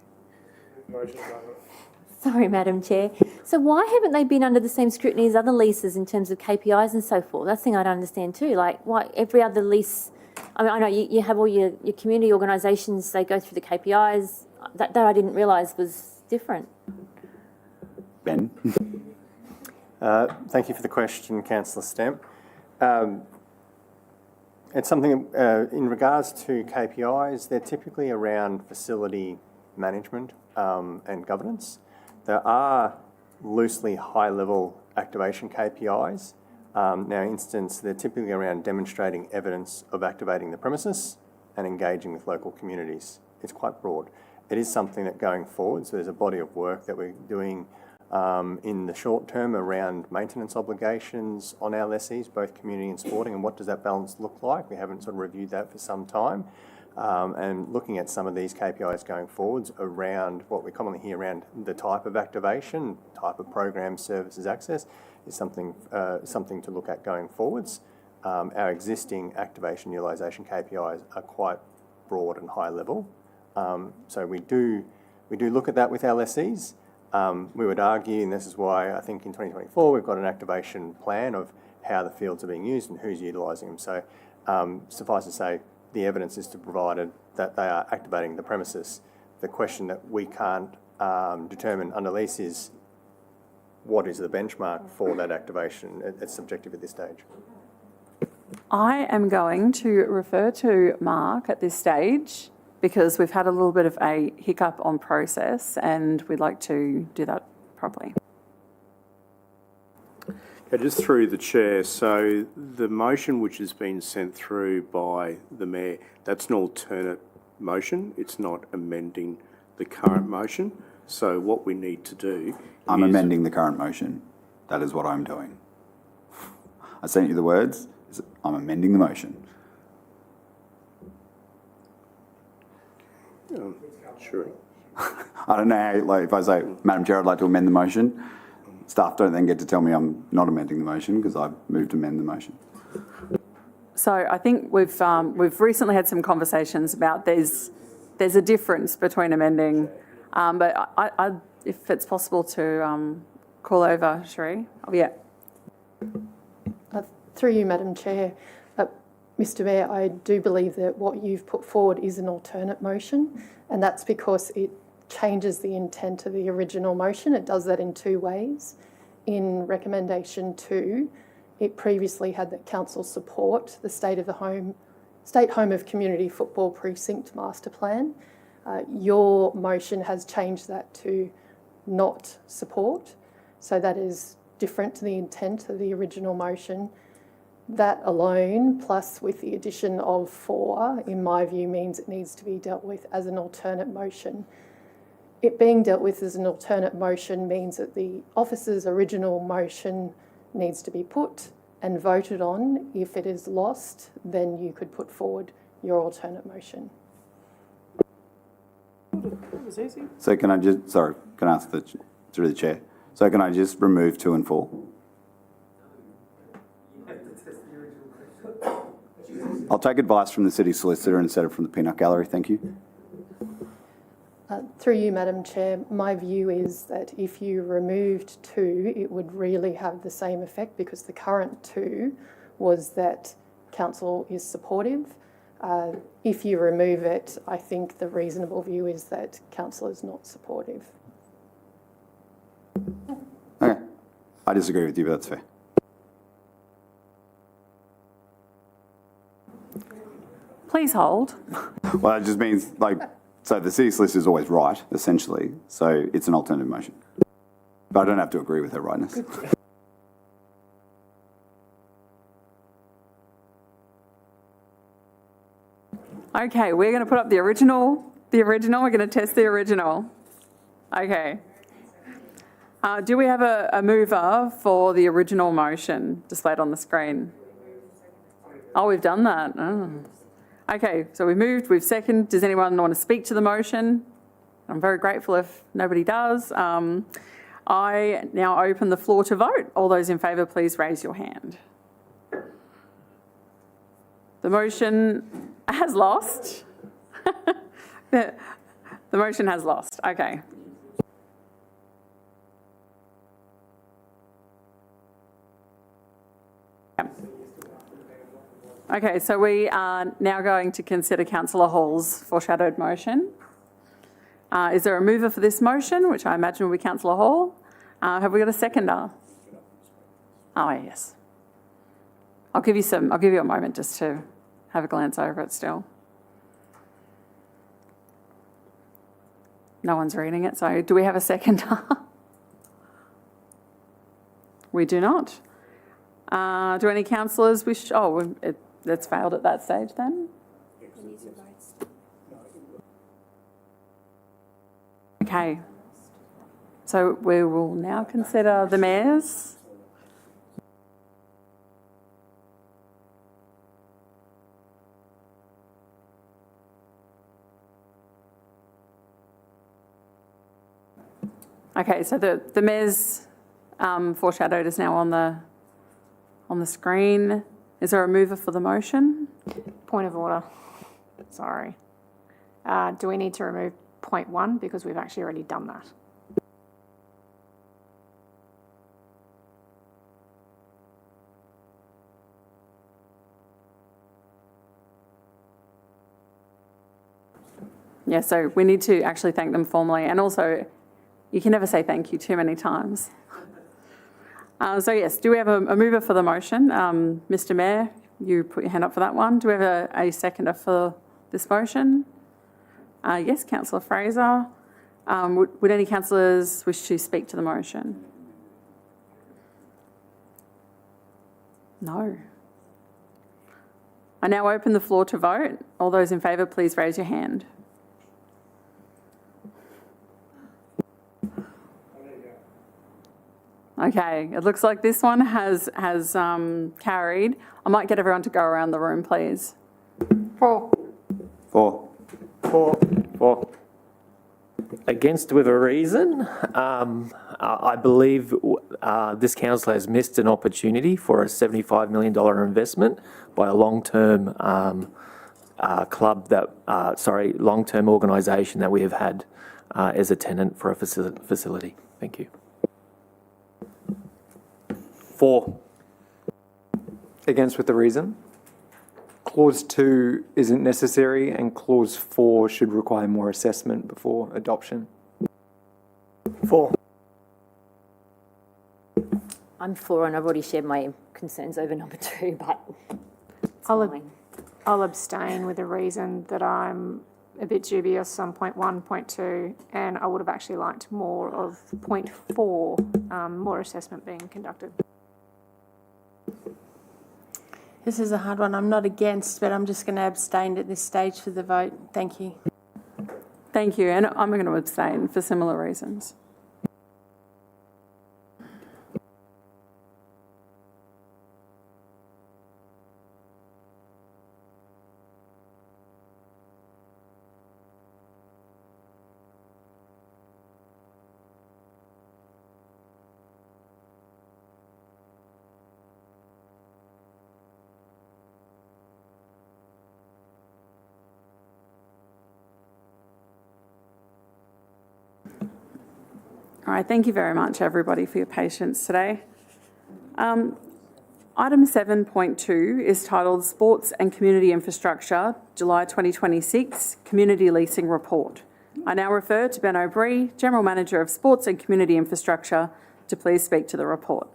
Sorry, Madam Chair. So why haven't they been under the same scrutiny as other leases in terms of KPIs and so forth? That's the thing I don't understand too. Like, why every other lease... I mean, I know you have all your community organisations, they go through the KPIs. That I didn't realise was different. Ben? Thank you for the question, Councillor Stemp. It's something in regards to KPIs, they're typically around facility management and governance. There are loosely high-level activation KPIs. Now, instance, they're typically around demonstrating evidence of activating the premises and engaging with local communities. It's quite broad. It is something that going forward, so there's a body of work that we're doing in the short term around maintenance obligations on our lessees, both community and sporting, and what does that balance look like? We haven't sort of reviewed that for some time. And looking at some of these KPIs going forwards around what we commonly hear around the type of activation, type of program, services, access, is something to look at going forwards. Our existing activation utilisation KPIs are quite broad and high level. So we do look at that with our lessees. We would argue, and this is why I think in 2024 we've got an activation plan of how the fields are being used and who's utilising them. So suffice to say, the evidence is to provided that they are activating the premises. The question that we can't determine under lease is what is the benchmark for that activation. It's subjective at this stage. I am going to refer to Mark at this stage because we've had a little bit of a hiccup on process and we'd like to do that properly. Okay, just through the chair, so the motion which has been sent through by the Mayor, that's an alternate motion. It's not amending the current motion. So what we need to do I'm amending the current motion. That is what I'm doing. I sent you the words. I'm amending the motion. Sure. I don't know how, like, if I say, Madam Chair, I'd like to amend the motion, staff don't then get to tell me I'm not amending the motion because I've moved to amend the motion. So I think we've recently had some conversations about there's a difference between amending, but I if it's possible to call over Sheree. Oh, yeah. Through you, Madam Chair, Mr Mayor, I do believe that what you've put forward is an alternate motion, and that's because it changes the intent of the original motion. It does that in two ways. In recommendation 2, it previously had that council support the State Home of Community Football Precinct Master Plan. Your motion has changed that to not support, so that is different to the intent of the original motion. That alone, plus with the addition of 4, in my view, means it needs to be dealt with as an alternate motion. It being dealt with as an alternate motion means that the officer's original motion needs to be put and voted on. If it is lost, then you could put forward your alternate motion. That was easy. So can I ask through the chair? So can I just remove 2 and 4? I'll take advice from the city solicitor instead of from the peanut gallery, thank you. Through you, Madam Chair, my view is that if you removed 2, it would really have the same effect, because the current 2 was that council is supportive. If you remove it, I think the reasonable view is that council is not supportive. Okay, I disagree with you, but that's fair. Please hold. Well, that just means, so the city solicitor is always right, essentially, so it's an alternative motion. But I don't have to agree with her rightness. Okay, we're going to put up the original. We're going to test the original. Okay. Do we have a mover for the original motion displayed on the screen? Oh, we've done that. Oh. Okay, so we've moved, we've seconded. Does anyone want to speak to the motion? I'm very grateful if nobody does. I now open the floor to vote. All those in favour, please raise your hand. The motion has lost. The motion has lost. Okay. Okay, so we are now going to consider Councillor Hall's foreshadowed motion. Is there a mover for this motion, which I imagine will be Councillor Hall? Have we got a seconder? Oh, yes. I'll give you a moment just to have a glance over it still. No one's reading it, so do we have a seconder? We do not. Do any councillors wish... Oh, it's failed at that stage then? Okay. So we will now consider the mayor's. Okay, so the mayor's foreshadowed is now on the screen. Is there a mover for the motion? Point of order. Sorry. Do we need to remove point 1 because we've actually already done that? Yeah, so we need to actually thank them formally, and also you can never say thank you too many times. So yes, do we have a mover for the motion? Mr Mayor, you put your hand up for that one. Do we have a seconder for this motion? Yes, Councillor Fraser. Would any councillors wish to speak to the motion? No. I now open the floor to vote. All those in favour, please raise your hand. Okay, it looks like this one has carried. I might get everyone to go around the room, please. 4. 4. 4. 4. Against with a reason. I believe this council has missed an opportunity for a $75 million investment by a long-term long-term organisation that we have had as a tenant for a facility. Thank you. 4. Against with a reason. Clause 2 isn't necessary and Clause 4 should require more assessment before adoption. 4. I'm for, and I've already shared my concerns over number 2, but it's fine. I'll abstain with the reason that I'm a bit dubious on point 1, point 2, and I would have actually liked more of point 4, more assessment being conducted. This is a hard one. I'm not against, but I'm just going to abstain at this stage for the vote. Thank you. Thank you, and I'm going to abstain for similar reasons. All right, thank you very much, everybody, for your patience today. Item 7.2 is titled Sports and Community Infrastructure, July 2026, Community Leasing Report. I now refer to Ben O'Brien, General Manager of Sports and Community Infrastructure, to please speak to the report.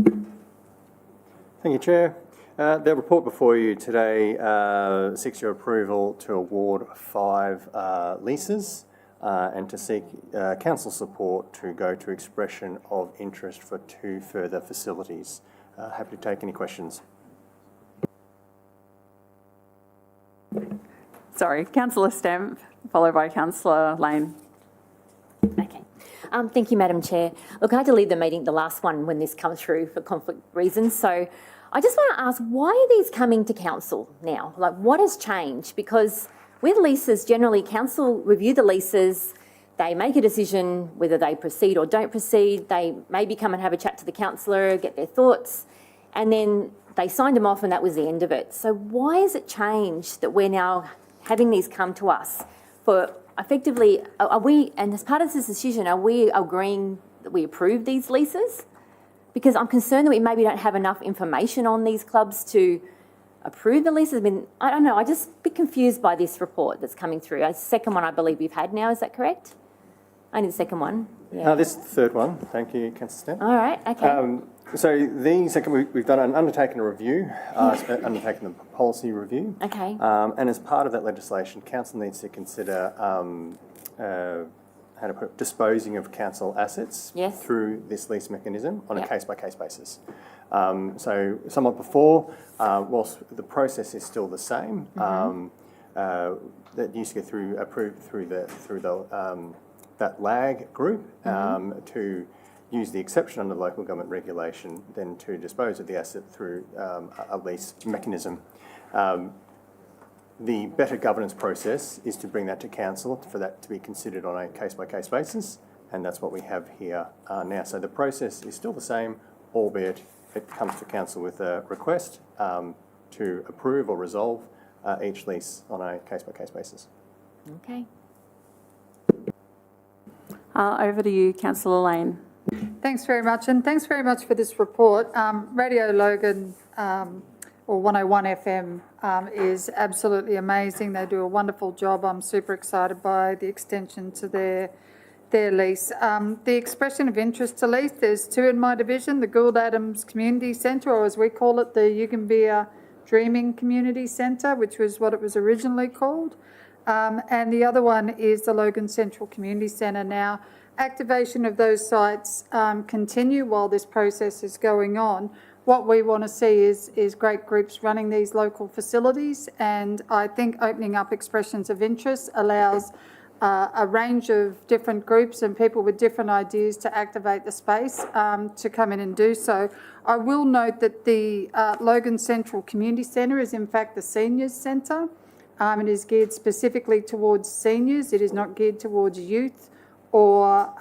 Thank you, Chair. The report before you today seeks your approval to award 5 leases and to seek council support to go to expression of interest for 2 further facilities. Happy to take any questions. Sorry, Councillor Stemp, followed by Councillor Lane. Okay. Thank you, Madam Chair. Look, I had to leave the meeting, the last one, when this comes through for conflict reasons. So I just want to ask, why are these coming to council now? Like, what has changed? Because with leases, generally, council review the leases, they make a decision whether they proceed or don't proceed. They maybe come and have a chat to the councillor, get their thoughts, and then they signed them off and that was the end of it. So why has it changed that we're now having these come to us for effectively, are we, and as part of this decision, are we agreeing that we approve these leases? Because I'm concerned that we maybe don't have enough information on these clubs to approve the leases. I mean, I don't know, I just a bit confused by this report that's coming through. The second one I believe we've had now, is that correct? Only the second one. Yeah. This is the third one. Thank you, Councillor Stemp. All right, okay. So these, we've done undertaken a review, undertaken the policy review. Okay. And as part of that legislation, council needs to consider how to put it, disposing of council assets through this lease mechanism on a case-by-case basis. So somewhat before, whilst the process is still the same, that used to get approved through that lag group to use the exception under local government regulation, then to dispose of the asset through a lease mechanism. The better governance process is to bring that to council for that to be considered on a case-by-case basis, and that's what we have here now. So the process is still the same, albeit it comes to council with a request to approve or resolve each lease on a case-by-case basis. Okay. Over to you, Councillor Lane. Thanks very much, and thanks very much for this report. Radio Logan, or 101 FM, is absolutely amazing. They do a wonderful job. I'm super excited by the extension to their lease. The expression of interest to lease, there's 2 in my division, the Gould Adams Community Centre, or as we call it, the Yugambeh Dreaming Community Centre, which was what it was originally called. And the other one is the Logan Central Community Centre. Now, activation of those sites continue while this process is going on. What we want to see is great groups running these local facilities, and I think opening up expressions of interest allows a range of different groups and people with different ideas to activate the space to come in and do so. I will note that the Logan Central Community Centre is in fact the seniors centre. It is geared specifically towards seniors. It is not geared towards youth or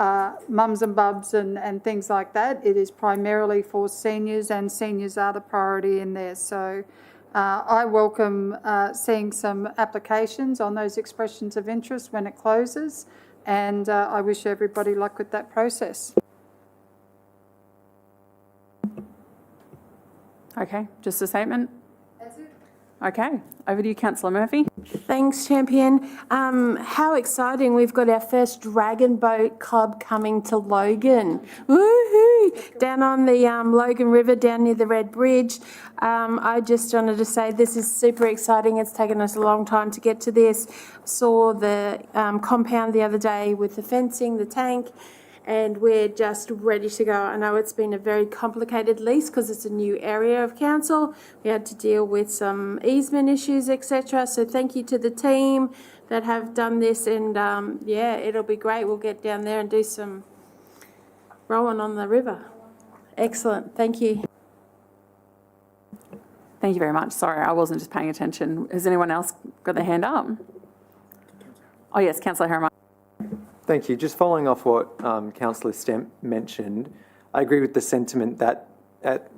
mums and bubs and things like that. It is primarily for seniors, and seniors are the priority in there. So I welcome seeing some applications on those expressions of interest when it closes, and I wish everybody luck with that process. Okay, just a statement? That's it. Okay, over to you, Councillor Murphy. Thanks, Champion. How exciting. We've got our first Dragon Boat Club coming to Logan. Woohoo! woohoo, down on the Logan River, down near the Red Bridge. I just wanted to say this is super exciting. It's taken us a long time to get to this. Saw the compound the other day with the fencing, the tank, and we're just ready to go. I know it's been a very complicated lease because it's a new area of council. We had to deal with some easement issues, etc. So thank you to the team that have done this, and yeah, it'll be great. We'll get down there and do some rowing on the river. Excellent, thank you. Thank you very much. Sorry, I wasn't just paying attention. Has anyone else got their hand up? Oh yes, Councillor Harriman. Thank you. Just following off what Councillor Stemp mentioned, I agree with the sentiment that at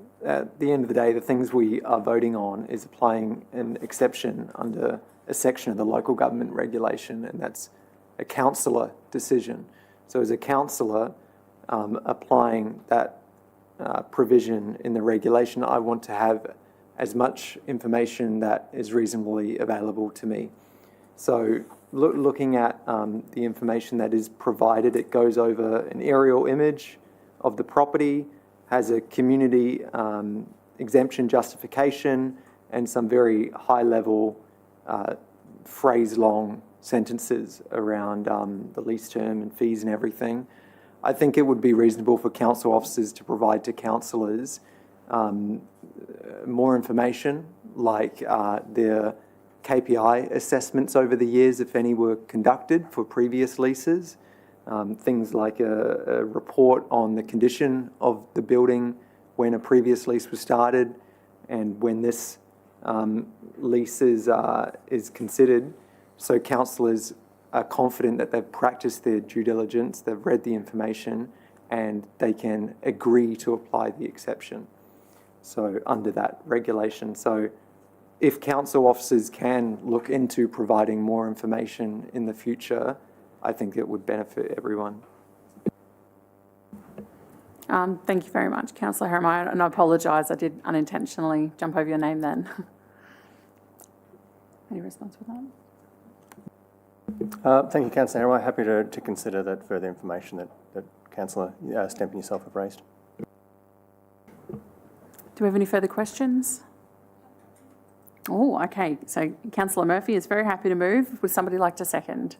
the end of the day, the things we are voting on is applying an exception under a section of the local government regulation, and that's a councillor decision. So as a councillor applying that provision in the regulation, I want to have as much information that is reasonably available to me. So looking at the information that is provided, it goes over an aerial image of the property, has a community exemption justification, and some very high-level phrase-long sentences around the lease term and fees and everything. I think it would be reasonable for council officers to provide to councillors more information, like their KPI assessments over the years, if any were conducted for previous leases, things like a report on the condition of the building when a previous lease was started and when this lease is considered, so councillors are confident that they've practiced their due diligence, they've read the information, and they can agree to apply the exception. So under that regulation. So if council officers can look into providing more information in the future, I think it would benefit everyone. Thank you very much, Councillor Harriman, and I apologise, I did unintentionally jump over your name then. Any response with that? Thank you, Councillor Harriman. Happy to consider that further information that Councillor Stemp and yourself have raised. Do we have any further questions? Oh, okay. So Councillor Murphy is very happy to move. Would somebody like to second?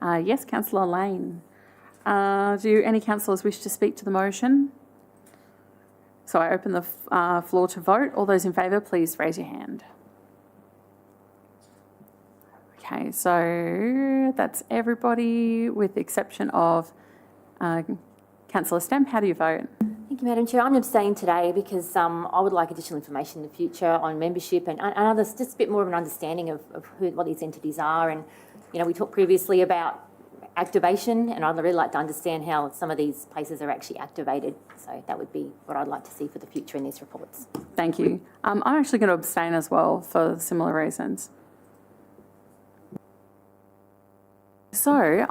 Yes, Councillor Lane. Do any councillors wish to speak to the motion? So I open the floor to vote. All those in favour, please raise your hand. Okay, so that's everybody with the exception of Councillor Stemp. How do you vote? Thank you, Madam Chair. I'm abstaining today because I would like additional information in the future on membership and others, just a bit more of an understanding of what these entities are. And, you know, we talked previously about activation, and I'd really like to understand how some of these places are actually activated. So that would be what I'd like to see for the future in these reports. Thank you. I'm actually going to abstain as well for similar reasons. So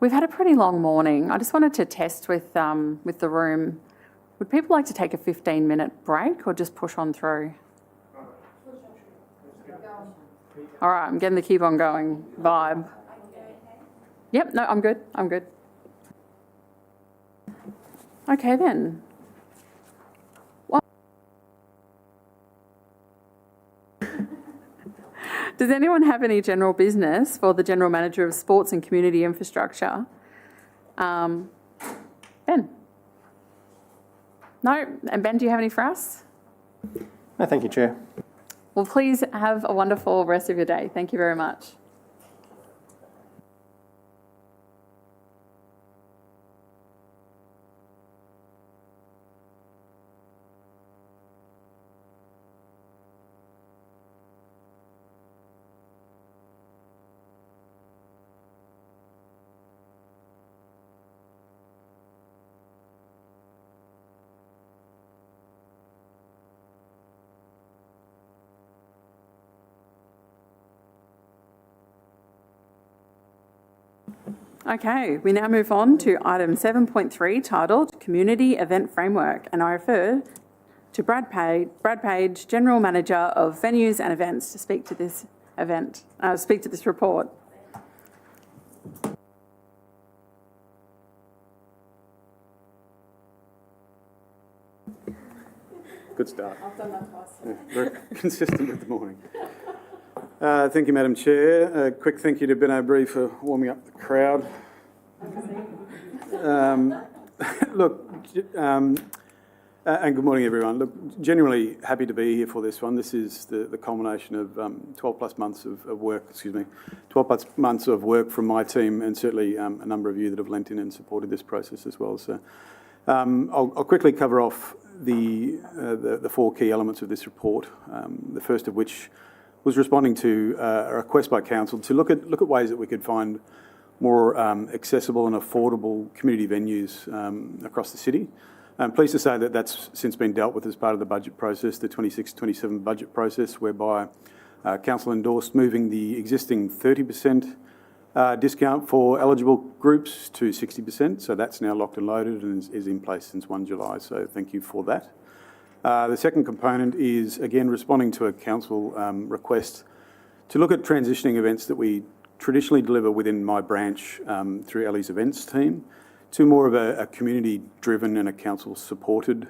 we've had a pretty long morning. I just wanted to test with the room. Would people like to take a 15-minute break or just push on through? All right, I'm getting the keep on going vibe. Yep, no, I'm good. I'm good. Okay then. Does anyone have any general business for the General Manager of Sports and Community Infrastructure? Ben? No? And Ben, do you have any for us? No, thank you, Chair. Well, please have a wonderful rest of your day. Thank you very much. Okay, we now move on to item 7.3 titled Community Event Framework, and I refer to Brad Page, General Manager of Venues and Events, to speak to this report. Thank you, Chair. Good morning, everyone. Thank you, Chair. Thank you, Councillor Harriman. Thank you, Councillor Stemp, and thank you, Councillor Lane, for the opportunity to speak to this Good start. I've done that twice. Yeah, very consistent with the morning. Thank you, Madam Chair. A quick thank you to Ben O'Brien for warming up the crowd. And good morning, everyone. Look, genuinely happy to be here for this one. This is the culmination of 12 plus months of work, 12 plus months of work from my team, and certainly a number of you that have lent in and supported this process as well. So I'll quickly cover off the four key elements of this report, the first of which was responding to a request by council to look at ways that we could find more accessible and affordable community venues across the city. I'm pleased to say that that's since been dealt with as part of the budget process, the 26-27 budget process, whereby council endorsed moving the existing 30% discount for eligible groups to 60%. So that's now locked and loaded and is in place since 1 July. So thank you for that. The second component is, again, responding to a council request to look at transitioning events that we traditionally deliver within my branch through Ellie's events team to more of a community-driven and a council-supported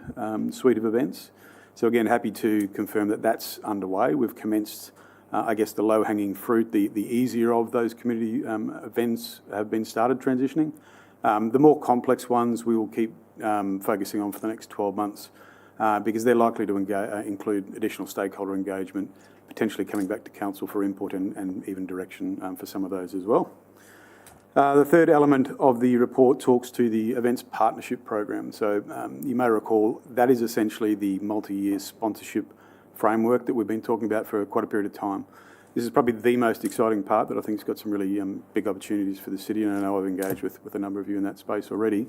suite of events. So again, happy to confirm that that's underway. We've commenced, I guess, the low-hanging fruit, the easier of those community events have been started transitioning. The more complex ones we will keep focusing on for the next 12 months because they're likely to include additional stakeholder engagement, potentially coming back to council for input and even direction for some of those as well. The third element of the report talks to the Events Partnership Program. So you may recall that is essentially the multi-year sponsorship framework that we've been talking about for quite a period of time. This is probably the most exciting part that I think has got some really big opportunities for the city, and I know I've engaged with a number of you in that space already.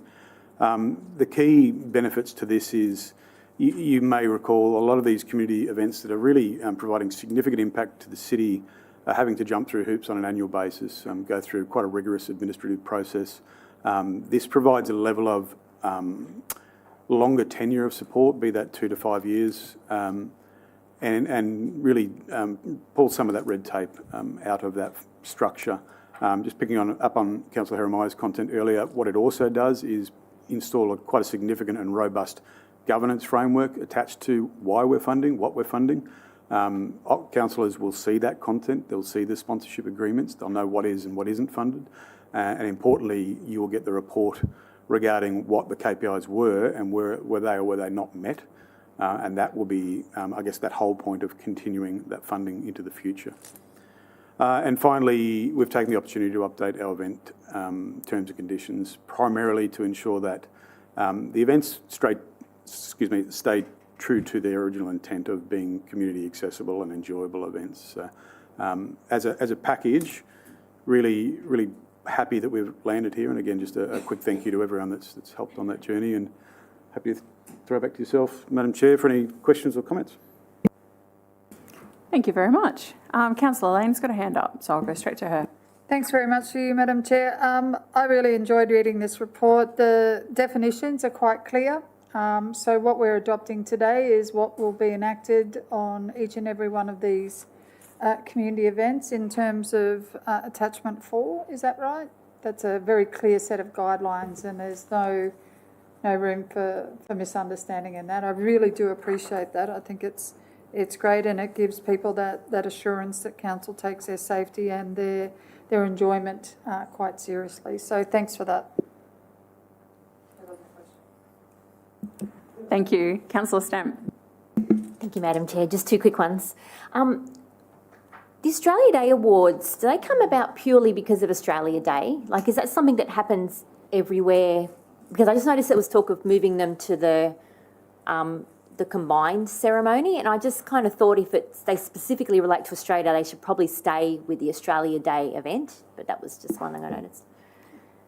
The key benefits to this is you may recall a lot of these community events that are really providing significant impact to the city having to jump through hoops on an annual basis, go through quite a rigorous administrative process. This provides a level of longer tenure of support, be that 2 to 5 years, and really pull some of that red tape out of that structure. Just picking up on Councillor Heremeyer's content earlier, what it also does is install quite a significant and robust governance framework attached to why we're funding, what we're funding. Councillors will see that content, they'll see the sponsorship agreements, they'll know what is and what isn't funded, and importantly, you will get the report regarding what the KPIs were and were they or were they not met, and that will be, I guess, that whole point of continuing that funding into the future. And finally, we've taken the opportunity to update our event terms and conditions, primarily to ensure that the events stay true to their original intent of being community accessible and enjoyable events. So, as a package, really happy that we've landed here. And again, just a quick thank you to everyone that's helped on that journey, and happy to throw it back to yourself, Madam Chair, for any questions or comments. Thank you very much. Councillor Lane's got a hand up, so I'll go straight to her. Thanks very much to you, Madam Chair. I really enjoyed reading this report. The definitions are quite clear. So what we're adopting today is what will be enacted on each and every one of these community events in terms of attachment 4, is that right? That's a very clear set of guidelines, and there's no room for misunderstanding in that. I really do appreciate that. I think it's great, and it gives people that assurance that council takes their safety and their enjoyment quite seriously. So thanks for that. Thank you. Councillor Stamp. Thank you, Madam Chair. Just 2 quick ones. The Australia Day Awards, do they come about purely because of Australia Day? Like, is that something that happens everywhere? Because I just noticed there was talk of moving them to the combined ceremony, and I just kind of thought if they specifically relate to Australia, they should probably stay with the Australia Day event, but that was just one thing I noticed.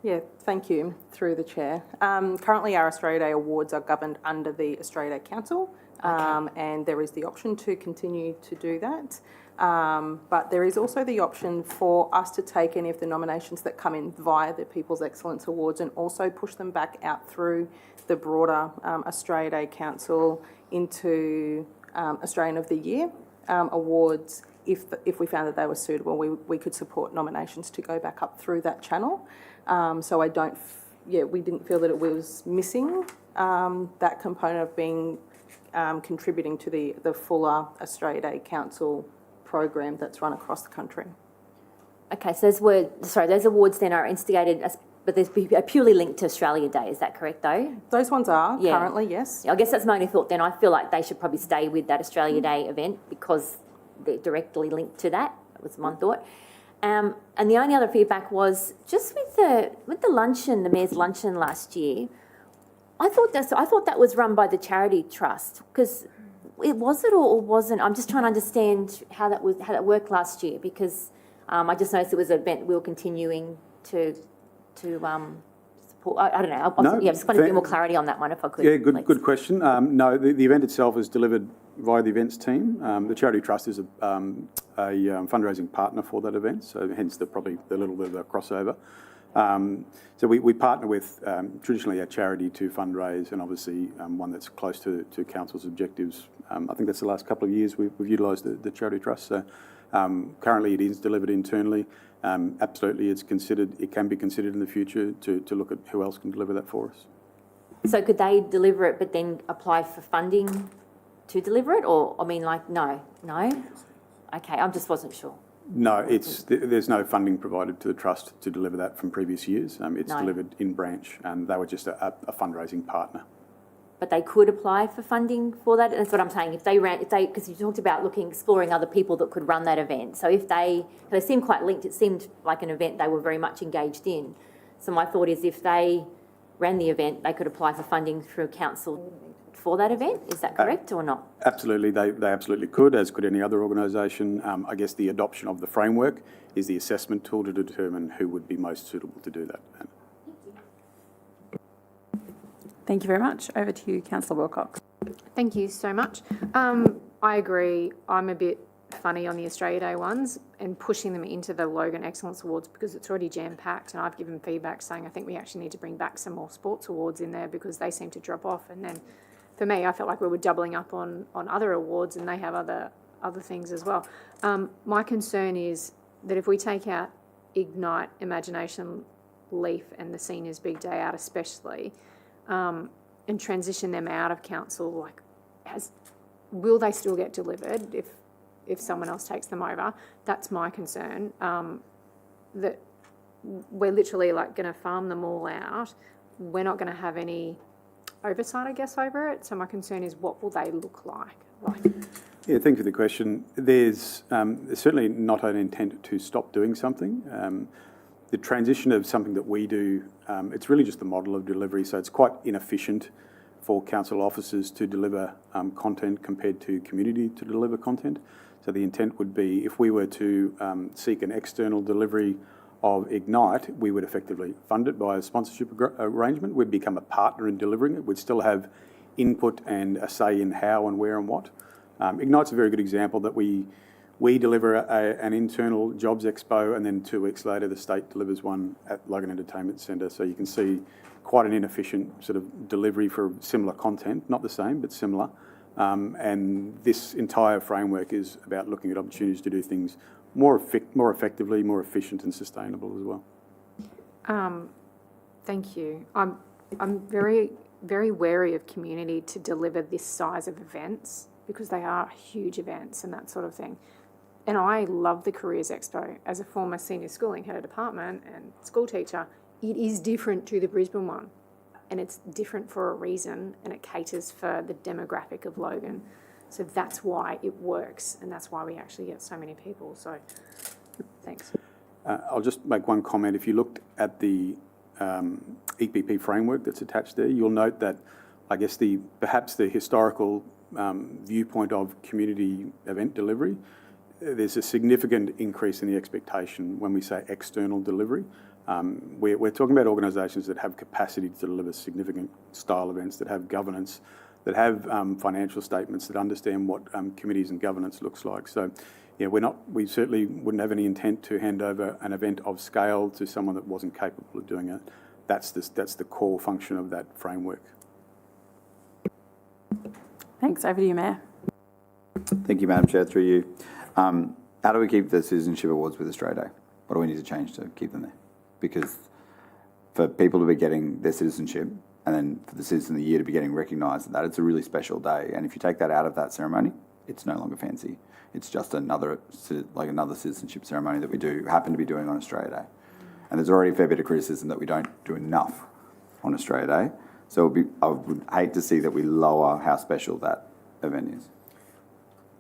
Yeah, thank you, through the Chair. Currently our Australia Day Awards are governed under the Australia Day Council, and there is the option to continue to do that. But there is also the option for us to take any of the nominations that come in via the People's Excellence Awards and also push them back out through the broader Australia Day Council into Australian of the Year awards. If we found that they were suitable, we could support nominations to go back up through that channel. So we didn't feel that it was missing that component of being contributing to the fuller Australia Day Council program that's run across the country. Okay, so those awards then are instigated, but they're purely linked to Australia Day, is that correct though? Those ones are currently, yes. I guess that's my only thought then. I feel like they should probably stay with that Australia Day event because they're directly linked to that. That was one thought. And the only other feedback was just with the luncheon, the Mayor's luncheon last year, I thought that was run by the charity trust because was it or wasn't? I'm just trying to understand how that worked last year because I just noticed it was an event we were continuing to support. I don't know. Just kind of a bit more clarity on that one if I could. Yeah, good question. No, the event itself is delivered via the events team. The Charity Trust is a fundraising partner for that event, so hence probably the little bit of a crossover. So we partner with traditionally a charity to fundraise, and obviously one that's close to council's objectives. I think that's the last couple of years we've utilised the Charity Trust. So currently it is delivered internally. Absolutely, it can be considered in the future to look at who else can deliver that for us. So could they deliver it but then apply for funding to deliver it? Or, I mean, like, no? Okay, I just wasn't sure. No, there's no funding provided to the Trust to deliver that from previous years. It's delivered in branch, and they were just a fundraising partner. But they could apply for funding for that. That's what I'm saying. Because you talked about exploring other people that could run that event. So if they seem quite linked, it seemed like an event they were very much engaged in. So my thought is if they ran the event, they could apply for funding through council for that event. Is that correct or not? Absolutely, they absolutely could, as could any other organisation. I guess the adoption of the framework is the assessment tool to determine who would be most suitable to do that. Thank you very much. Over to you, Councillor Wilcox. Thank you so much. I agree. I'm a bit funny on the Australia Day ones and pushing them into the Logan Excellence Awards because it's already jam-packed, and I've given feedback saying I think we actually need to bring back some more sports awards in there because they seem to drop off. And then for me, I felt like we were doubling up on other awards, and they have other things as well. My concern is that if we take out Ignite, Imagination, Leaf and the Seniors Big Day out especially, and transition them out of council, will they still get delivered if someone else takes them over? That's my concern, that we're literally going to farm them all out. We're not going to have any oversight, I guess, over it. So my concern is, what will they look like? Yeah, thank you for the question. There's certainly not an intent to stop doing something. The transition of something that we do, it's really just the model of delivery, so it's quite inefficient for council officers to deliver content compared to community to deliver content. So the intent would be, if we were to seek an external delivery of Ignite, we would effectively fund it by a sponsorship arrangement. We'd become a partner in delivering it. We'd still have input and a say in how and where and what. Ignite's a very good example that we deliver an internal jobs expo, and then 2 weeks later the state delivers one at Logan Entertainment Centre. So you can see quite an inefficient sort of delivery for similar content, not the same, but similar. And this entire framework is about looking at opportunities to do things more effectively, more efficient and sustainable as well. Thank you. I'm very, very wary of community to deliver this size of events because they are huge events and that sort of thing. And I love the Careers Expo. As a former senior schooling head of department and school teacher, it is different to the Brisbane one. And it's different for a reason, and it caters for the demographic of Logan. So that's why it works, and that's why we actually get so many people. So thanks. I'll just make one comment. If you looked at the EPP framework that's attached there, you'll note that I guess perhaps the historical viewpoint of community event delivery, there's a significant increase in the expectation when we say external delivery. We're talking about organisations that have capacity to deliver significant style events, that have governance, that have financial statements, that understand what committees and governance looks like. So, yeah, we certainly wouldn't have any intent to hand over an event of scale to someone that wasn't capable of doing it. That's the core function of that framework. Thanks. Over to you, Mayor. Thank you, Madam Chair. Through you. How do we keep the citizenship awards with Australia Day? What do we need to change to keep them there? Because for people to be getting their citizenship, and then for the Citizen of the Year to be getting recognised at that, it's a really special day. And if you take that out of that ceremony, it's no longer fancy. It's just another citizenship ceremony that we happen to be doing on Australia Day. And there's already a fair bit of criticism that we don't do enough on Australia Day. So I would hate to see that we lower how special that event is.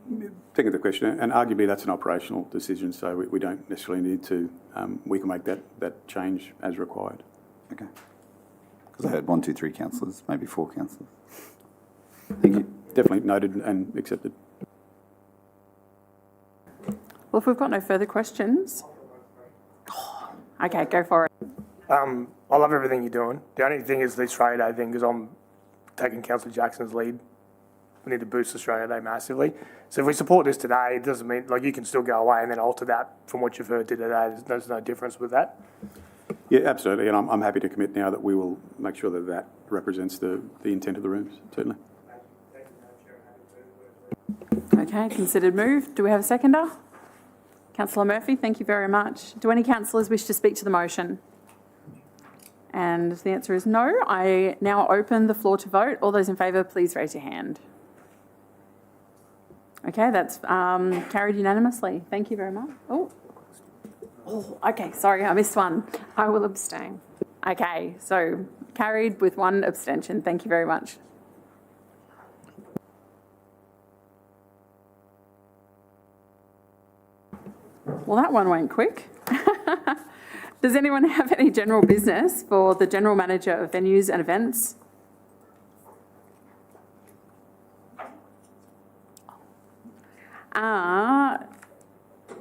Thank you for the question, and arguably that's an operational decision, so we don't necessarily need to, we can make that change as required. Okay. Because I heard 1, 2, 3 councillors, maybe 4 councillors. Thank you. Definitely noted and accepted. Well, if we've got no further questions, okay, go for it. I love everything you're doing. The only thing is the Australia Day thing, because I'm taking Councillor Jackson's lead. We need to boost Australia Day massively. So if we support this today, it doesn't mean, like, you can still go away and then alter that from what you've heard today. There's no difference with that. Yeah, absolutely, and I'm happy to commit now that we will make sure that that represents the intent of the rooms, certainly. Okay, considered move. Do we have a seconder? Councillor Murphy, thank you very much. Do any councillors wish to speak to the motion? And the answer is no. I now open the floor to vote. All those in favour, please raise your hand. Okay, that's carried unanimously. Thank you very much. Oh, okay, sorry, I missed one. I will abstain. Okay, so carried with 1 abstention. Thank you very much. Well, that one went quick. Does anyone have any general business for the General Manager of Venues and Events?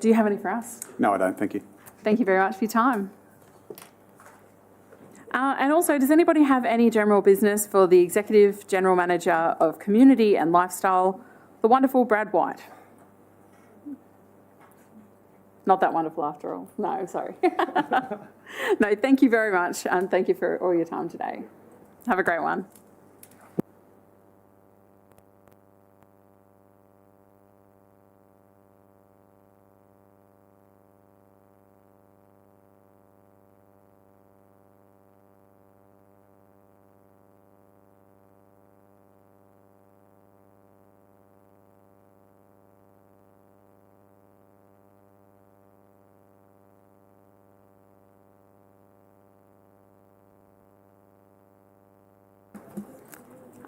Do you have any for us? No, I don't, thank you. Thank you very much for your time. And also, does anybody have any general business for the Executive General Manager of Community and Lifestyle, the wonderful Brad White? Not that wonderful after all. No, sorry. No, thank you very much, and thank you for all your time today. Have a great one.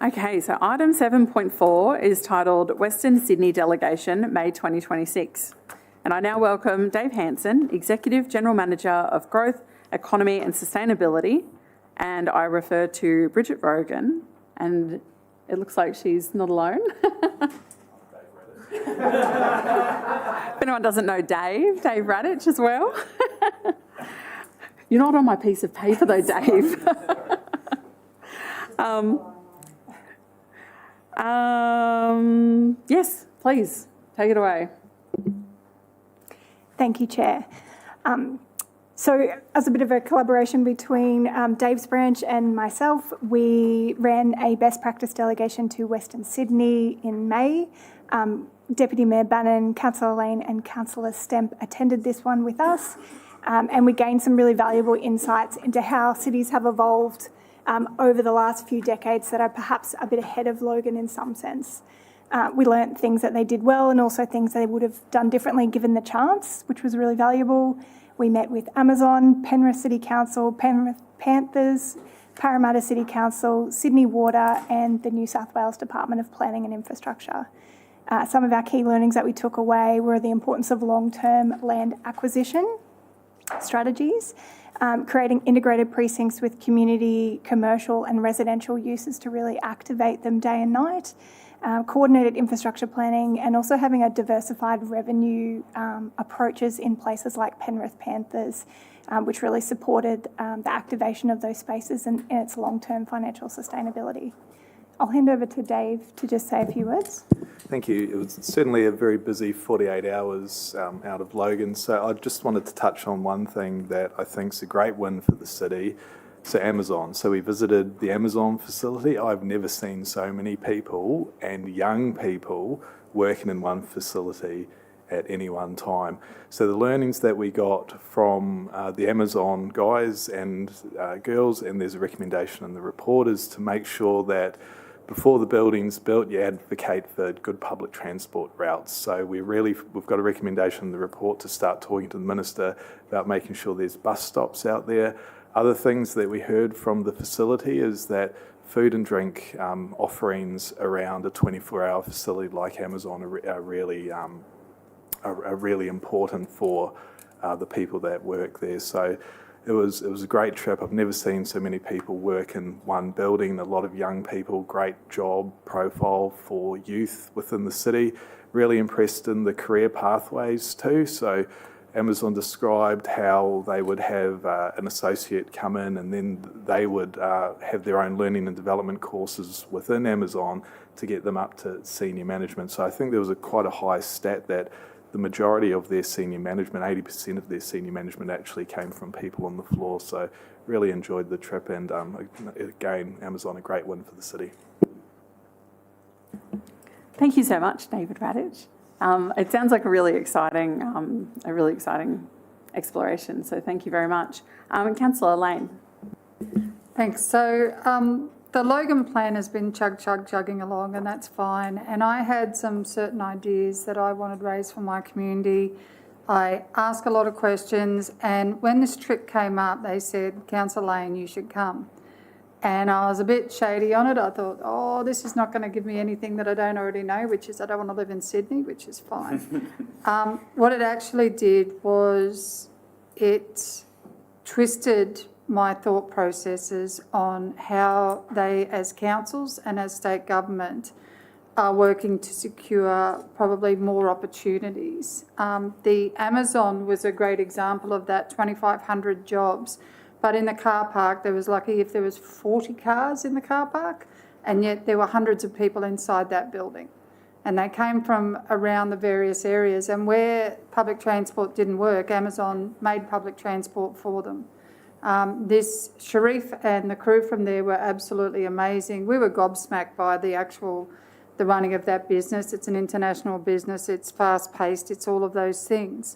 Okay, so item 7.4 is titled Western Sydney Delegation, May 2026. And I now welcome Dave Hanson, Executive General Manager of Growth, Economy and Sustainability. And I refer to Bridget Rogan, and it looks like she's not alone. If anyone doesn't know Dave Radich as well. You're not on my piece of paper though, Dave. Yes, please, take it away. Thank you, Chair. So as a bit of a collaboration between Dave's branch and myself, we ran a best practice delegation to Western Sydney in May. Deputy Mayor Bannon, Councillor Lane and Councillor Stemp attended this one with us, and we gained some really valuable insights into how cities have evolved over the last few decades that are perhaps a bit ahead of Logan in some sense. We learnt things that they did well and also things they would have done differently given the chance, which was really valuable. We met with Amazon, Penrith City Council, Penrith Panthers, Parramatta City Council, Sydney Water and the New South Wales Department of Planning and Infrastructure. Some of our key learnings that we took away were the importance of long-term land acquisition strategies, creating integrated precincts with community, commercial and residential uses to really activate them day and night, coordinated infrastructure planning and also having a diversified revenue approaches in places like Penrith Panthers, which really supported the activation of those spaces and its long-term financial sustainability. I'll hand over to Dave to just say a few words. Thank you. It was certainly a very busy 48 hours out of Logan. So I just wanted to touch on one thing that I think is a great win for the city. So Amazon. So we visited the Amazon facility. I've never seen so many people and young people working in one facility. at any one time. So the learnings that we got from the Amazon guys and girls, and there's a recommendation in the report, is to make sure that before the building's built, you advocate for good public transport routes. So we've got a recommendation in the report to start talking to the Minister about making sure there's bus stops out there. Other things that we heard from the facility is that food and drink offerings around a 24-hour facility like Amazon are really important for the people that work there. So it was a great trip. I've never seen so many people work in one building, a lot of young people, great job profile for youth within the city. Really impressed in the career pathways too. So Amazon described how they would have an associate come in, and then they would have their own learning and development courses within Amazon to get them up to senior management. So I think there was quite a high stat that the majority of their senior management, 80% of their senior management, actually came from people on the floor. So really enjoyed the trip, and again, Amazon, a great win for the city. Thank you so much, David Radich. It sounds like a really exciting exploration. So thank you very much, Councillor Lane. Thanks. So the Logan plan has been chugging along, and that's fine. And I had some certain ideas that I wanted raised for my community. I asked a lot of questions, and when this trip came up, they said, Councillor Lane, you should come. And I was a bit shady on it. I thought, oh, this is not going to give me anything that I don't already know, which is I don't want to live in Sydney, which is fine. What it actually did was it twisted my thought processes on how they, as councils and as state government, are working to secure probably more opportunities. The Amazon was a great example of that, 2,500 jobs. But in the car park, there was lucky if there was 40 cars in the car park, and yet there were hundreds of people inside that building. And they came from around the various areas. And where public transport didn't work, Amazon made public transport for them. This Sharif and the crew from there were absolutely amazing. We were gobsmacked by the running of that business. It's an international business. It's fast-paced. It's all of those things.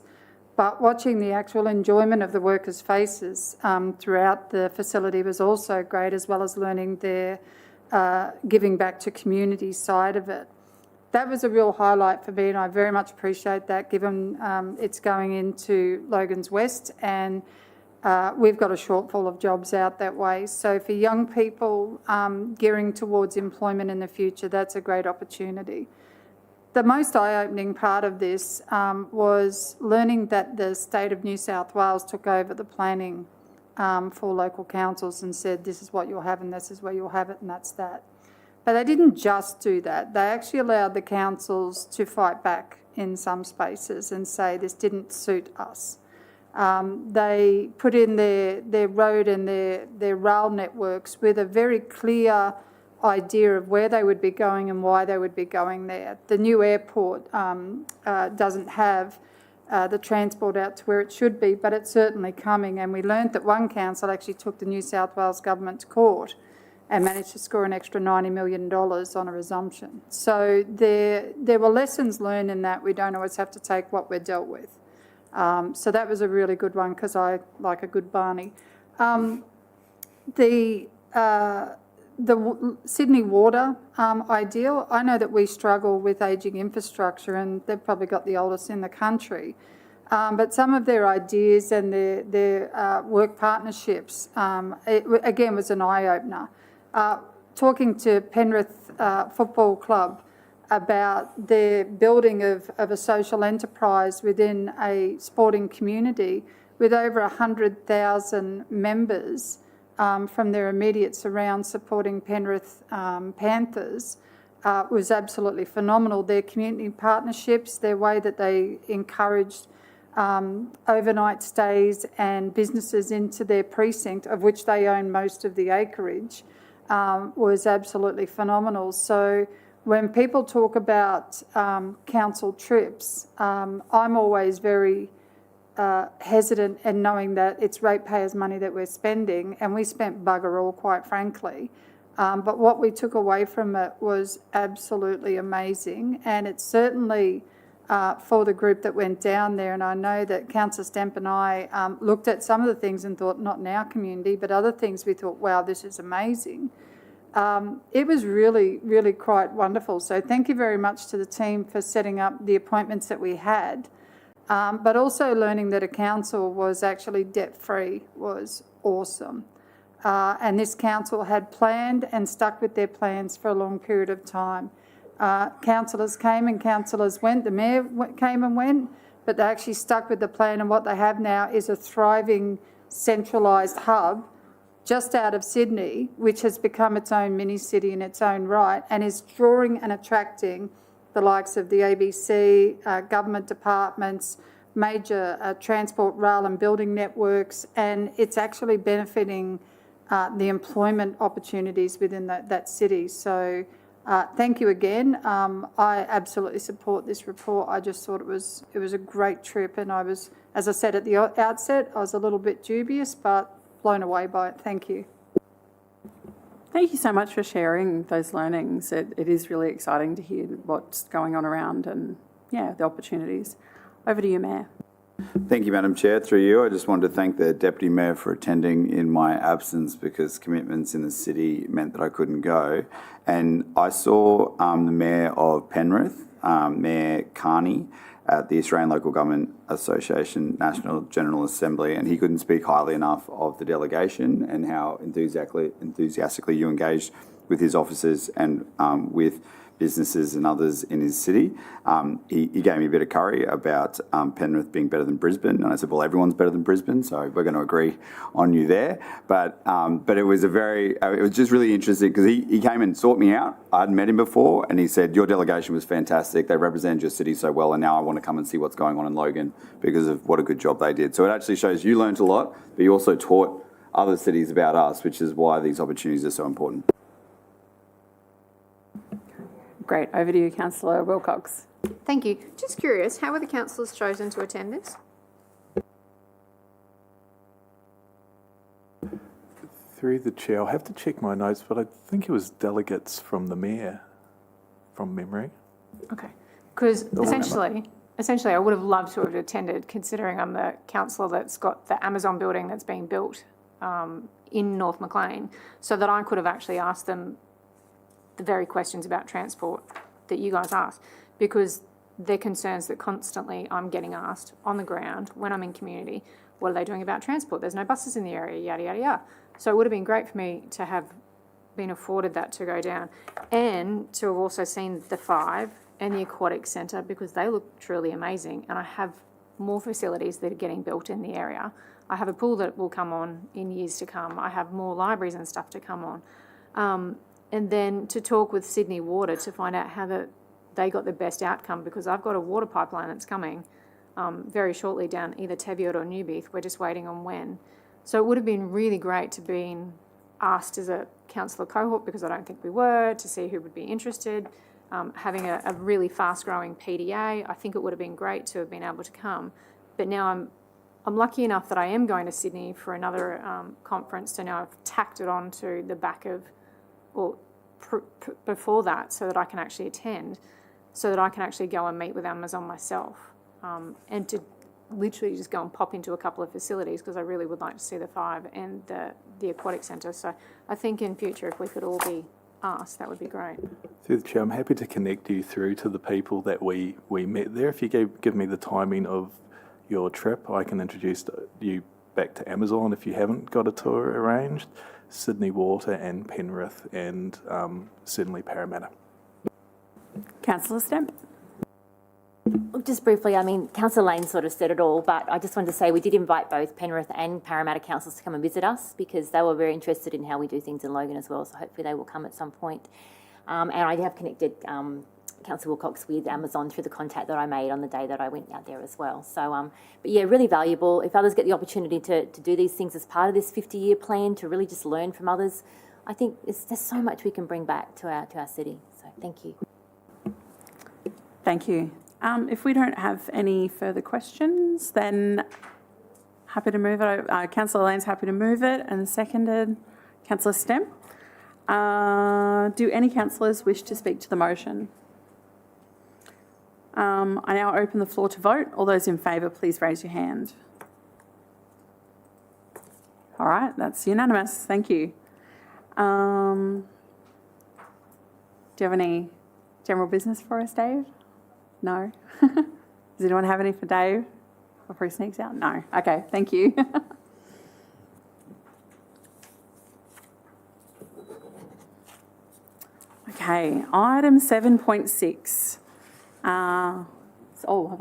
But watching the actual enjoyment of the workers' faces throughout the facility was also great, as well as learning their giving back to community side of it. That was a real highlight for me, and I very much appreciate that, given it's going into Logan's West, and we've got a shortfall of jobs out that way. So for young people gearing towards employment in the future, that's a great opportunity. The most eye-opening part of this was learning that the state of New South Wales took over the planning for local councils and said, this is what you'll have and this is where you'll have it, and that's that. But they didn't just do that. They actually allowed the councils to fight back in some spaces and say this didn't suit us. They put in their road and their rail networks with a very clear idea of where they would be going and why they would be going there. The new airport doesn't have the transport out to where it should be, but it's certainly coming. And we learned that one council actually took the New South Wales government to court and managed to score an extra $90 million on a resumption. So there were lessons learned in that. We don't always have to take what we're dealt with. So that was a really good one, because I like a good Barney. The Sydney Water ideal, I know that we struggle with ageing infrastructure, and they've probably got the oldest in the country. But some of their ideas and their work partnerships, again, was an eye-opener. Talking to Penrith Football Club about their building of a social enterprise within a sporting community with over 100,000 members from their immediate surround supporting Penrith Panthers was absolutely phenomenal. Their community partnerships, their way that they encouraged overnight stays and businesses into their precinct, of which they own most of the acreage, was absolutely phenomenal. So when people talk about council trips, I'm always very hesitant in knowing that it's ratepayers' money that we're spending, and we spent bugger all, quite frankly. But what we took away from it was absolutely amazing, and it certainly for the group that went down there. And I know that Councillor Stemp and I looked at some of the things and thought, not in our community, but other things we thought, wow, this is amazing. It was really, really quite wonderful. So thank you very much to the team for setting up the appointments that we had. But also learning that a council was actually debt-free was awesome. And this council had planned and stuck with their plans for a long period of time. Councillors came and councillors went. The mayor came and went, but they actually stuck with the plan, and what they have now is a thriving centralised hub just out of Sydney, which has become its own mini-city in its own right and is drawing and attracting the likes of the ABC, government departments, major transport, rail and building networks, and it's actually benefiting the employment opportunities within that city. So thank you again. I absolutely support this report. I just thought it was a great trip, and I was, as I said at the outset, I was a little bit dubious, but blown away by it. Thank you. Thank you so much for sharing those learnings. It is really exciting to hear what's going on around and, yeah, the opportunities. Over to you, Mayor. Thank you, Madam Chair. Through you, I just wanted to thank the Deputy Mayor for attending in my absence because commitments in the city meant that I couldn't go. And I saw the Mayor of Penrith, Mayor Carney, at the Australian Local Government Association National General Assembly, and he couldn't speak highly enough of the delegation and how enthusiastically you engaged with his officers and with businesses and others in his city. He gave me a bit of curry about Penrith being better than Brisbane, and I said, well, everyone's better than Brisbane, so we're going to agree on you there. But it was it was just really interesting because he came and sought me out. I hadn't met him before, and he said, your delegation was fantastic. They represented your city so well, and now I want to come and see what's going on in Logan because of what a good job they did. So it actually shows you learnt a lot, but you also taught other cities about us, which is why these opportunities are so important. Great. Over to you, Councillor Wilcox. Thank you. Just curious, how were the councillors chosen to attend this? Through the chair, I'll have to check my notes, but I think it was delegates from the mayor, from memory. Okay. Because essentially, I would have loved to have attended, considering I'm the councillor that's got the Amazon building that's being built in North Maclean, so that I could have actually asked them the very questions about transport that you guys asked, because they're concerns that constantly I'm getting asked on the ground when I'm in community. What are they doing about transport? There's no buses in the area, yada, yada, yada. So it would have been great for me to have been afforded that to go down and to have also seen the 5 and the aquatic centre, because they look truly amazing. And I have more facilities that are getting built in the area. I have a pool that will come on in years to come. I have more libraries and stuff to come on. And then to talk with Sydney Water to find out how they got the best outcome, because I've got a water pipeline that's coming very shortly down either Teviot or Newbeath. We're just waiting on when. So it would have been really great to be asked as a councillor cohort, because I don't think we were, to see who would be interested. Having a really fast-growing PDA, I think it would have been great to have been able to come. But now I'm lucky enough that I am going to Sydney for another conference, so now I've tacked it on to the back of, or before that, so that I can actually attend, so that I can actually go and meet with Amazon myself, and to literally just go and pop into a couple of facilities, because I really would like to see the 5 and the aquatic centre. So I think in future, if we could all be asked, that would be great. Through the chair, I'm happy to connect you through to the people that we met there. If you give me the timing of your trip, I can introduce you back to Amazon if you haven't got a tour arranged, Sydney Water and Penrith, and certainly Parramatta. Councillor Stemp. Just briefly, I mean, Councillor Lane sort of said it all, but I just wanted to say we did invite both Penrith and Parramatta councils to come and visit us, because they were very interested in how we do things in Logan as well, so hopefully they will come at some point. And I have connected Councillor Wilcox with Amazon through the contact that I made on the day that I went out there as well. So, but yeah, really valuable. If others get the opportunity to do these things as part of this 50-year plan, to really just learn from others, I think there's so much we can bring back to our city. So thank you. Thank you. If we don't have any further questions, then happy to move it. Councillor Lane's happy to move it, and seconded Councillor Stemp. Do any councillors wish to speak to the motion? I now open the floor to vote. All those in favour, please raise your hand. All right, that's unanimous. Thank you. Do you have any general business for us, Dave? No? Does anyone have any for Dave before he sneaks out? No. Okay, thank you. Okay, item 7.6. Have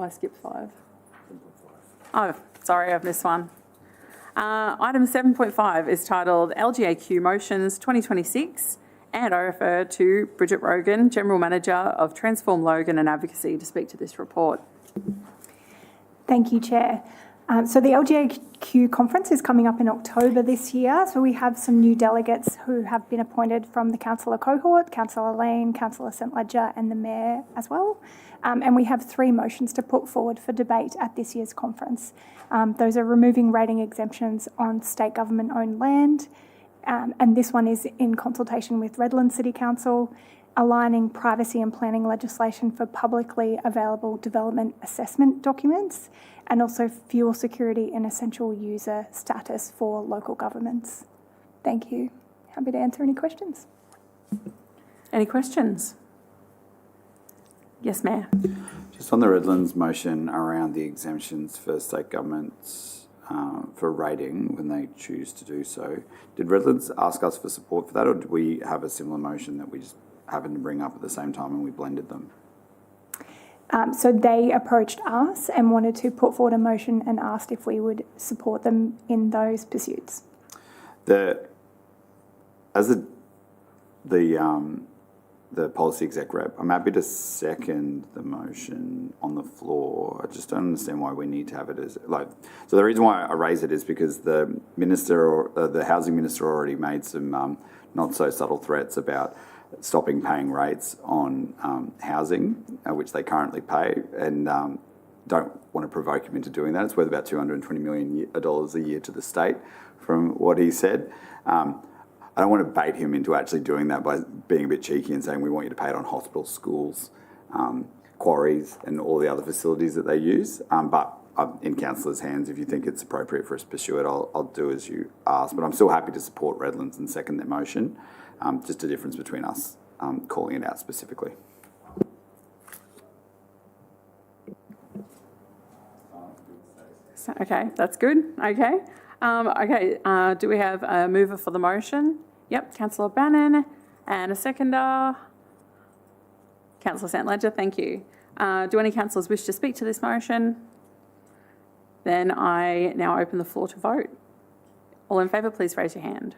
I skipped 5? Oh, sorry, I've missed one. Item 7.5 is titled LGAQ Motions 2026, and I refer to Bridget Rogan, General Manager of Transform Logan and Advocacy, to speak to this report. Thank you, Chair. So the LGAQ conference is coming up in October this year. So we have some new delegates who have been appointed from the councillor cohort, Councillor Lane, Councillor St Ledger and the Mayor as well. And we have 3 motions to put forward for debate at this year's conference. Those are removing rating exemptions on state government-owned land, and this one is in consultation with Redland City Council, aligning privacy and planning legislation for publicly available development assessment documents, and also fuel security and essential user status for local governments. Thank you. Happy to answer any questions. Any questions? Yes, Mayor. Just on the Redlands motion around the exemptions for state governments for rating when they choose to do so, did Redlands ask us for support for that, or did we have a similar motion that we just happened to bring up at the same time and we blended them? So they approached us and wanted to put forward a motion and asked if we would support them in those pursuits. The policy exec rep, I'm happy to second the motion on the floor. I just don't understand why we need to have it as so the reason why I raise it is because the minister or the housing minister already made some not so subtle threats about stopping paying rates on housing, which they currently pay, and don't want to provoke him into doing that. It's worth about $220 million a year to the state, from what he said. I don't want to bait him into actually doing that by being a bit cheeky and saying we want you to pay it on hospitals, schools, quarries, and all the other facilities that they use. But I'm in councillors' hands. If you think it's appropriate for us to pursue it, I'll do as you ask. But I'm still happy to support Redlands and second their motion. Just a difference between us calling it out specifically. Okay, that's good. Okay. Do we have a mover for the motion? Yep, Councillor Bannon, and a seconder. Councillor St Ledger, thank you. Do any councillors wish to speak to this motion? Then I now open the floor to vote. All in favour, please raise your hand.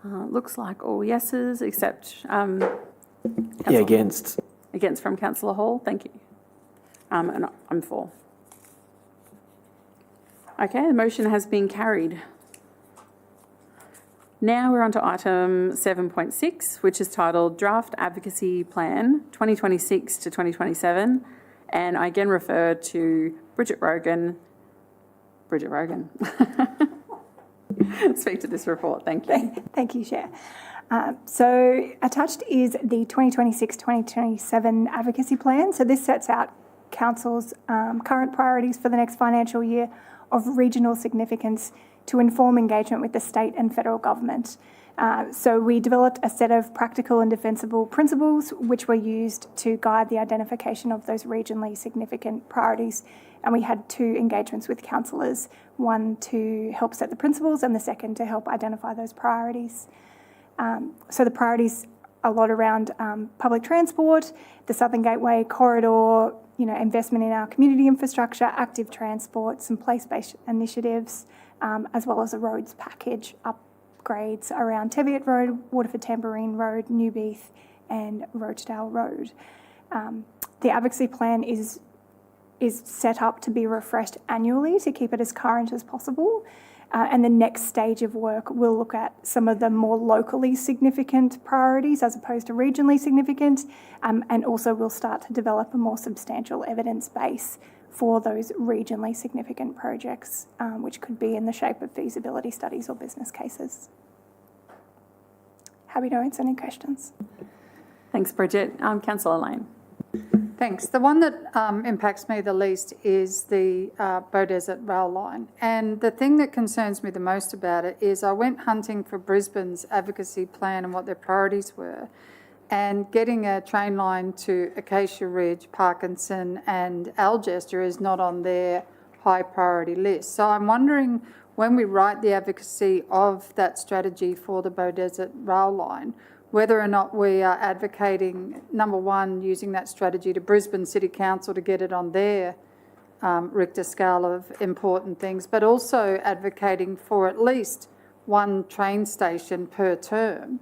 Looks like all yeses, except Against. Against from Councillor Hall, thank you. And I'm for. Okay, the motion has been carried. Now we're on to item 7.6, which is titled Draft Advocacy Plan 2026 to 2027. And I again refer to Bridget Rogan. Speak to this report, thank you. Thank you, Chair. So attached is the 2026-2027 Advocacy Plan. So this sets out Council's current priorities for the next financial year of regional significance to inform engagement with the state and federal government. So we developed a set of practical and defensible principles which were used to guide the identification of those regionally significant priorities. And we had 2 engagements with councillors, one to help set the principles and the second to help identify those priorities. So the priorities a lot around public transport, the Southern Gateway corridor, investment in our community infrastructure, active transport, some place-based initiatives, as well as a roads package upgrades around Teviot Road, Waterford Tambourine Road, Newbeath and Rochedale Road. The advocacy plan is set up to be refreshed annually to keep it as current as possible. And the next stage of work will look at some of the more locally significant priorities as opposed to regionally significant, and also we'll start to develop a more substantial evidence base for those regionally significant projects, which could be in the shape of feasibility studies or business cases. Happy to answer any questions. Thanks, Bridget. Councillor Lane. Thanks. The one that impacts me the least is the Beaudesert rail line. And the thing that concerns me the most about it is I went hunting for Brisbane's advocacy plan and what their priorities were. And getting a train line to Acacia Ridge, Parkinson and Algester is not on their high priority list. So I'm wondering, when we write the advocacy of that strategy for the Beaudesert rail line, whether or not we are advocating, number one, using that strategy to Brisbane City Council to get it on their Richter scale of important things, but also advocating for at least one train station per term.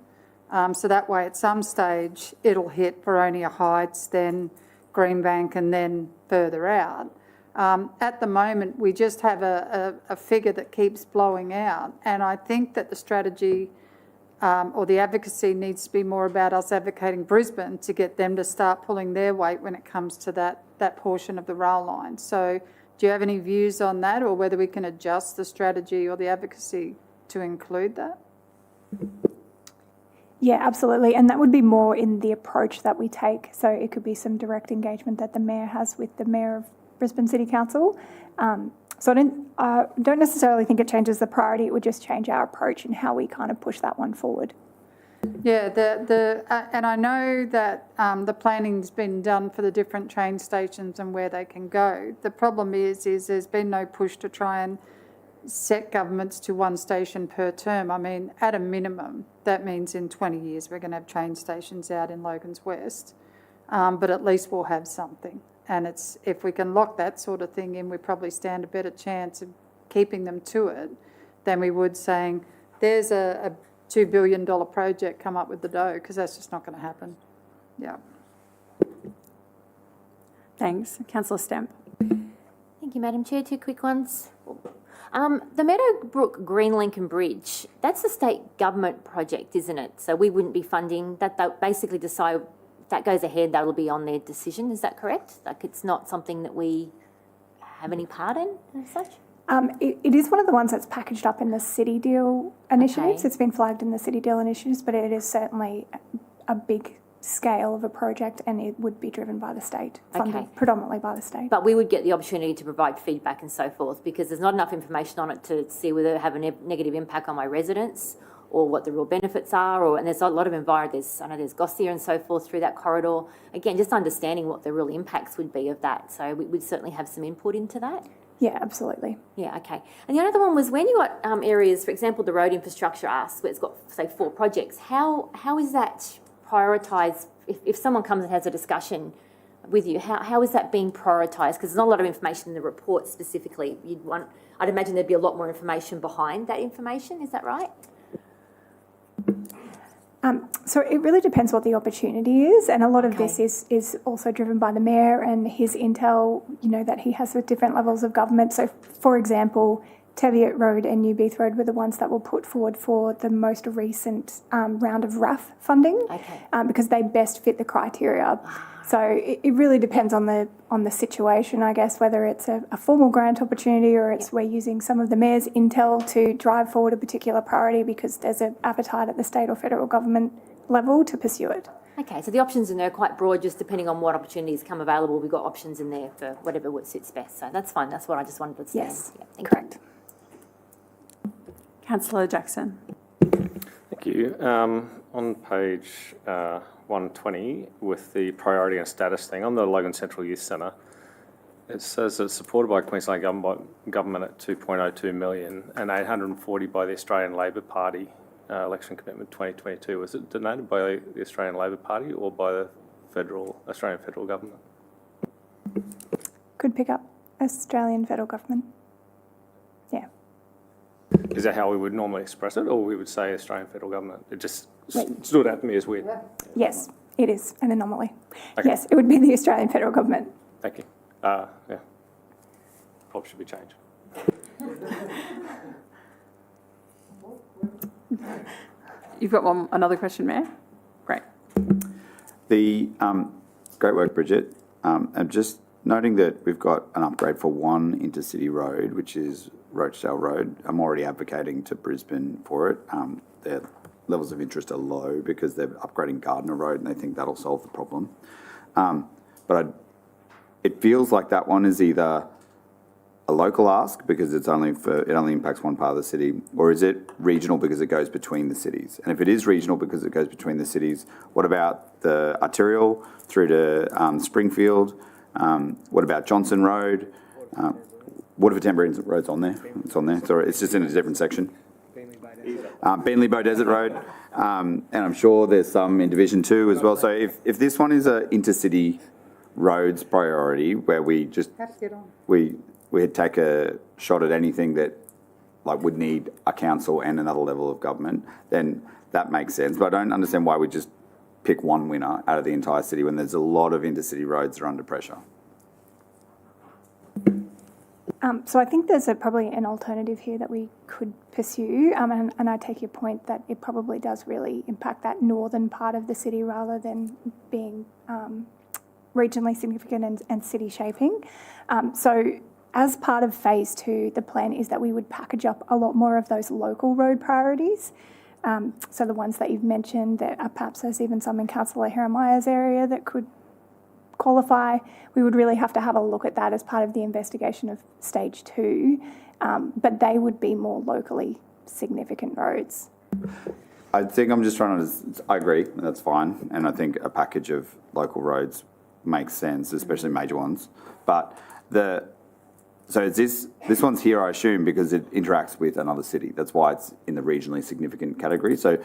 So that way at some stage it'll hit Boronia Heights, then Greenbank and then further out. At the moment we just have a figure that keeps blowing out, and I think that the strategy or the advocacy needs to be more about us advocating Brisbane to get them to start pulling their weight when it comes to that portion of the rail line. So do you have any views on that, or whether we can adjust the strategy or the advocacy to include that? Yeah, absolutely. And that would be more in the approach that we take. So it could be some direct engagement that the Mayor has with the Mayor of Brisbane City Council. So I don't necessarily think it changes the priority. It would just change our approach and how we kind of push that one forward. Yeah, and I know that the planning's been done for the different train stations and where they can go. The problem is there's been no push to try and set governments to one station per term. I mean, at a minimum, that means in 20 years we're going to have train stations out in Logan's West, but at least we'll have something. And if we can lock that sort of thing in, we probably stand a better chance of keeping them to it than we would saying, there's a $2 billion project, come up with the dough, because that's just not going to happen. Yeah. Thanks. Councillor Stemp. Thank you, Madam Chair. Two quick ones. The Meadowbrook Green Lincoln Bridge, that's a state government project, isn't it? So we wouldn't be funding that. They'll basically decide if that goes ahead, that'll be on their decision. Is that correct? Like, it's not something that we have any part in as such? It is one of the ones that's packaged up in the City Deal initiatives. Okay. It's been flagged in the City Deal initiatives, but it is certainly a big scale of a project, and it would be driven by the state, funded predominantly by the state. But we would get the opportunity to provide feedback and so forth, because there's not enough information on it to see whether it have a negative impact on my residents or what the real benefits are, and there's a lot of environment. I know there's Gossia and so forth through that corridor. Again, just understanding what the real impacts would be of that. So we'd certainly have some input into that. Yeah, absolutely. Yeah, okay. And the other one was when you got areas, for example, the road infrastructure asks, where it's got, say, 4 projects, how is that prioritised? If someone comes and has a discussion with you, how is that being prioritised? Because there's not a lot of information in the report specifically. I'd imagine there'd be a lot more information behind that information. Is that right? So it really depends what the opportunity is, and a lot of this is also driven by the Mayor and his intel, that he has with different levels of government. So, for example, Teviot Road and New Beath Road were the ones that were put forward for the most recent round of RAF funding, because they best fit the criteria. So it really depends on the situation, I guess, whether it's a formal grant opportunity or it's we're using some of the Mayor's intel to drive forward a particular priority because there's an appetite at the state or federal government level to pursue it. Okay, so the options in there are quite broad, just depending on what opportunities come available. We've got options in there for whatever suits best. So that's fine. That's what I just wanted to say. Yes, correct. Councillor Jackson. Thank you. On page 120, with the priority and status thing, on the Logan Central Youth Centre, it says it's supported by Queensland government at 2.02 million and 840 by the Australian Labor Party election commitment 2022. Was it donated by the Australian Labor Party or by the Australian federal government? Could pick up Australian federal government. Yeah. Is that how we would normally express it, or we would say Australian federal government? It just stood out to me as weird. Yes, it is an anomaly. Okay. Yes, it would be the Australian federal government. Thank you. Yeah. Probably should be changed. You've got another question, Mayor? Great. Great work, Bridget. I'm just noting that we've got an upgrade for one intercity road, which is Rochdale Road. I'm already advocating to Brisbane for it. Their levels of interest are low because they're upgrading Gardner Road and they think that'll solve the problem. but it feels like that one is either a local ask because it only impacts one part of the city, or is it regional because it goes between the cities? And if it is regional because it goes between the cities, what about the arterial through to Springfield? What about Johnson Road? Waterford Tambourine Road's on there. It's on there. Sorry, it's just in a different section. Bentley Bow Desert Road, and I'm sure there's some in Division 2 as well. So if this one is a intercity roads priority where we just we'd take a shot at anything that like would need a council and another level of government, then that makes sense. But I don't understand why we just pick one winner out of the entire city when there's a lot of intercity roads that are under pressure. So I think there's probably an alternative here that we could pursue, and I take your point that it probably does really impact that northern part of the city rather than being regionally significant and city shaping. So as part of phase 2, the plan is that we would package up a lot more of those local road priorities. So the ones that you've mentioned, that perhaps there's even some in Councillor Jeremiah's area that could qualify. We would really have to have a look at that as part of the investigation of stage 2, but they would be more locally significant roads. I think I'm just trying to, I agree, that's fine. And I think a package of local roads makes sense, especially major ones. But so this one's here, I assume, because it interacts with another city. That's why it's in the regionally significant category. So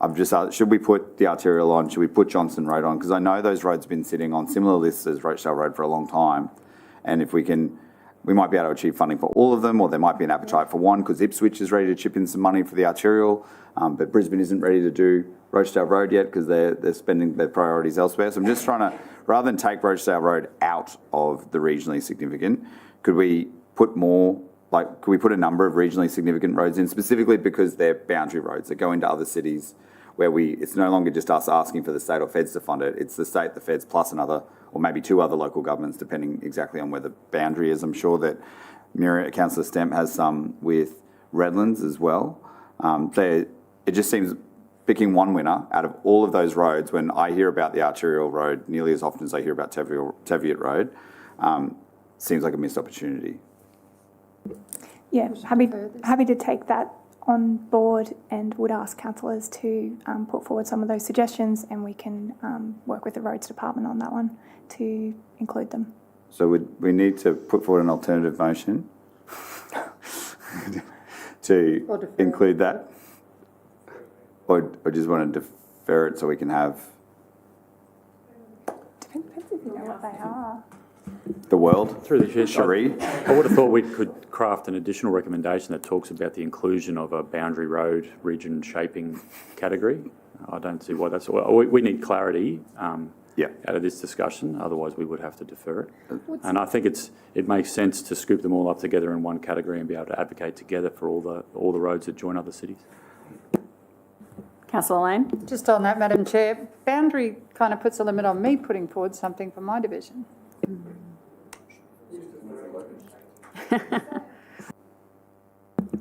I've just asked, should we put the arterial on? Should we put Johnson Road on? Because I know those roads have been sitting on similar lists as Rochdale Road for a long time. And if we might be able to achieve funding for all of them, or there might be an appetite for one because Ipswich is ready to chip in some money for the arterial, but Brisbane isn't ready to do Rochdale Road yet because they're spending their priorities elsewhere. So I'm just trying to, rather than take Rochdale Road out of the regionally significant, could we put a number of regionally significant roads in, specifically because they're boundary roads that go into other cities where it's no longer just us asking for the state or feds to fund it, it's the state, the feds, plus another, or maybe 2 other local governments, depending exactly on where the boundary is. I'm sure that Councillor Stemp has some with Redlands as well. It just seems picking one winner out of all of those roads, when I hear about the arterial road nearly as often as I hear about Teviot Road, seems like a missed opportunity. Yeah, happy to take that on board and would ask councillors to put forward some of those suggestions, and we can work with the roads department on that one to include them. So we need to put forward an alternative motion to include that, or just want to defer it so we can have depends if you know what they are. The world through the chair. Cherie. I would have thought we could craft an additional recommendation that talks about the inclusion of a boundary road region shaping category. I don't see why that's. We need clarity out of this discussion. Otherwise, we would have to defer it. And I think it makes sense to scoop them all up together in one category and be able to advocate together for all the roads that join other cities. Councillor Lane. Just on that, Madam Chair, boundary kind of puts a limit on me putting forward something for my division.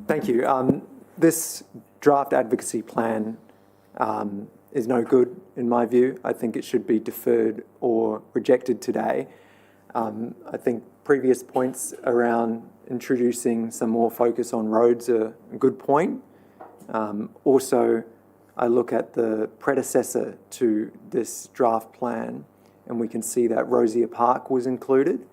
Thank you. This draft advocacy plan is no good in my view. I think it should be deferred or rejected today. I think previous points around introducing some more focus on roads are a good point. Also, I look at the predecessor to this draft plan and we can see that Rosier Park was included.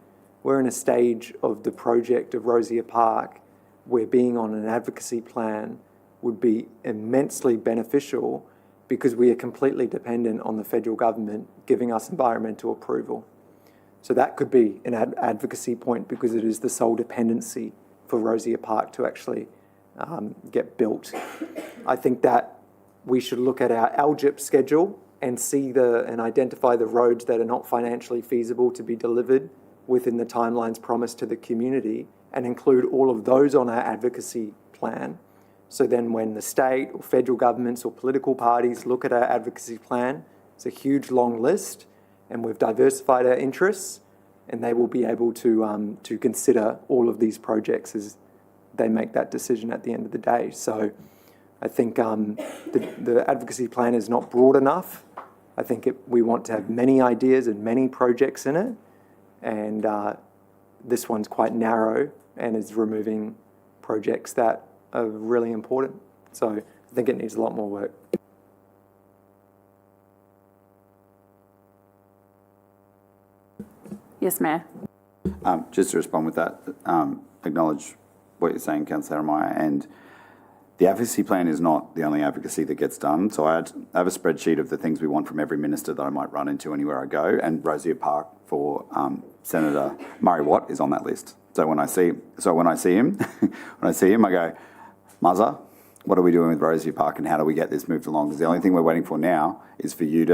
We're in a stage of the project of Rosier Park where being on an advocacy plan would be immensely beneficial because we are completely dependent on the federal government giving us environmental approval. So that could be an advocacy point because it is the sole dependency for Rosier Park to actually get built. I think that we should look at our LGIP schedule and see and identify the roads that are not financially feasible to be delivered within the timelines promised to the community and include all of those on our advocacy plan. So then when the state or federal governments or political parties look at our advocacy plan, it's a huge long list and we've diversified our interests and they will be able to consider all of these projects as they make that decision at the end of the day. So I think the advocacy plan is not broad enough. I think we want to have many ideas and many projects in it, and this one's quite narrow and is removing projects that are really important. So I think it needs a lot more work. Yes, Mayor. Just to respond with that, acknowledge what you're saying, Councillor Jeremiah, and the advocacy plan is not the only advocacy that gets done. So I have a spreadsheet of the things we want from every minister that I might run into anywhere I go, and Rosier Park for Senator Murray Watt is on that list. So when I see him, I go, Muzza, what are we doing with Rosier Park, and how do we get this moved along? Because the only thing we're waiting for now is for you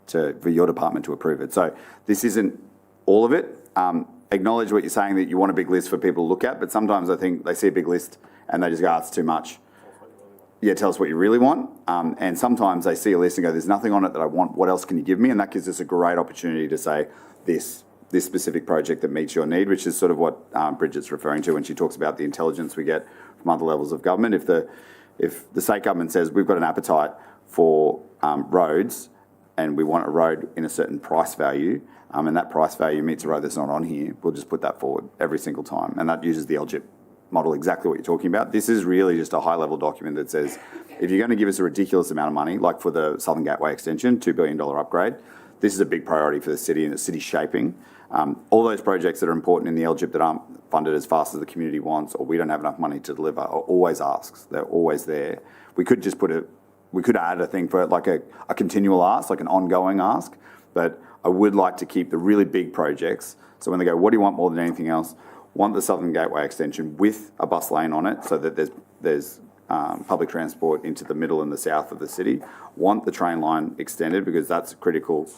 for your department to approve it. So this isn't all of it. Acknowledge what you're saying, that you want a big list for people to look at, but sometimes I think they see a big list and they just go, it's too much. Yeah, tell us what you really want. And sometimes they see a list and go, there's nothing on it that I want. What else can you give me? And that gives us a great opportunity to say this specific project that meets your need, which is sort of what Bridget's referring to when she talks about the intelligence we get from other levels of government. If the state government says we've got an appetite for roads and we want a road in a certain price value, and that price value meets a road that's not on here, we'll just put that forward every single time. And that uses the LGIP model, exactly what you're talking about. This is really just a high-level document that says, if you're going to give us a ridiculous amount of money, like for the Southern Gateway extension, $2 billion upgrade, this is a big priority for the city and the city shaping. All those projects that are important in the LGIP that aren't funded as fast as the community wants, or we don't have enough money to deliver, are always asks. They're always there. We could just we could add a thing for like a continual ask, like an ongoing ask, but I would like to keep the really big projects. So when they go, what do you want more than anything else? Want the Southern Gateway extension with a bus lane on it so that there's public transport into the middle and the south of the city. Want the train line extended because that's critical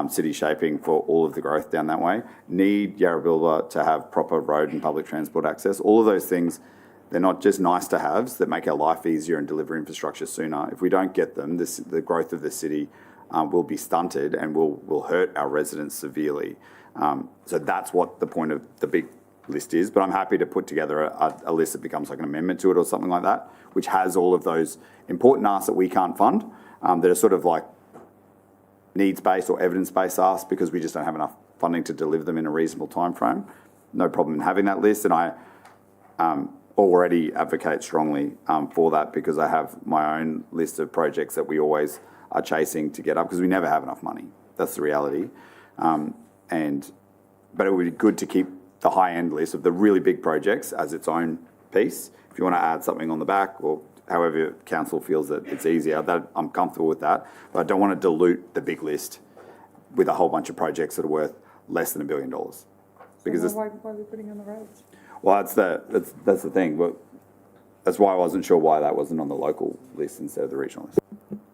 city shaping for all of the growth down that way. Need Yarrabilba to have proper road and public transport access. All of those things, they're not just nice to haves that make our life easier and deliver infrastructure sooner. If we don't get them, the growth of the city will be stunted and will hurt our residents severely. So that's what the point of the big list is, but I'm happy to put together a list that becomes like an amendment to it or something like that, which has all of those important asks that we can't fund, that are sort of like needs-based or evidence-based asks because we just don't have enough funding to deliver them in a reasonable time frame. No problem in having that list, and I already advocate strongly for that because I have my own list of projects that we always are chasing to get up because we never have enough money. That's the reality. But it would be good to keep the high-end list of the really big projects as its own piece. If you want to add something on the back or however council feels that it's easier, that I'm comfortable with that. But I don't want to dilute the big list with a whole bunch of projects that are worth less than $1 billion. Because why are we putting on the roads? Well, that's the thing. But that's why I wasn't sure why that wasn't on the local list instead of the regional list.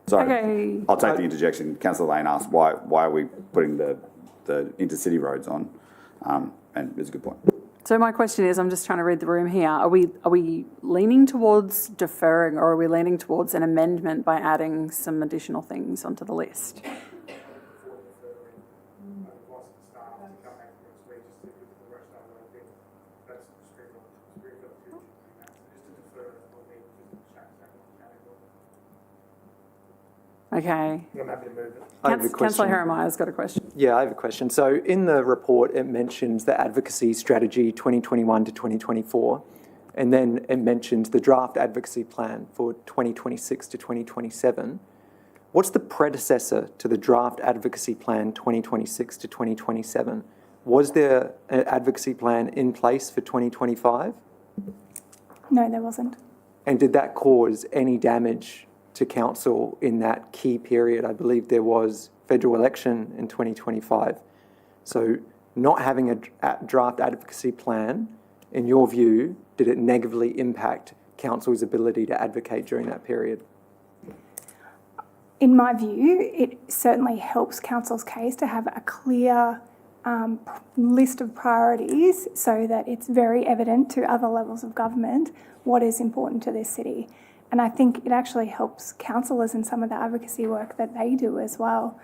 Sorry, Okay. I'll take the interjection. Councillor Lane asked why are we putting the intercity roads on, and it's a good point. So my question is, I'm just trying to read the room here. Are we leaning towards deferring, or are we leaning towards an amendment by adding some additional things onto the list? Okay. I'm happy to move it. Councillor Jeremiah's got a question. Yeah, I have a question. So in the report, it mentions the advocacy strategy 2021 to 2024, and then it mentions the draft advocacy plan for 2026 to 2027. What's the predecessor to the draft advocacy plan 2026 to 2027? Was there an advocacy plan in place for 2025? No, there wasn't. And did that cause any damage to council in that key period? I believe there was federal election in 2025. So not having a draft advocacy plan, in your view, did it negatively impact council's ability to advocate during that period? In my view, it certainly helps council's case to have a clear list of priorities so that it's very evident to other levels of government what is important to this city. And I think it actually helps councillors in some of the advocacy work that they do as well,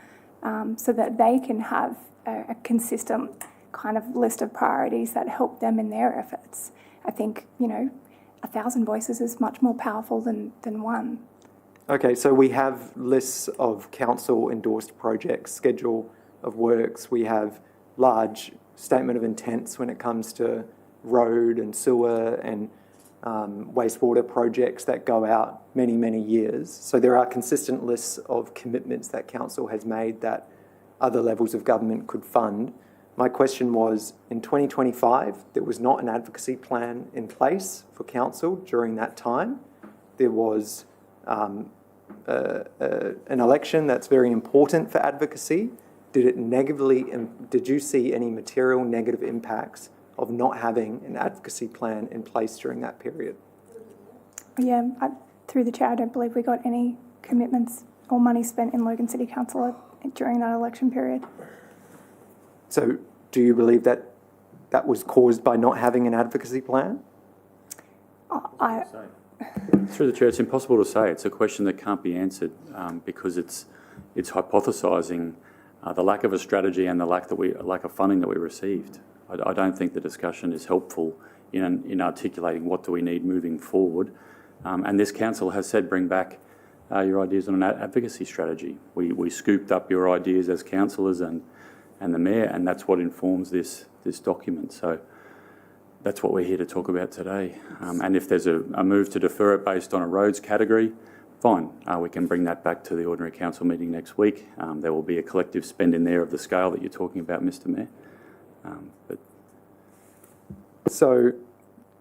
so that they can have a consistent kind of list of priorities that help them in their efforts. I think, 1,000 voices is much more powerful than one. Okay, so we have lists of council-endorsed projects, schedule of works. We have large statement of intents when it comes to road and sewer and wastewater projects that go out many, many years. So there are consistent lists of commitments that council has made that other levels of government could fund. My question was, in 2025, there was not an advocacy plan in place for council during that time. There was an election that's very important for advocacy. Did you see any material negative impacts of not having an advocacy plan in place during that period? Yeah, through the chair, I don't believe we got any commitments or money spent in Logan City Council during that election period. So do you believe that that was caused by not having an advocacy plan? Through the chair, it's impossible to say. It's a question that can't be answered because it's hypothesising the lack of a strategy and the lack of funding that we received. I don't think the discussion is helpful in articulating what do we need moving forward. And this council has said bring back your ideas on an advocacy strategy. We scooped up your ideas as councillors and the mayor, and that's what informs this document. So that's what we're here to talk about today. And if there's a move to defer it based on a roads category, fine. We can bring that back to the ordinary council meeting next week. There will be a collective spend in there of the scale that you're talking about, Mr Mayor. So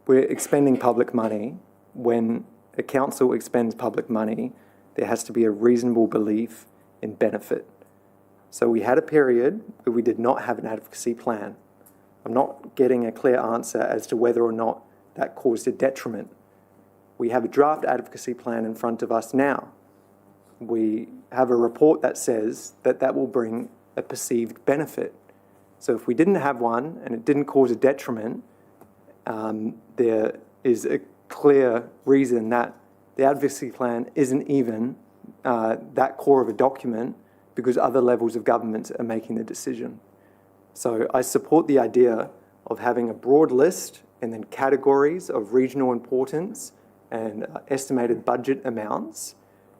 we're expending public money. When a council expends public money, there has to be a reasonable belief in benefit. So we had a period where we did not have an advocacy plan. I'm not getting a clear answer as to whether or not that caused a detriment. We have a draft advocacy plan in front of us now. We have a report that says that that will bring a perceived benefit. So if we didn't have one and it didn't cause a detriment, there is a clear reason that the advocacy plan isn't even that core of a document because other levels of government are making the decision. So I support the idea of having a broad list and then categories of regional importance and estimated budget amounts.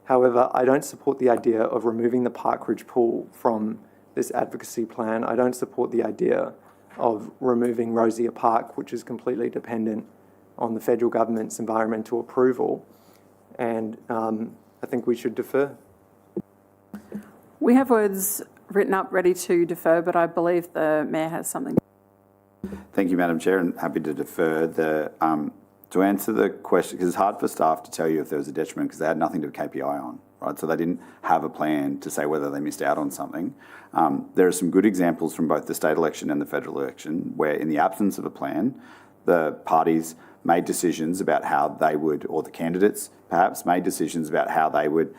However, I don't support the idea of removing the Parkridge pool from this advocacy plan. I don't support the idea of removing Rosier Park, which is completely dependent on the federal government's environmental approval. And I think we should defer. We have words written up ready to defer, but I believe the Mayor has something. Thank you, Madam Chair, and happy to defer. To answer the question, because it's hard for staff to tell you if there was a detriment because they had nothing to KPI on, right? So they didn't have a plan to say whether they missed out on something. There are some good examples from both the state election and the federal election where in the absence of a plan, the parties made decisions about how they would, or the candidates perhaps, made decisions about how they would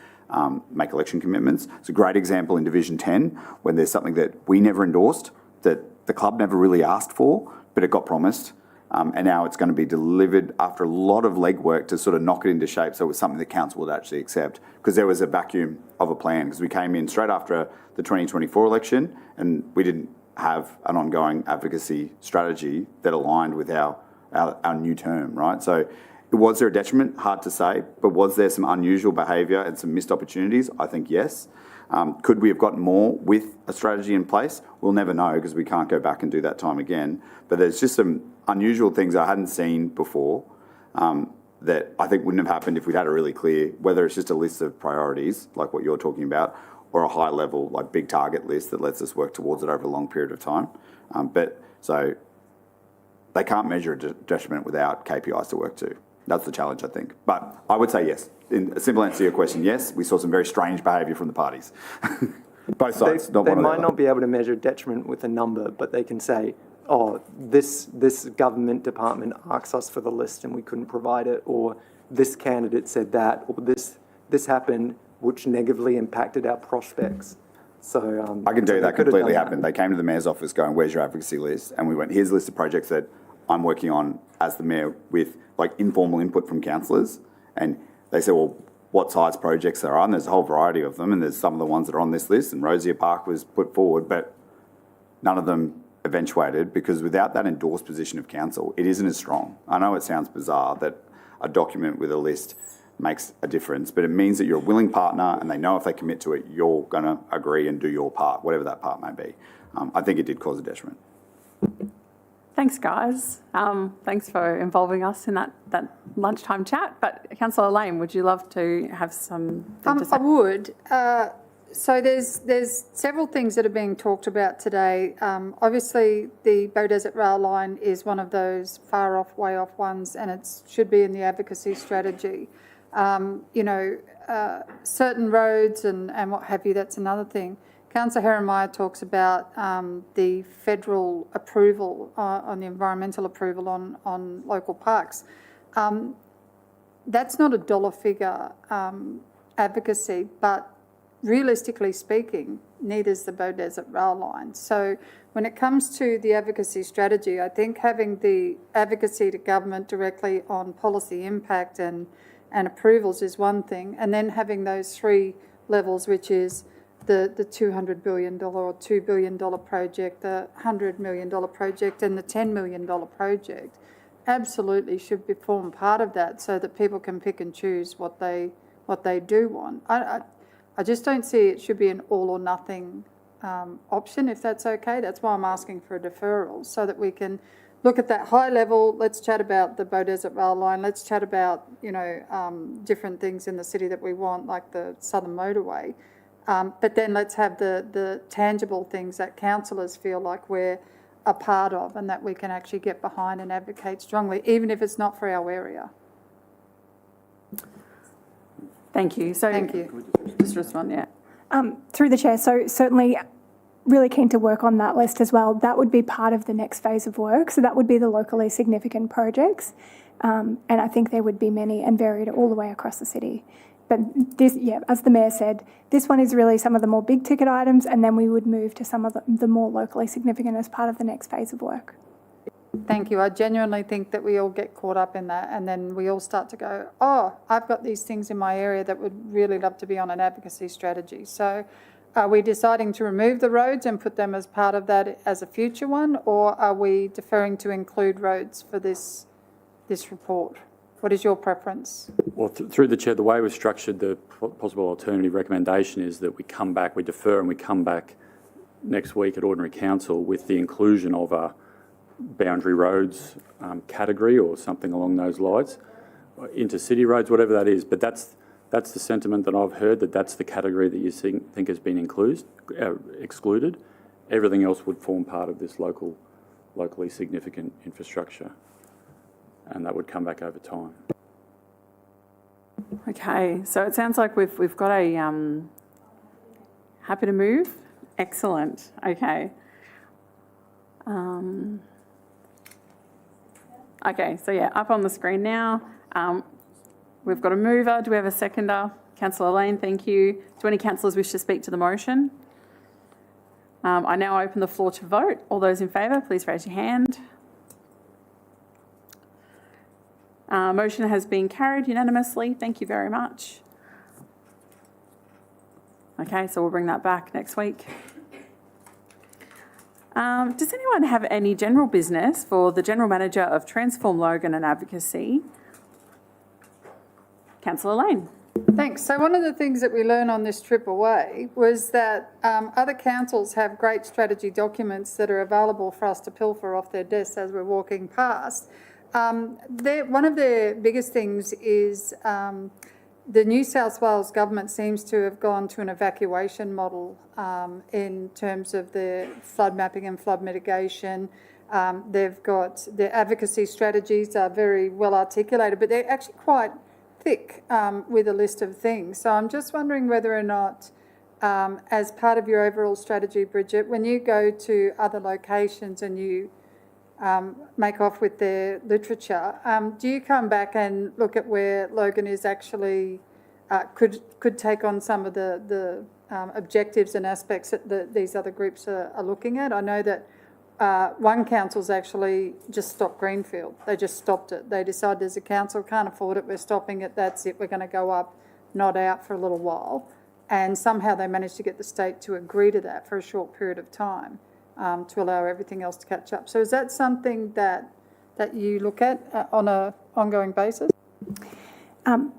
make election commitments. It's a great example in Division 10 when there's something that we never endorsed, that the club never really asked for, but it got promised. And now it's going to be delivered after a lot of legwork to sort of knock it into shape so it was something the council would actually accept, because there was a vacuum of a plan, because we came in straight after the 2024 election and we didn't have an ongoing advocacy strategy that aligned with our new term, right? So was there a detriment? Hard to say, but was there some unusual behaviour and some missed opportunities? I think yes. Could we have gotten more with a strategy in place? We'll never know because we can't go back and do that time again. But there's just some unusual things I hadn't seen before that I think wouldn't have happened if we'd had a really clear, whether it's just a list of priorities, like what you're talking about, or a high level, like big target list that lets us work towards it over a long period of time. So they can't measure a detriment without KPIs to work to. That's the challenge, I think. But I would say yes. In a simple answer to your question, yes, we saw some very strange behaviour from the parties. Both sides. They might not be able to measure detriment with a number, but they can say, oh, this government department asked us for the list and we couldn't provide it, or this candidate said that, or this happened, which negatively impacted our prospects. So I can tell you that completely happened. They came to the mayor's office going, where's your advocacy list? And we went, here's a list of projects that I'm working on as the mayor with like informal input from councillors. And they said, well, what size projects there are? And there's a whole variety of them. And there's some of the ones that are on this list. And Rosier Park was put forward, but none of them eventuated because without that endorsed position of council, it isn't as strong. I know it sounds bizarre that a document with a list makes a difference, but it means that you're a willing partner and they know if they commit to it, you're going to agree and do your part, whatever that part may be. I think it did cause a detriment. Thanks, guys. Thanks for involving us in that lunchtime chat. But Councillor Lane, would you love to have some? I would. So there's several things that are being talked about today. Obviously, the Beaudesert Rail Line is one of those far off, way off ones, and it should be in the advocacy strategy. Certain roads and what have you, that's another thing. Councillor Herrenmeyer talks about the federal approval on the environmental approval on local parks. That's not a dollar figure advocacy, but realistically speaking, neither is the Beaudesert Rail Line. So when it comes to the advocacy strategy, I think having the advocacy to government directly on policy impact and approvals is one thing, and then having those three levels, which is the $200 billion or $2 billion project, the $100 million project and the $10 million project, absolutely should form part of that so that people can pick and choose what they do want. I just don't see it should be an all or nothing option, if that's okay. That's why I'm asking for a deferral, so that we can look at that high level. Let's chat about the Beaudesert Rail Line. Let's chat about, different things in the city that we want, like the Southern Motorway. But then let's have the tangible things that councillors feel like we're a part of and that we can actually get behind and advocate strongly, even if it's not for our area. Thank you. So thank you. Just respond, yeah. Through the chair, so certainly really keen to work on that list as well. That would be part of the next phase of work. So that would be the locally significant projects. And I think there would be many and varied all the way across the city. But this, as the Mayor said, this one is really some of the more big ticket items, and then we would move to some of the more locally significant as part of the next phase of work. Thank you. I genuinely think that we all get caught up in that, and then we all start to go, oh, I've got these things in my area that would really love to be on an advocacy strategy. So are we deciding to remove the roads and put them as part of that as a future one, or are we deferring to include roads for this report? What is your preference? Well, through the chair, the way we've structured the possible alternative recommendation is that we come back, we defer and we come back next week at Ordinary Council with the inclusion of a boundary roads category or something along those lines, intercity roads, whatever that is. But that's the sentiment that I've heard, that's the category that you think has been excluded. Everything else would form part of this locally significant infrastructure, and that would come back over time. Okay, so it sounds like we've got a happy to move. Excellent. Okay. Okay, so up on the screen now. We've got a mover. Do we have a seconder? Councillor Lane, thank you. Do any councillors wish to speak to the motion? I now open the floor to vote. All those in favour, please raise your hand. Motion has been carried unanimously. Thank you very much. Okay, so we'll bring that back next week. Does anyone have any general business for the General Manager of Transform Logan and Advocacy? Councillor Lane. Thanks. So one of the things that we learned on this trip away was that other councils have great strategy documents that are available for us to pilfer off their desks as we're walking past. One of their biggest things is the New South Wales government seems to have gone to an evacuation model in terms of the flood mapping and flood mitigation. They've got their advocacy strategies are very well articulated, but they're actually quite thick with a list of things. So I'm just wondering whether or not, as part of your overall strategy, Bridget, when you go to other locations and you make off with their literature, do you come back and look at where Logan is actually could take on some of the objectives and aspects that these other groups are looking at? I know that one council's actually just stopped Greenfield. They just stopped it. They decided as a council, can't afford it, we're stopping it, that's it, we're going to go up, not out for a little while. And somehow they managed to get the state to agree to that for a short period of time to allow everything else to catch up. So is that something that you look at on an ongoing basis?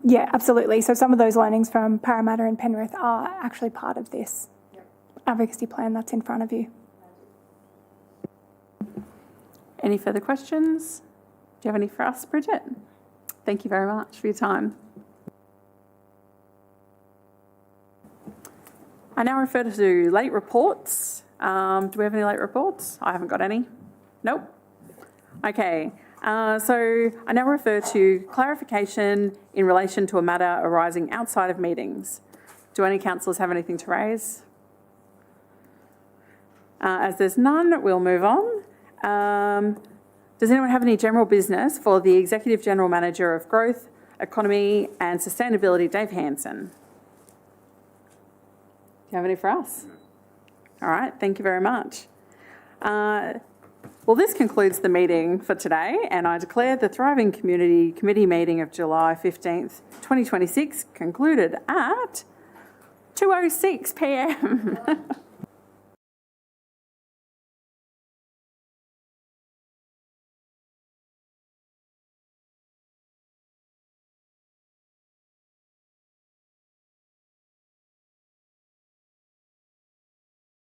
Yeah, absolutely. So some of those learnings from Parramatta and Penrith are actually part of this advocacy plan that's in front of you. Any further questions? Do you have any for us, Bridget? Thank you very much for your time. I now refer to late reports. Do we have any late reports? I haven't got any. Nope. Okay. So I now refer to clarification in relation to a matter arising outside of meetings. Do any councillors have anything to raise? As there's none, we'll move on. Does anyone have any general business for the Executive General Manager of Growth, Economy and Sustainability, Dave Hanson? Do you have any for us? All right, thank you very much. Well, this concludes the meeting for today, and I declare the Thriving Community Committee meeting of July 15th, 2026 concluded at 2:06 p.m.